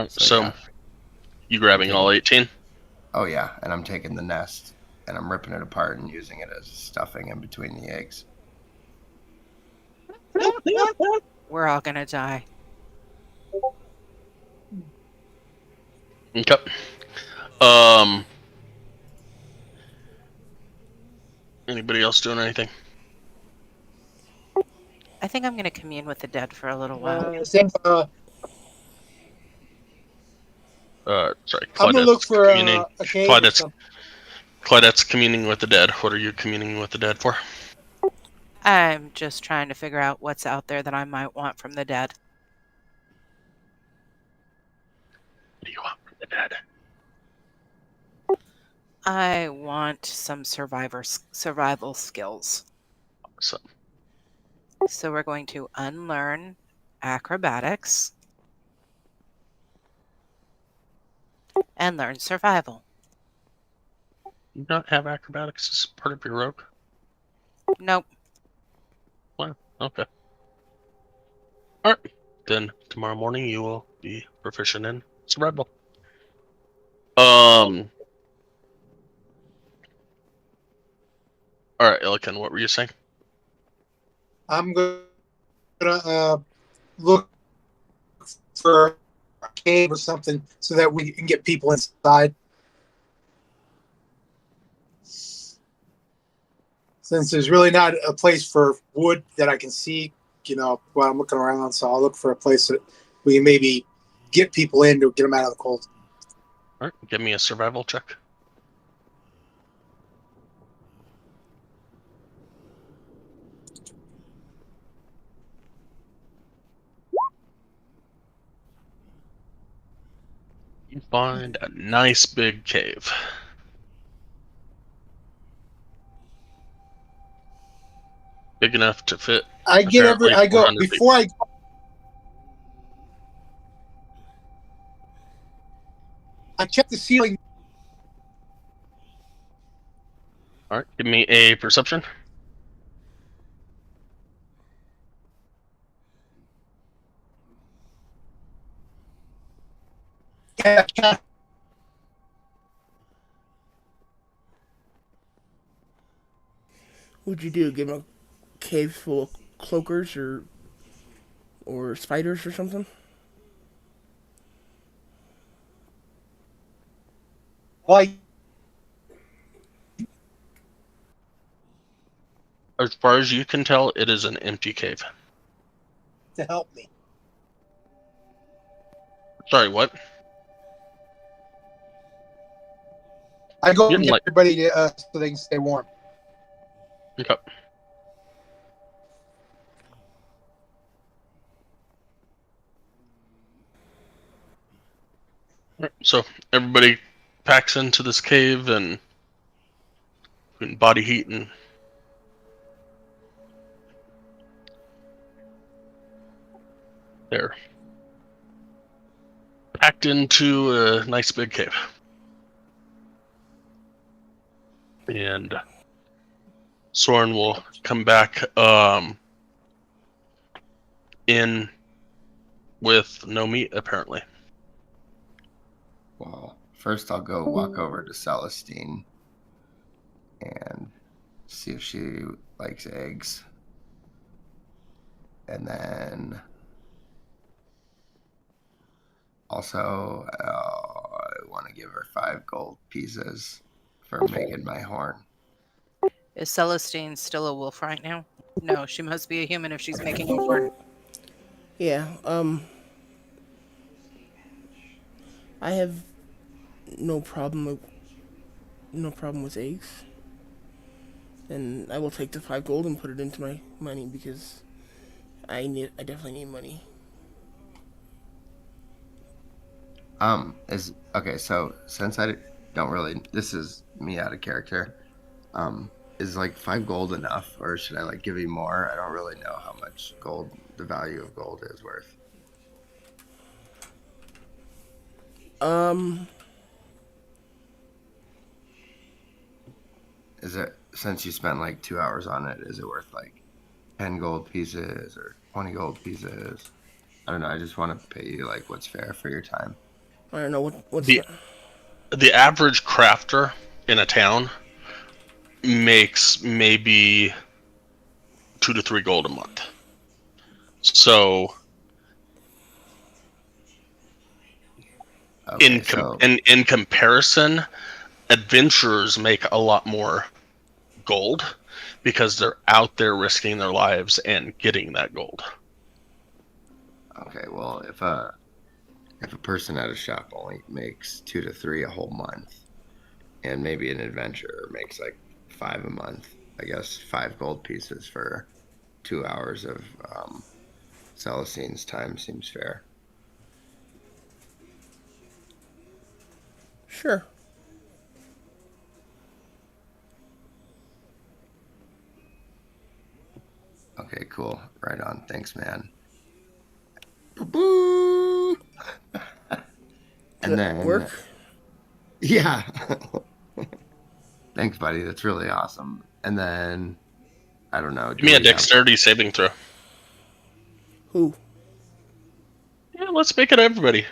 So yeah. You grabbing all 18? Oh yeah, and I'm taking the nest and I'm ripping it apart and using it as stuffing in between the eggs. We're all gonna die. Okay. Anybody else doing anything? I think I'm gonna commune with the dead for a little while. Sorry, I'm gonna look for a cave or something. Claudette's communing with the dead. What are you communing with the dead for? I'm just trying to figure out what's out there that I might want from the dead. What do you want from the dead? I want some survival skills. Awesome. So we're going to unlearn acrobatics and learn survival. You not have acrobatics as part of your rogue? Nope. Wow. Okay. All right. Then tomorrow morning you will be proficient in survival. All right, Illiken, what were you saying? I'm gonna look for a cave or something so that we can get people inside. Since there's really not a place for wood that I can see, while I'm looking around, so I'll look for a place that we can maybe get people in to get them out of the cold. All right, give me a survival check. You find a nice big cave. Big enough to fit. I go before I go. I check the ceiling All right, give me a perception. What'd you do? Give him a cave full of cloakers or spiders or something? Like As far as you can tell, it is an empty cave. to help me. Sorry, what? I go and Getting get like everybody to, so they can stay warm. okay. So everybody packs into this cave and body heat and they're packed into a nice big cave. And Soren will come back in with no meat, apparently. Well, first I'll go walk over to Celestine and see if she likes eggs. And then also, I want to give her 5 gold pieces for making my horn. Is Celestine still a wolf right now? No, she must be a human if she's making a horn. Yeah. I have no problem with eggs, and I will take the 5 gold and put it into my money because I definitely need money. Is okay, so since I don't really, this is me out of character. Is like 5 gold enough, or should I like give you more? I don't really know how much gold the value of gold is worth. Um, Is it, since you spent like 2 hours on it, is it worth like 10 gold pieces or 20 gold pieces? I don't know. I just want to pay you like what's fair for your time. I don't know what's The the average crafter in a town makes maybe 2 to 3 gold a month. So Okay, in comparison, adventurers make a lot more gold because they're out there risking their lives and getting that gold. okay, well, if a person at a shop only makes 2 to 3 a whole month, and maybe an adventurer makes like 5 a month, I guess 5 gold pieces for 2 hours of Celestine's time seems fair. sure. Okay, cool. Right on. Thanks, man. And Good then, work. yeah. Thanks, buddy. That's really awesome. And then, I don't know. Give Do me a we have? dexterity saving throw. Who? Yeah, let's make it everybody.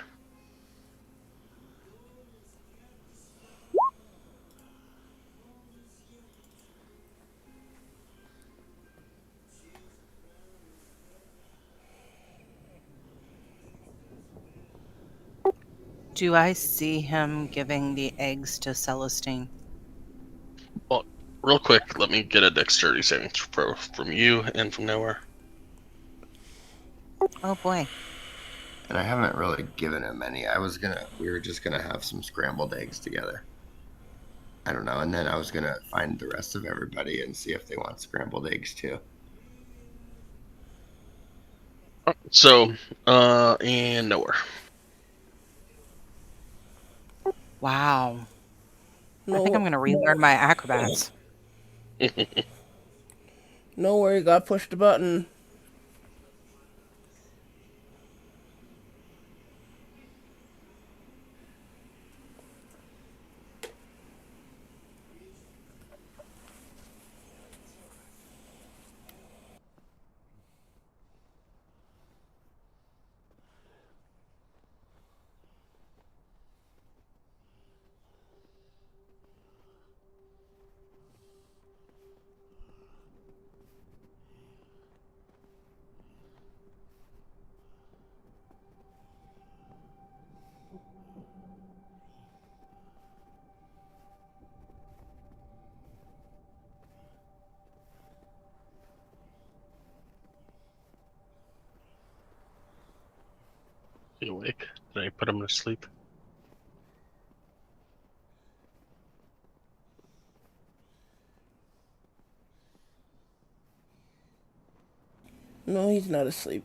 Do I see him giving the eggs to Celestine? Well, real quick, let me get a dexterity saving throw from you and from nowhere. Oh boy. And I haven't really given him any. We were just gonna have some scrambled eggs together. I don't know. And then I was gonna find the rest of everybody and see if they want scrambled eggs too. So, and nowhere. Wow. I think No, I'm going to relearn my acrobats. no worry. God pushed the button. You awake? Did I put him to sleep? No, he's not asleep.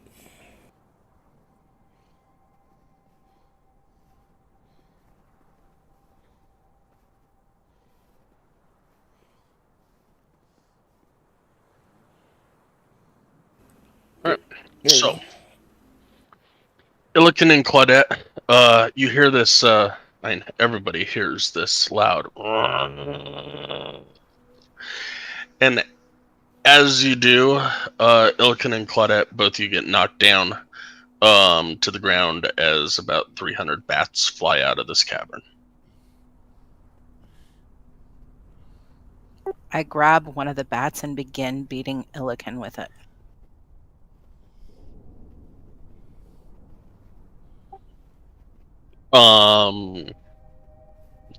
Alright, There you so go. Illiken and Claudette, you hear this, I mean, everybody hears this loud. And as you do, Illiken and Claudette, both you get knocked down to the ground as about 300 bats fly out of this cavern. I grab one of the bats and begin beating Illiken with it.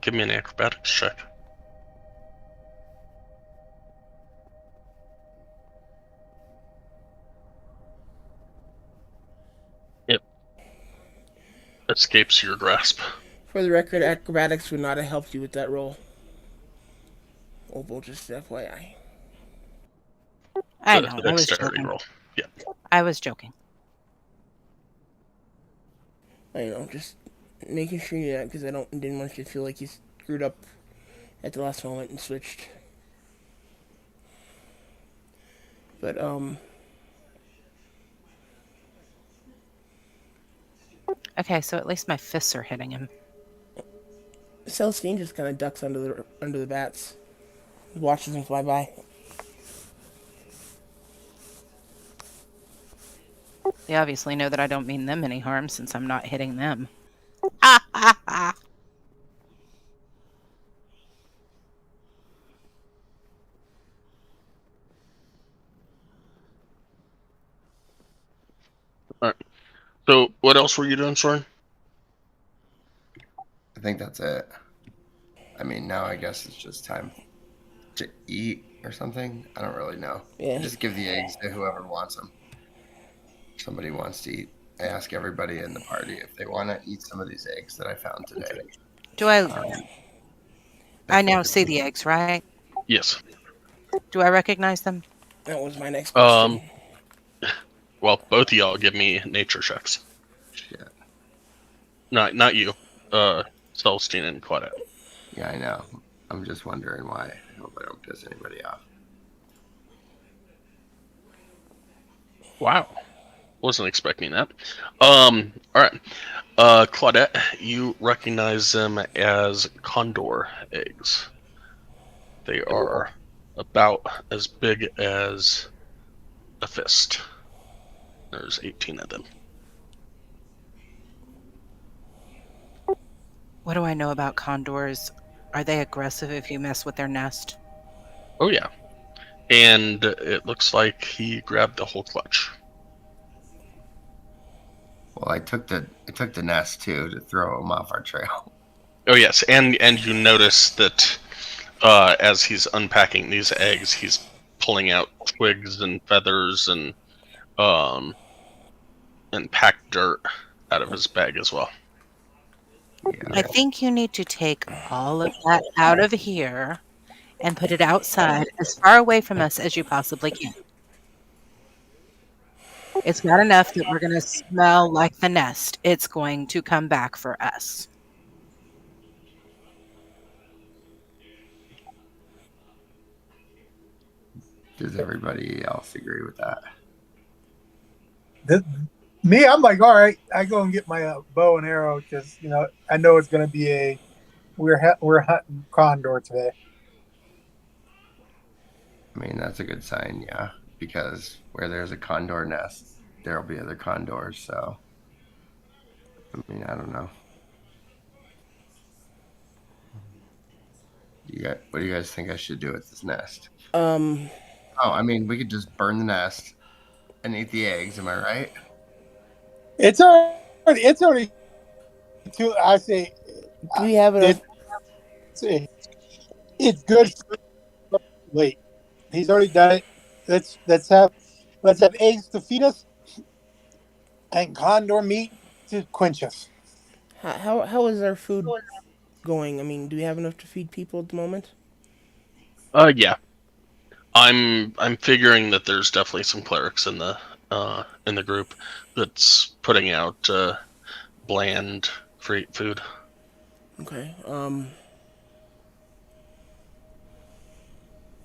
Give me an acrobatics check. It escapes your grasp. For the record, acrobatics would not have helped you with that roll. Oval, just FYI. I The know. I was dexterity joking. roll. Yeah. I was joking. I know, just making sure you do that because I didn't want you to feel like you screwed up at the last moment and switched. But Okay, so at least my fists are hitting him. Celestine just kind of ducks under the bats, watches them fly by. They obviously know that I don't mean them any harm since I'm not hitting them. Ha ha ha! All right. So, what else were you doing, Soren? I think that's it. I mean, now I guess it's just time to eat or something. I don't really know. Yeah. Just give the eggs to whoever wants them. If somebody wants to eat. I ask everybody in the party if they want to eat some of these eggs that I found today. Do I? I think now it's- see the eggs, right? Yes. Do I recognize them? That was my next question. Well, both of y'all give me nature checks. Shit. Not you. Celestine and Claudette. Yeah, I know. I'm just wondering why. I hope I don't piss anybody off. Wow. Wasn't expecting that. Alright. Claudette, you recognize them as condor eggs. They are about as big as a fist. There's 18 of them. What do I know about condors? Are they aggressive if you mess with their nest? Oh yeah. And it looks like he grabbed the whole clutch. Well, I took the nest too to throw him off our trail. Oh yes, and you notice that as he's unpacking these eggs, he's pulling out twigs and feathers and packed dirt out of his bag as well. Yeah. I think you need to take all of that out of here and put it outside as far away from us as you possibly can. It's not enough that we're going to smell like the nest. It's going to come back for us. Does everybody else agree with that? Me, I'm like, all right. I go and get my bow and arrow because I know it's going to be we're hunting condor today. I mean, that's a good sign, yeah. Because where there's a condor nest, there'll be other condors. So, I mean, I don't know. What do you guys think I should do with this nest? Oh, I mean, we could just burn the nest and eat the eggs. Am I right? It's already too. I say, Do we have enough? It's good. Wait, he's already done it. Let's have eggs to feed us and condor meat to quench us. How is our food going? I mean, do we have enough to feed people at the moment? Yeah. I'm figuring that there's definitely some clerics in the group that's putting out bland free food. Okay.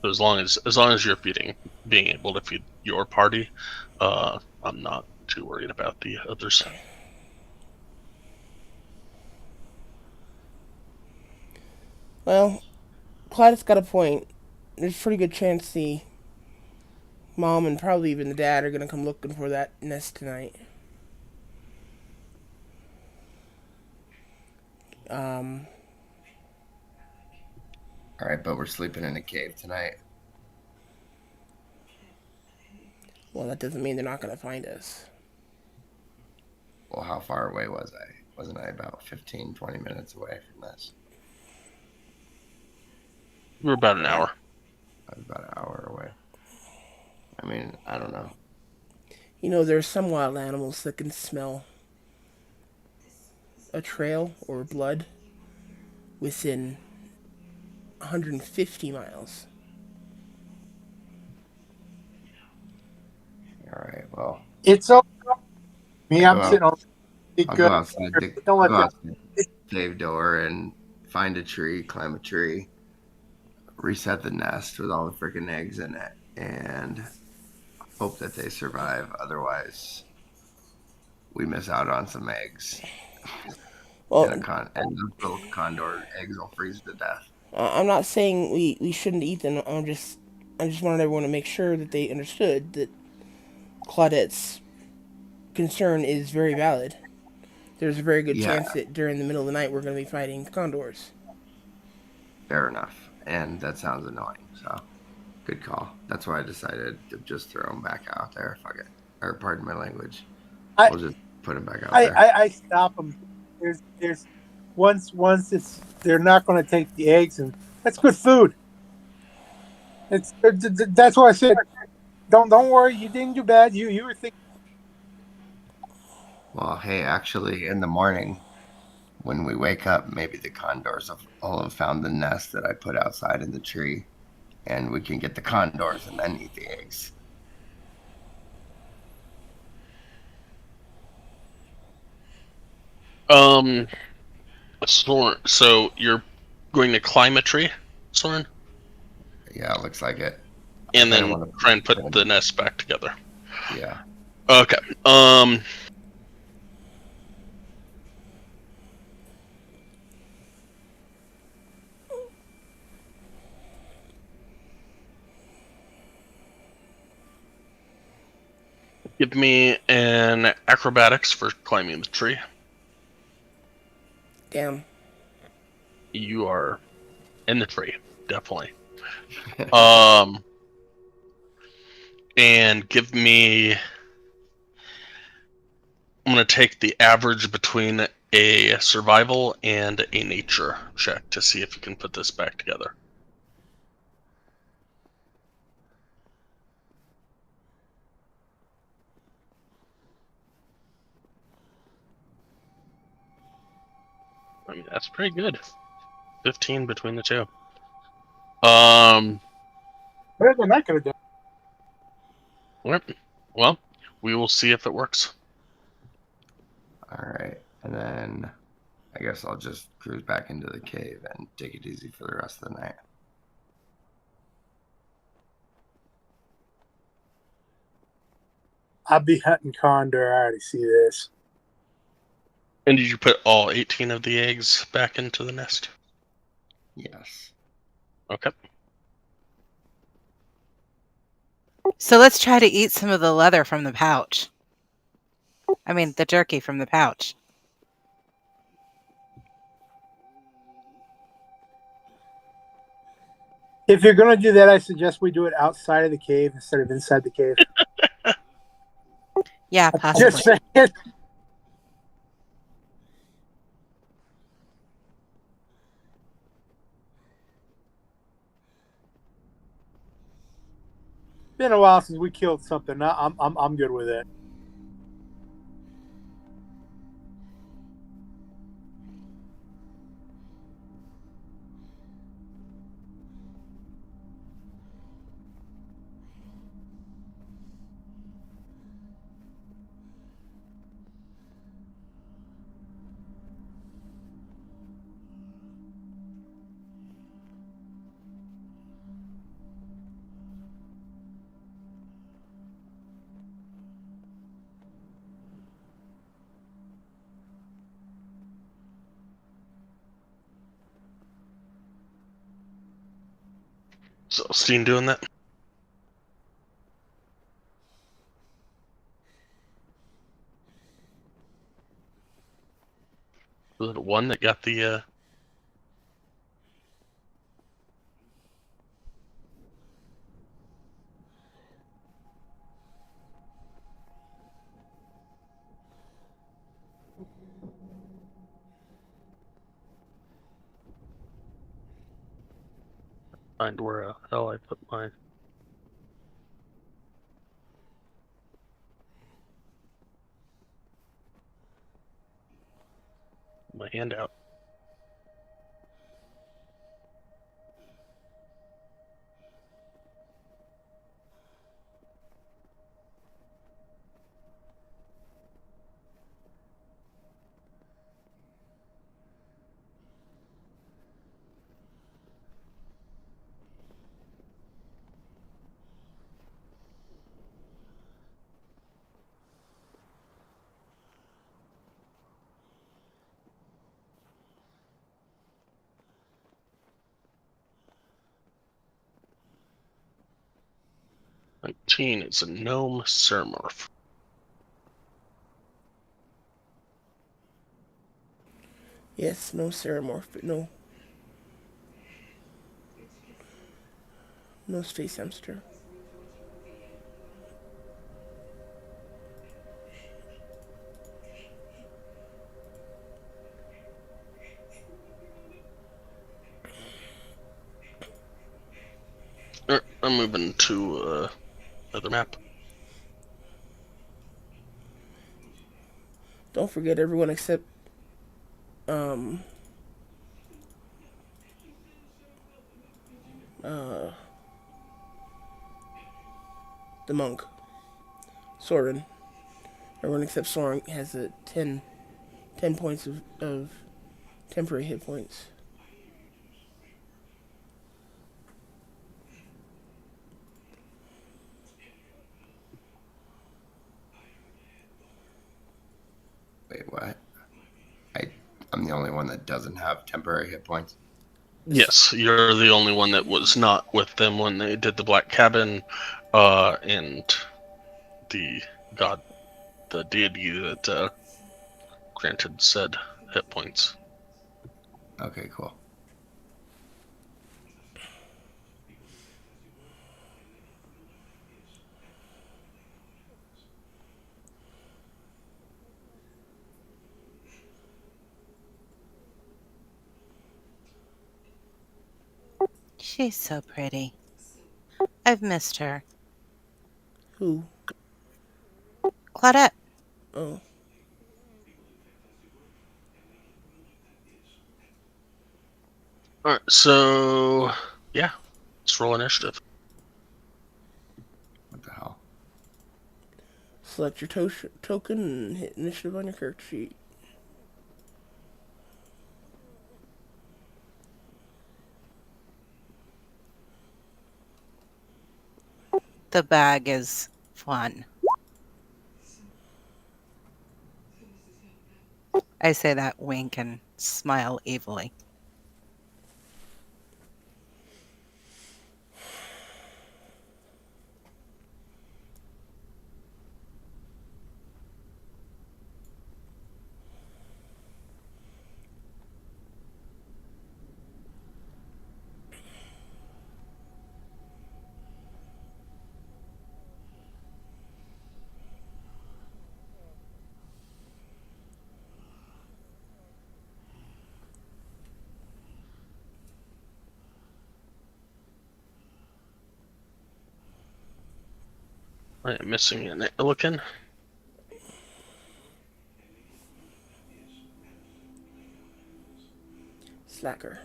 So as long as you're being able to feed your party, I'm not too worried about the others. Well, Clyde's got a point. There's a pretty good chance the mom and probably even the dad are gonna come looking for that nest tonight. Um, All right, but we're sleeping in a cave tonight. well, that doesn't mean they're not gonna find us. Well, how far away was I? Wasn't I about 15, 20 minutes away from this? We're about an hour. I was about an hour away. I mean, I don't know. You know, there's some wild animals that can smell a trail or blood within 150 miles. All right, well, It's okay. Me, I'll go I'm out. sitting on the I'll good. go outside. Don't I'll let go that. outside the cave door and find a tree, climb a tree, reset the nest with all the freaking eggs in it, and hope that they survive. Otherwise, we miss out on some eggs, Well, and those little condor eggs will freeze to death. I'm not saying we shouldn't eat them. I just wanted everyone to make sure that they understood that Claudette's concern is very valid. There's a very good Yeah, chance that during the middle of the night we're going to be fighting condors. fair enough. And that sounds annoying. So, good call. That's why I decided to just throw them back out there. Fuck it. Or pardon my language. I, We'll just put them back out I, there. I, I stop them. There's once it's they're not going to take the eggs, and that's good food. It's that's why I said don't worry. You didn't do bad. You were thinking. Well, hey, actually, in the morning when we wake up, maybe the condors have all have found the nest that I put outside in the tree, and we can get the condors and then eat the eggs. Soren, so you're going to climb a tree, Soren, Yeah, it looks like it. I and kind of then want to try and put the nest back together. Yeah. Okay. Give me an acrobatics for climbing the tree. Damn. You are in the tree, definitely. And give me. I'm going to take the average between a survival and a nature check to see if you can put this back together. I mean, that's pretty good. 15 between the two. Better than I could have done. Well, we will see if it works. All right. And then I guess I'll just cruise back into the cave and take it easy for the rest of the night. I'll be hunting condor. I already see this. And did you put all 18 of the eggs back into the nest? Yes. Okay. So let's try to eat some of the leather from the pouch. I mean, the jerky from the pouch. If you're going to do that, I suggest we do it outside of the cave instead of inside the cave. Yeah, possibly. Just saying. Been a while since we killed something. I'm good with it. Celestine doing that? Was it a 1 that got the find where hell I put my handout. Teen is a gnome seromorph. Yes, no seromorph, but no space hamster. I'm moving to another map. Don't forget everyone except the monk, Soren. Everyone except Soren has a 10 points of temporary hit points. Wait, what? I'm the only one that doesn't have temporary hit points. Yes, you're the only one that was not with them when they did the Black Cabin, and the god, the deity that granted said hit points. Okay, cool. She's so pretty. I've missed her. Who? Claudette. Oh. Alright, so yeah, let's roll initiative. What the hell? Select your token and hit initiative on your character sheet. The bag is fun. I say that, wink, and smile evilly. I am missing an Illican. Slacker.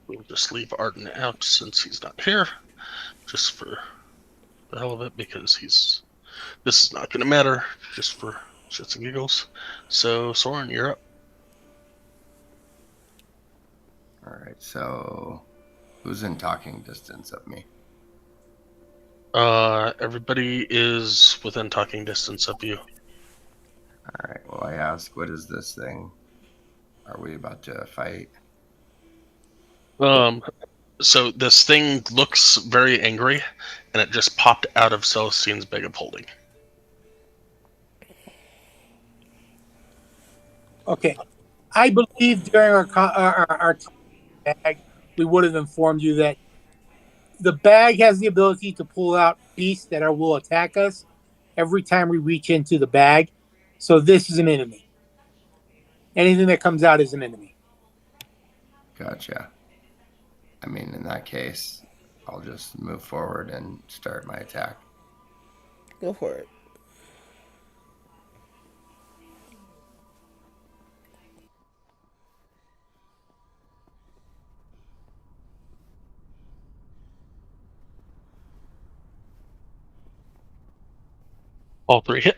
We'll just leave Arden out since he's not here, just for the hell of it, because this is not going to matter, just for shits and giggles. So, Soren, you're up. All right, so who's in talking distance of me? Everybody is within talking distance of you. All right, well, I ask, what is this thing? Are we about to fight? So this thing looks very angry, and it just popped out of Celestine's bag of holding. Okay. I believe during our bag, we would have informed you that the bag has the ability to pull out beasts that will attack us every time we reach into the bag. So this is an enemy. Anything that comes out is an enemy. Gotcha. I mean, in that case, I'll just move forward and start my attack. Go for it. All 3 hit.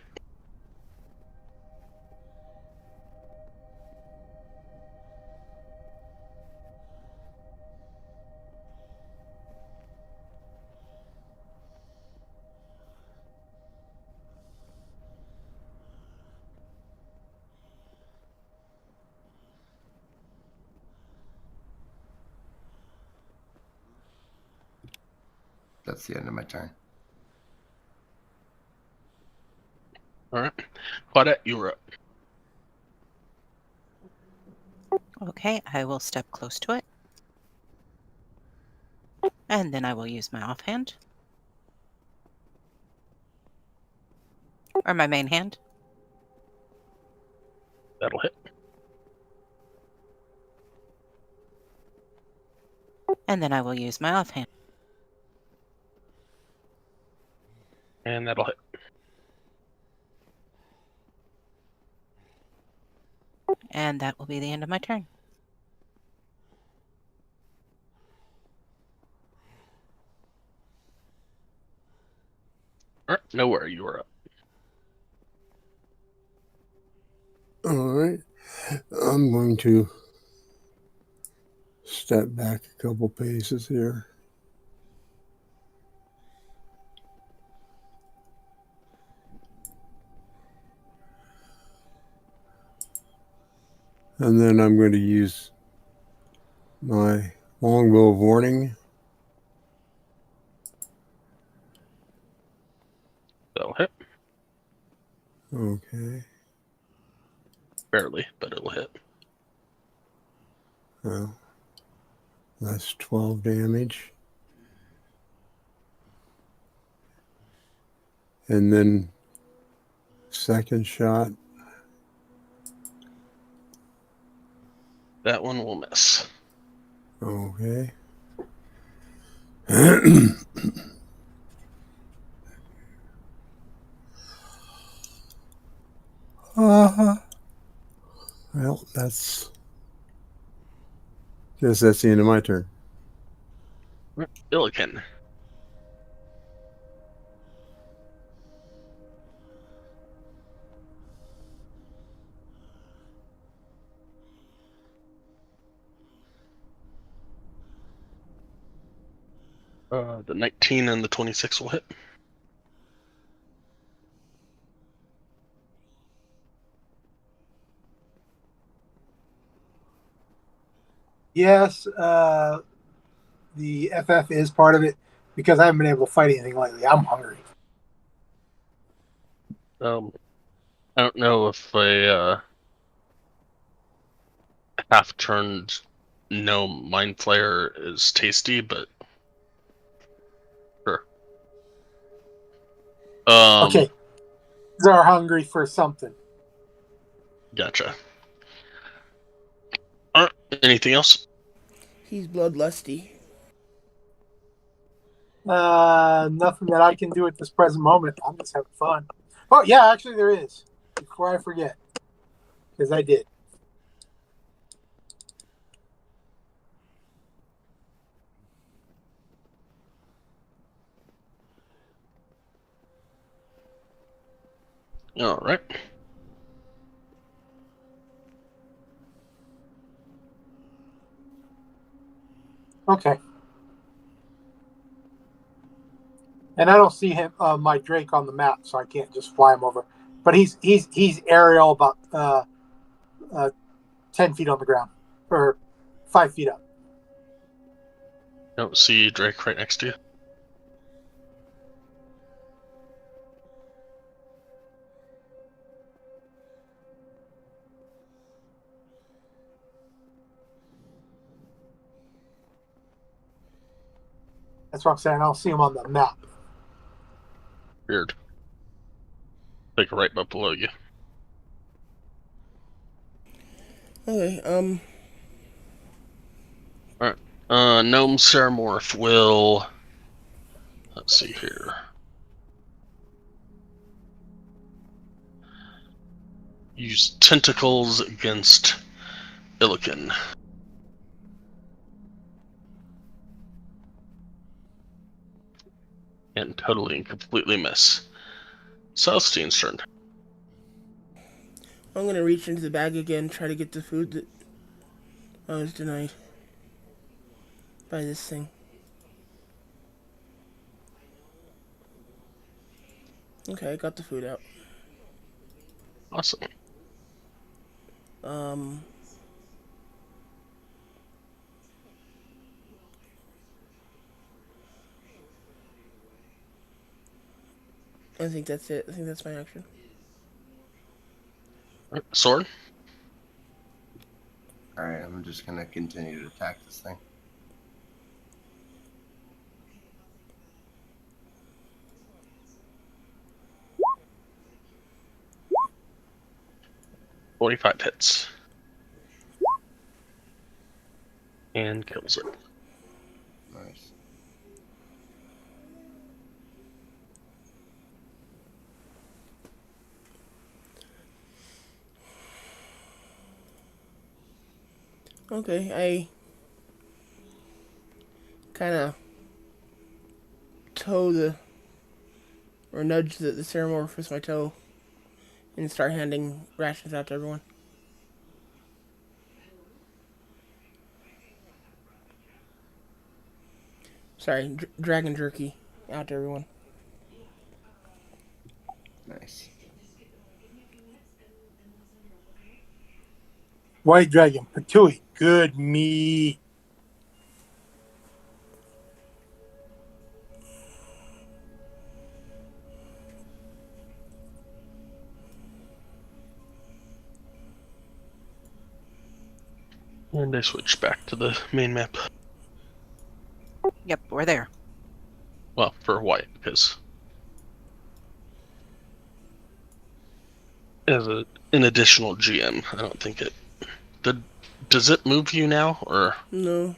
That's the end of my turn. All right. Claudette, you're up. Okay, I will step close to it. And then I will use my offhand. Or my main hand. That'll hit. And then I will use my offhand. And that'll hit. And that will be the end of my turn. All right. Nowhere, you are up. All right. I'm going to step back a couple paces here. And then I'm going to use my longbow of warning. That'll hit. Okay. Barely, but it'll hit. Well, that's 12 damage. And then second shot. That one will miss. Okay. Well, guess that's the end of my turn. Illiken. The 19 and the 26 will hit. Yes, the FF is part of it because I haven't been able to fight anything lately. I'm hungry. I don't know if a half-turned gnome mind flayer is tasty, but sure. Okay, these are hungry for something. Gotcha. Anything else? He's bloodlusty. Nothing that I can do at this present moment. I'm just having fun. Oh yeah, actually there is. Before I forget, because I did. All right. Okay. And I don't see him, my Drake on the map, so I can't just fly him over. But he's aerial, about 10 feet on the ground, or 5 feet up. Don't see Drake right next to you. That's what I'm saying. I don't see him on the map. Weird. Like right up below you. Okay. Alright. Gnome Ceramorph will... Let's see here. Use tentacles against Illiken. And totally and completely miss. Celestine's turn. I'm gonna reach into the bag again, try to get the food that I was denied by this thing. Okay, I got the food out. Awesome. Um, I think that's it. I think that's my action. Sword? Alright, I'm just gonna continue to attack this thing. .45 hits. And kills it. Nice. Okay, I kind of nudge the Ceramorph with my toe and start handing rations out to everyone. Sorry, dragon jerky out to everyone. Nice. White dragon, patooey, good meat. And I switch back to the main map. Yep, we're there. Well, for white, because as an additional GM, I don't think it... Does it move you now, or No,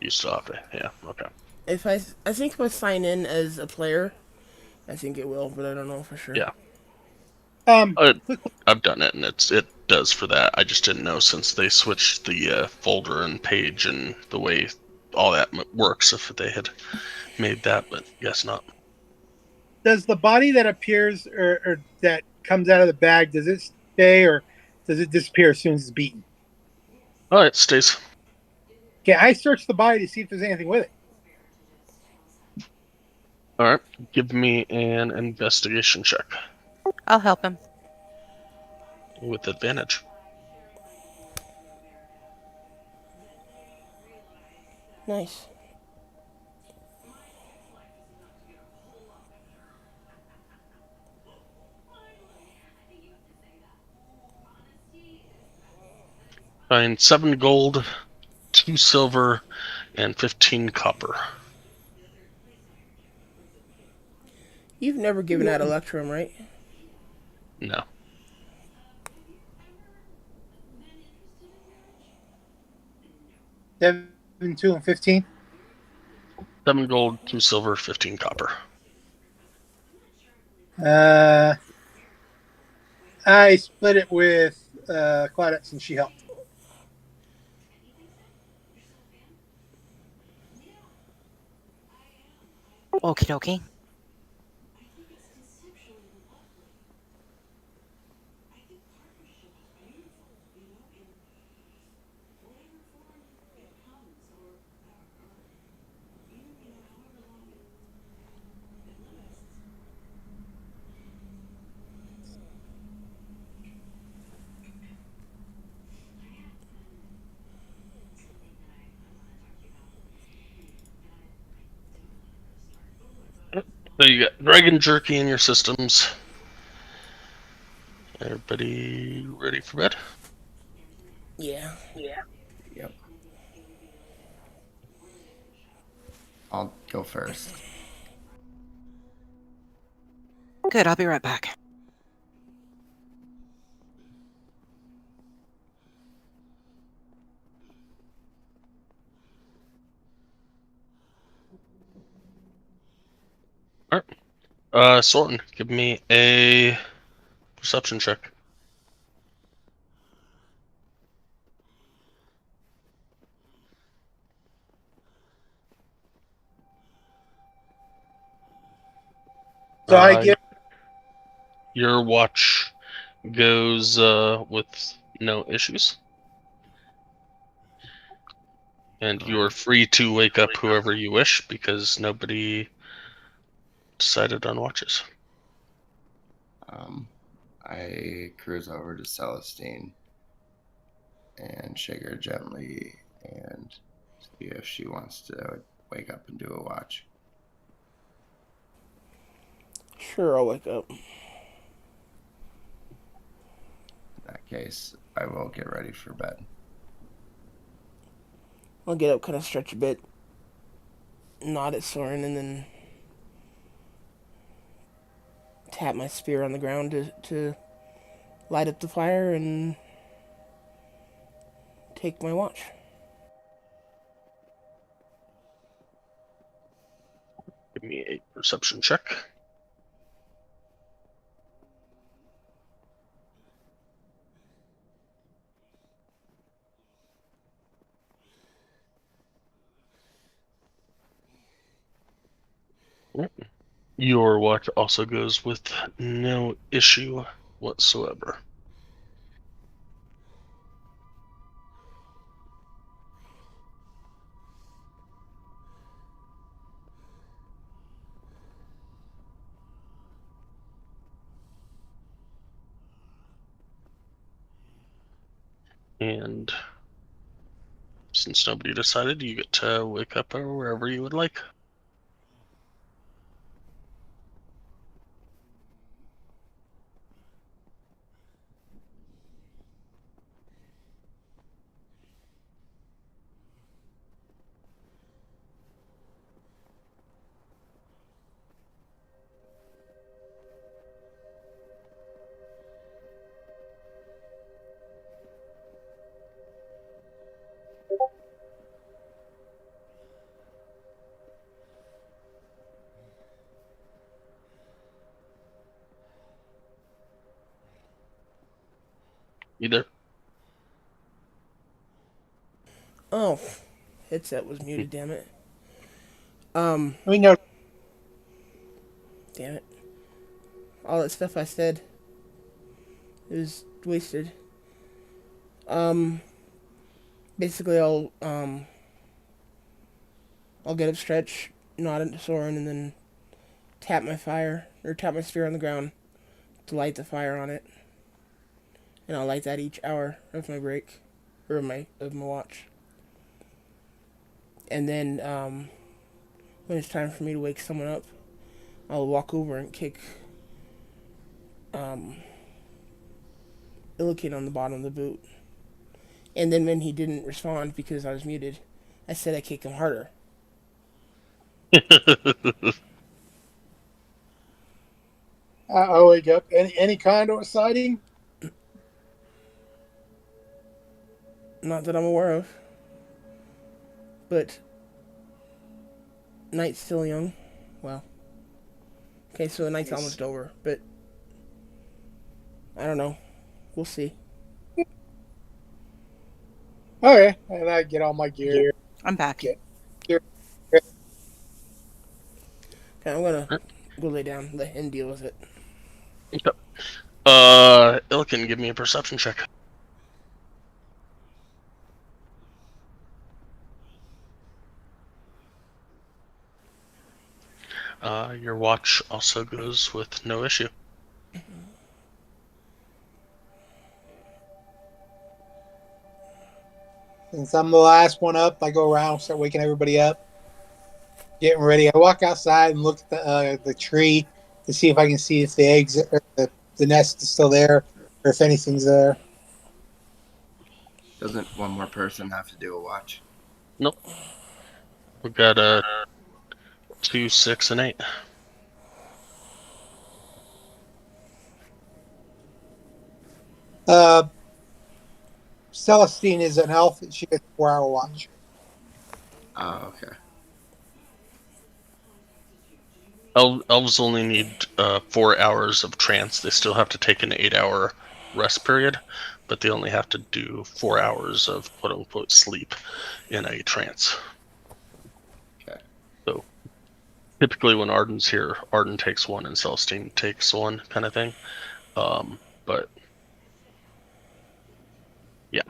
you still have to? Yeah, okay. if I think if I sign in as a player, I think it will, but I don't know for sure. Yeah. Quick, I've done it, and it does for that. I just didn't know since they switched the folder and page and the way all that works if they had made that, but guess not. does the body that appears or that comes out of the bag, does it stay or does it disappear as soon as it's beaten? Oh, it stays. Okay, I search the body to see if there's anything with it. All right, give me an investigation check I'll help him. with advantage. Nice. Find 7 gold, 2 silver, and 15 copper. You've never given out Electrum, right? No. Seven, 2, and 15. 7 gold, 2 silver, 15 copper. I split it with Claudette since she helped. Okie dokie. So you got dragon jerky in your systems. Everybody ready for bed? Yeah. Yep. I'll go first. Good, I'll be right back. Alright. Sorton, give me a perception check. So I get Your watch goes with no issues. And you are free to wake up whoever you wish because nobody decided on watches. I cruise over to Celestine and shake her gently and see if she wants to wake up and do a watch. Sure, I'll wake up. In that case, I will get ready for bed. I'll get up, kind of stretch a bit, nod at Soren, and then tap my spear on the ground to light up the fire and take my watch. Give me a perception check. Your watch also goes with no issue whatsoever. And since nobody decided, you get to wake up wherever you would like. Either. Oh, headset was muted. Damn it. we know Damn it. All that stuff I said is wasted. Um, basically, I'll get up, stretch, nod at Soren, and then tap my spear on the ground to light the fire on it. And I'll light that each hour of my break, or of my watch. And then when it's time for me to wake someone up, I'll walk over and kick Illikin on the bottom of the boot. And then when he didn't respond because I was muted, I said I kick him harder. I wake up. Any kind of sighting? Not that I'm aware of. But night's still young. Well, okay, so the night's almost over, but I don't know. We'll see. Okay, and I get all my gear. I'm back. Okay. Okay, I'm gonna go lay down, let him deal with it. Illikin, give me a perception check. Your watch also goes with no issue. Since I'm the last one up, I go around, start waking everybody up. getting ready. I walk outside and look at the tree to see if I can see if the eggs or the nest is still there or if anything's there. Doesn't one more person have to do a watch? Nope. We've got 2, 6, and 8. Uh, Celestine is an elf. She gets 4 hour watch. Oh, okay. Elves only need 4 hours of trance. They still have to take an 8-hour rest period, but they only have to do 4 hours of quote unquote sleep in a trance. Okay. So typically when Arden's here, Arden takes 1 and Celestine takes 1, kind of thing. But yeah.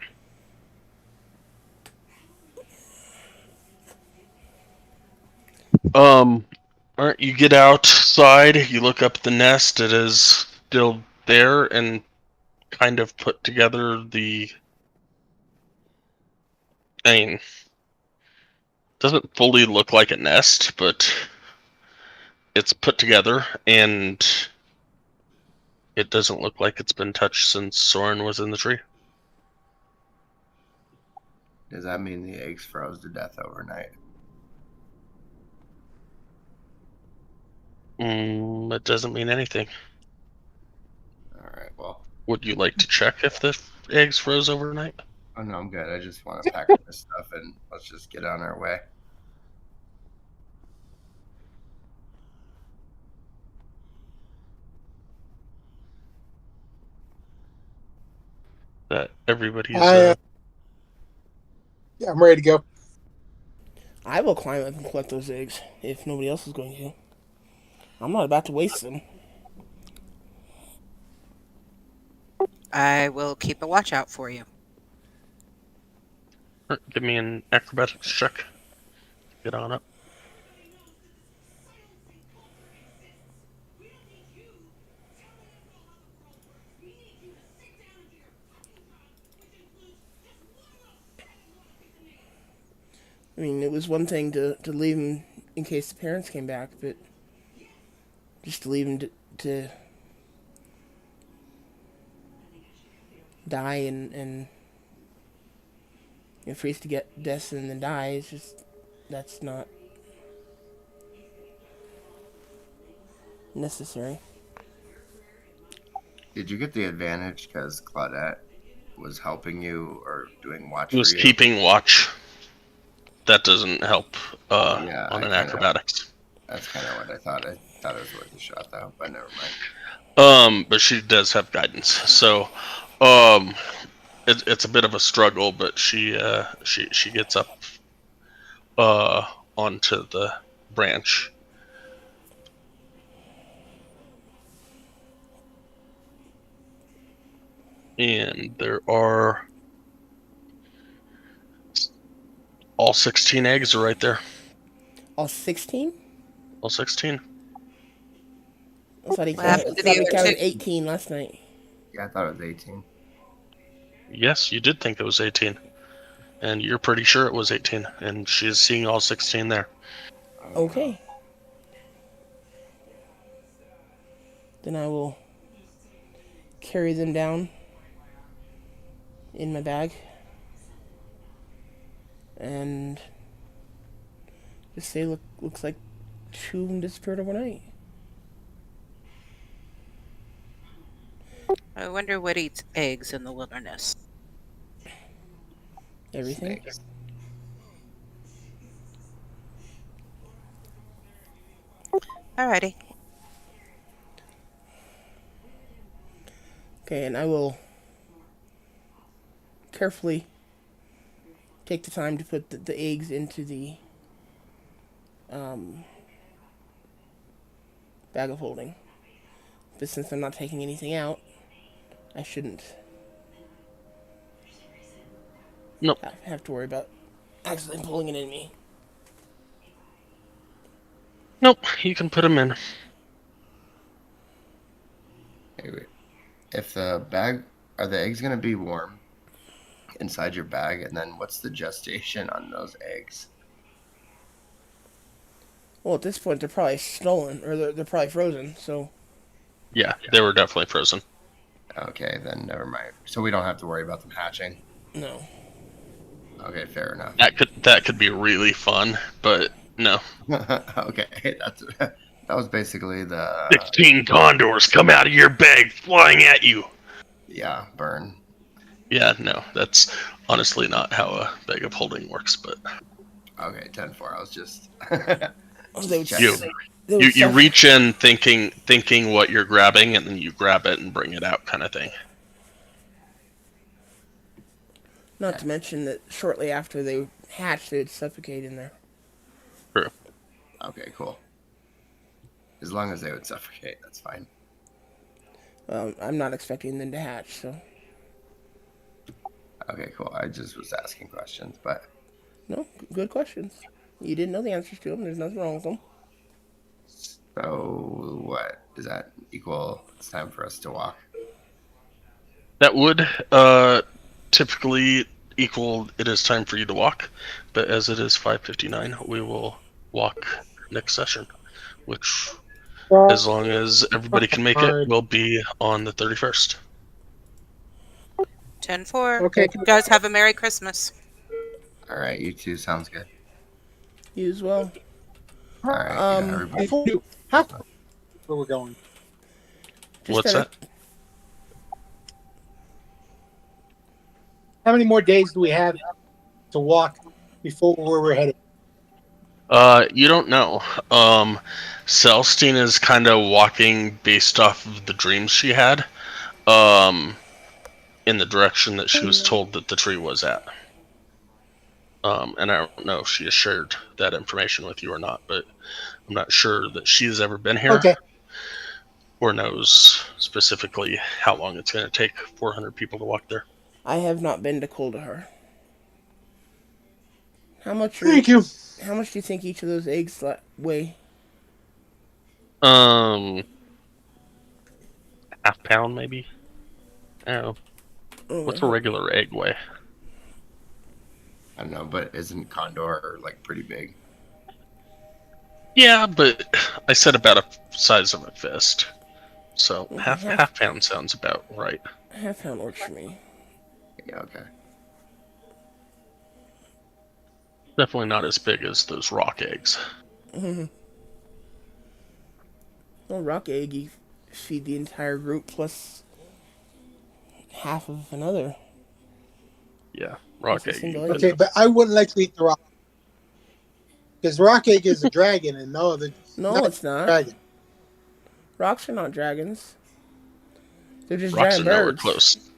All right, you get outside, you look up the nest, it is still there and kind of put together I mean, doesn't fully look like a nest, but it's put together and it doesn't look like it's been touched since Soren was in the tree. Does that mean the eggs froze to death overnight? It doesn't mean anything. All right. Well, Would you like to check if the eggs froze overnight? oh no, I'm good. I just want to pack up this stuff and let's just get on our way. That everybody's Yeah, I'm ready to go. I will climb up and collect those eggs if nobody else is going to. I'm not about to waste them. I will keep a watch out for you. give me an acrobatics check. Get on up. I mean, it was one thing to leave him in case the parents came back, but just to leave him to die and freeze to get death and then die is just, that's not necessary. Did you get the advantage because Claudette was helping you or doing watch He for was you? keeping watch. That doesn't help Yeah, on an acrobatics. That's kind of what I thought. I thought it was worth a shot though, but never mind. But she does have guidance, so it's a bit of a struggle, but she gets up onto the branch. And there are all 16 eggs are right there. All 16? All 16. I thought, What happened to the we other counted 2? 18 last night. Yeah, I thought it was 18. Yes, you did think it was 18. And you're pretty sure it was 18. And she's seeing all 16 there. Oh, Okay. no. Then I will carry them down in my bag and just say, looks like 2 of them disappeared overnight. I wonder what eats eggs in the wilderness. Everything. Snakes. Alrighty. Okay, and I will carefully take the time to put the eggs into the bag of holding. But since I'm not taking anything out, I shouldn't Nope. have to worry about accidentally pulling it in me. Nope, you can put them in. Hey, wait. If the bag, are the eggs going to be warm inside your bag? And then what's the gestation on those eggs? Well, at this point, they're probably stolen, or they're probably frozen, so. Yeah, they were definitely frozen. Okay, then never mind. So we don't have to worry about them hatching. No. Okay, fair enough. That could be really fun, but no. Okay, that was basically the 16 condors come out of your bag flying at you. burn. Yeah, no, that's honestly not how a bag of holding works, but Okay, 10-4. I was just They would, you checking. they you, would you reach in thinking what you're grabbing, and then you grab it and bring it out, kind of thing. Not to mention that shortly after they hatch, they would suffocate in there. True. Okay, cool. As long as they would suffocate, that's fine. I'm not expecting them to hatch, so. Okay, cool. I just was asking questions, but No, good questions. You didn't know the answers to them. There's nothing wrong with them. so what does that equal? It's time for us to walk. That would typically equal it is time for you to walk, but as it is 5:59, we will walk next session, which, as long as everybody can make it, will be on the 31st. 10-4. Okay. You guys have a Merry Christmas. All right, you two sounds good. You as well. All right, yeah, everybody. Before you, how where we're going? Just What's at that? How many more days do we have to walk before where we're headed? You don't know. Celestine is kind of walking based off of the dreams she had, in the direction that she was told that the tree was at. And I don't know if she has shared that information with you or not, but I'm not sure that she's ever been here. Okay. Or knows specifically how long it's going to take 400 people to walk there. I have not been to Kuldahar. Thank you. How much do you think each of those eggs weigh? Half pound maybe. I don't know. What's a regular egg weigh? I don't know, but isn't Condor like pretty big? Yeah, but I said about a size of a fist. So half pound sounds about right. Half pound works for me. Yeah, okay. Definitely not as big as those rock eggs. Well, rock egg, you feed the entire group plus half of another. Yeah, rock That's a egg. single egg. Okay, but I wouldn't like to eat the rock because rock egg is a dragon, and no, No, it's not. dragon. Rocks are not dragons. They're just Rocks giant are nowhere birds. close.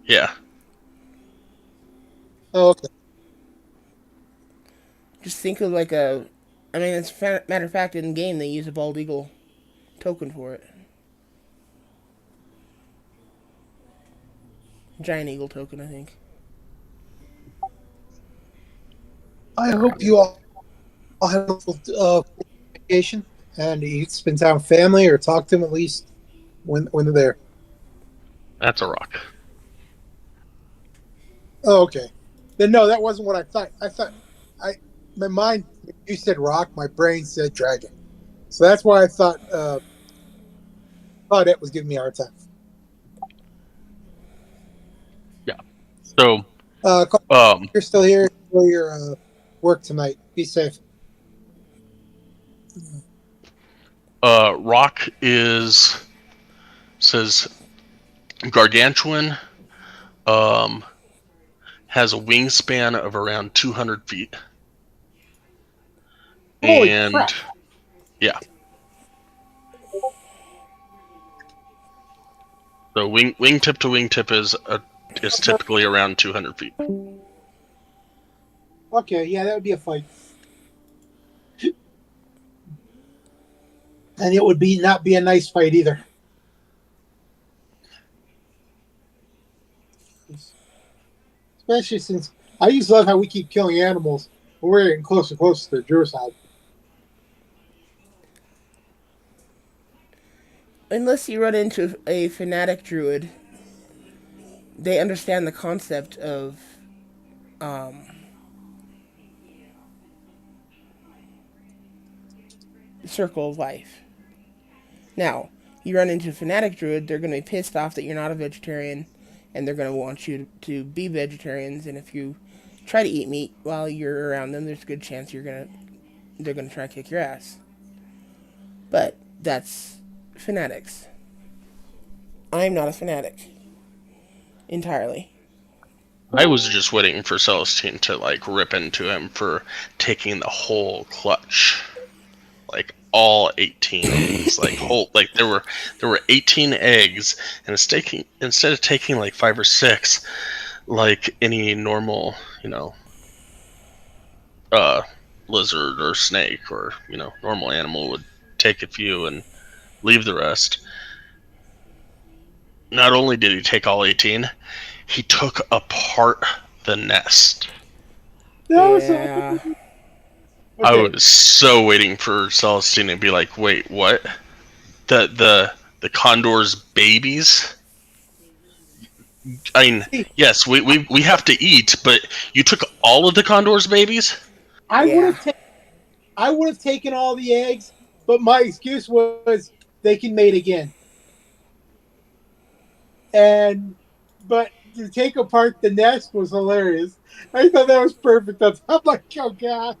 Yeah. Oh, okay. Just think of like a. I mean, as a matter of fact, in game they use a bald eagle token for it. Giant eagle token, I think. I hope you all have a vacation and you spend time with family or talk to them at least when they're there. That's a rock. Oh, okay. Then no, that wasn't what I thought. My mind, you said rock, my brain said dragon. So that's why I thought Claudette was giving me a hard time. Yeah. So, you're still here for your work tonight. Be safe. rock says gargantuan, has a wingspan of around 200 feet. Holy And crap. yeah. So wingtip to wingtip is typically around 200 feet. Okay, yeah, that would be a fight. And it would not be a nice fight either. Especially since I just love how we keep killing animals, but we're getting closer and closer to Drew's side. Unless you run into a fanatic druid, they understand the concept of circle of life. Now, you run into a fanatic druid, they're going to be pissed off that you're not a vegetarian, and they're going to want you to be vegetarians. And if you try to eat meat while you're around them, there's a good chance they're going to try to kick your ass. But that's fanatics. I'm not a fanatic entirely. I was just waiting for Celestine to like rip into him for taking the whole clutch, like all 18 eggs, like there were 18 eggs, and instead of taking like 5 or 6, like any normal, lizard or snake or normal animal would take a few and leave the rest. Not only did he take all 18, he took apart the nest. Yeah. I was so waiting for Celestine to be like, "Wait, what? The condor's babies?" I mean, yes, we have to eat, but you took all of the condor's babies? I Yeah. would have taken all the eggs, but my excuse was they can mate again. But to take apart the nest was hilarious. I thought that was perfect. I'm like, oh god.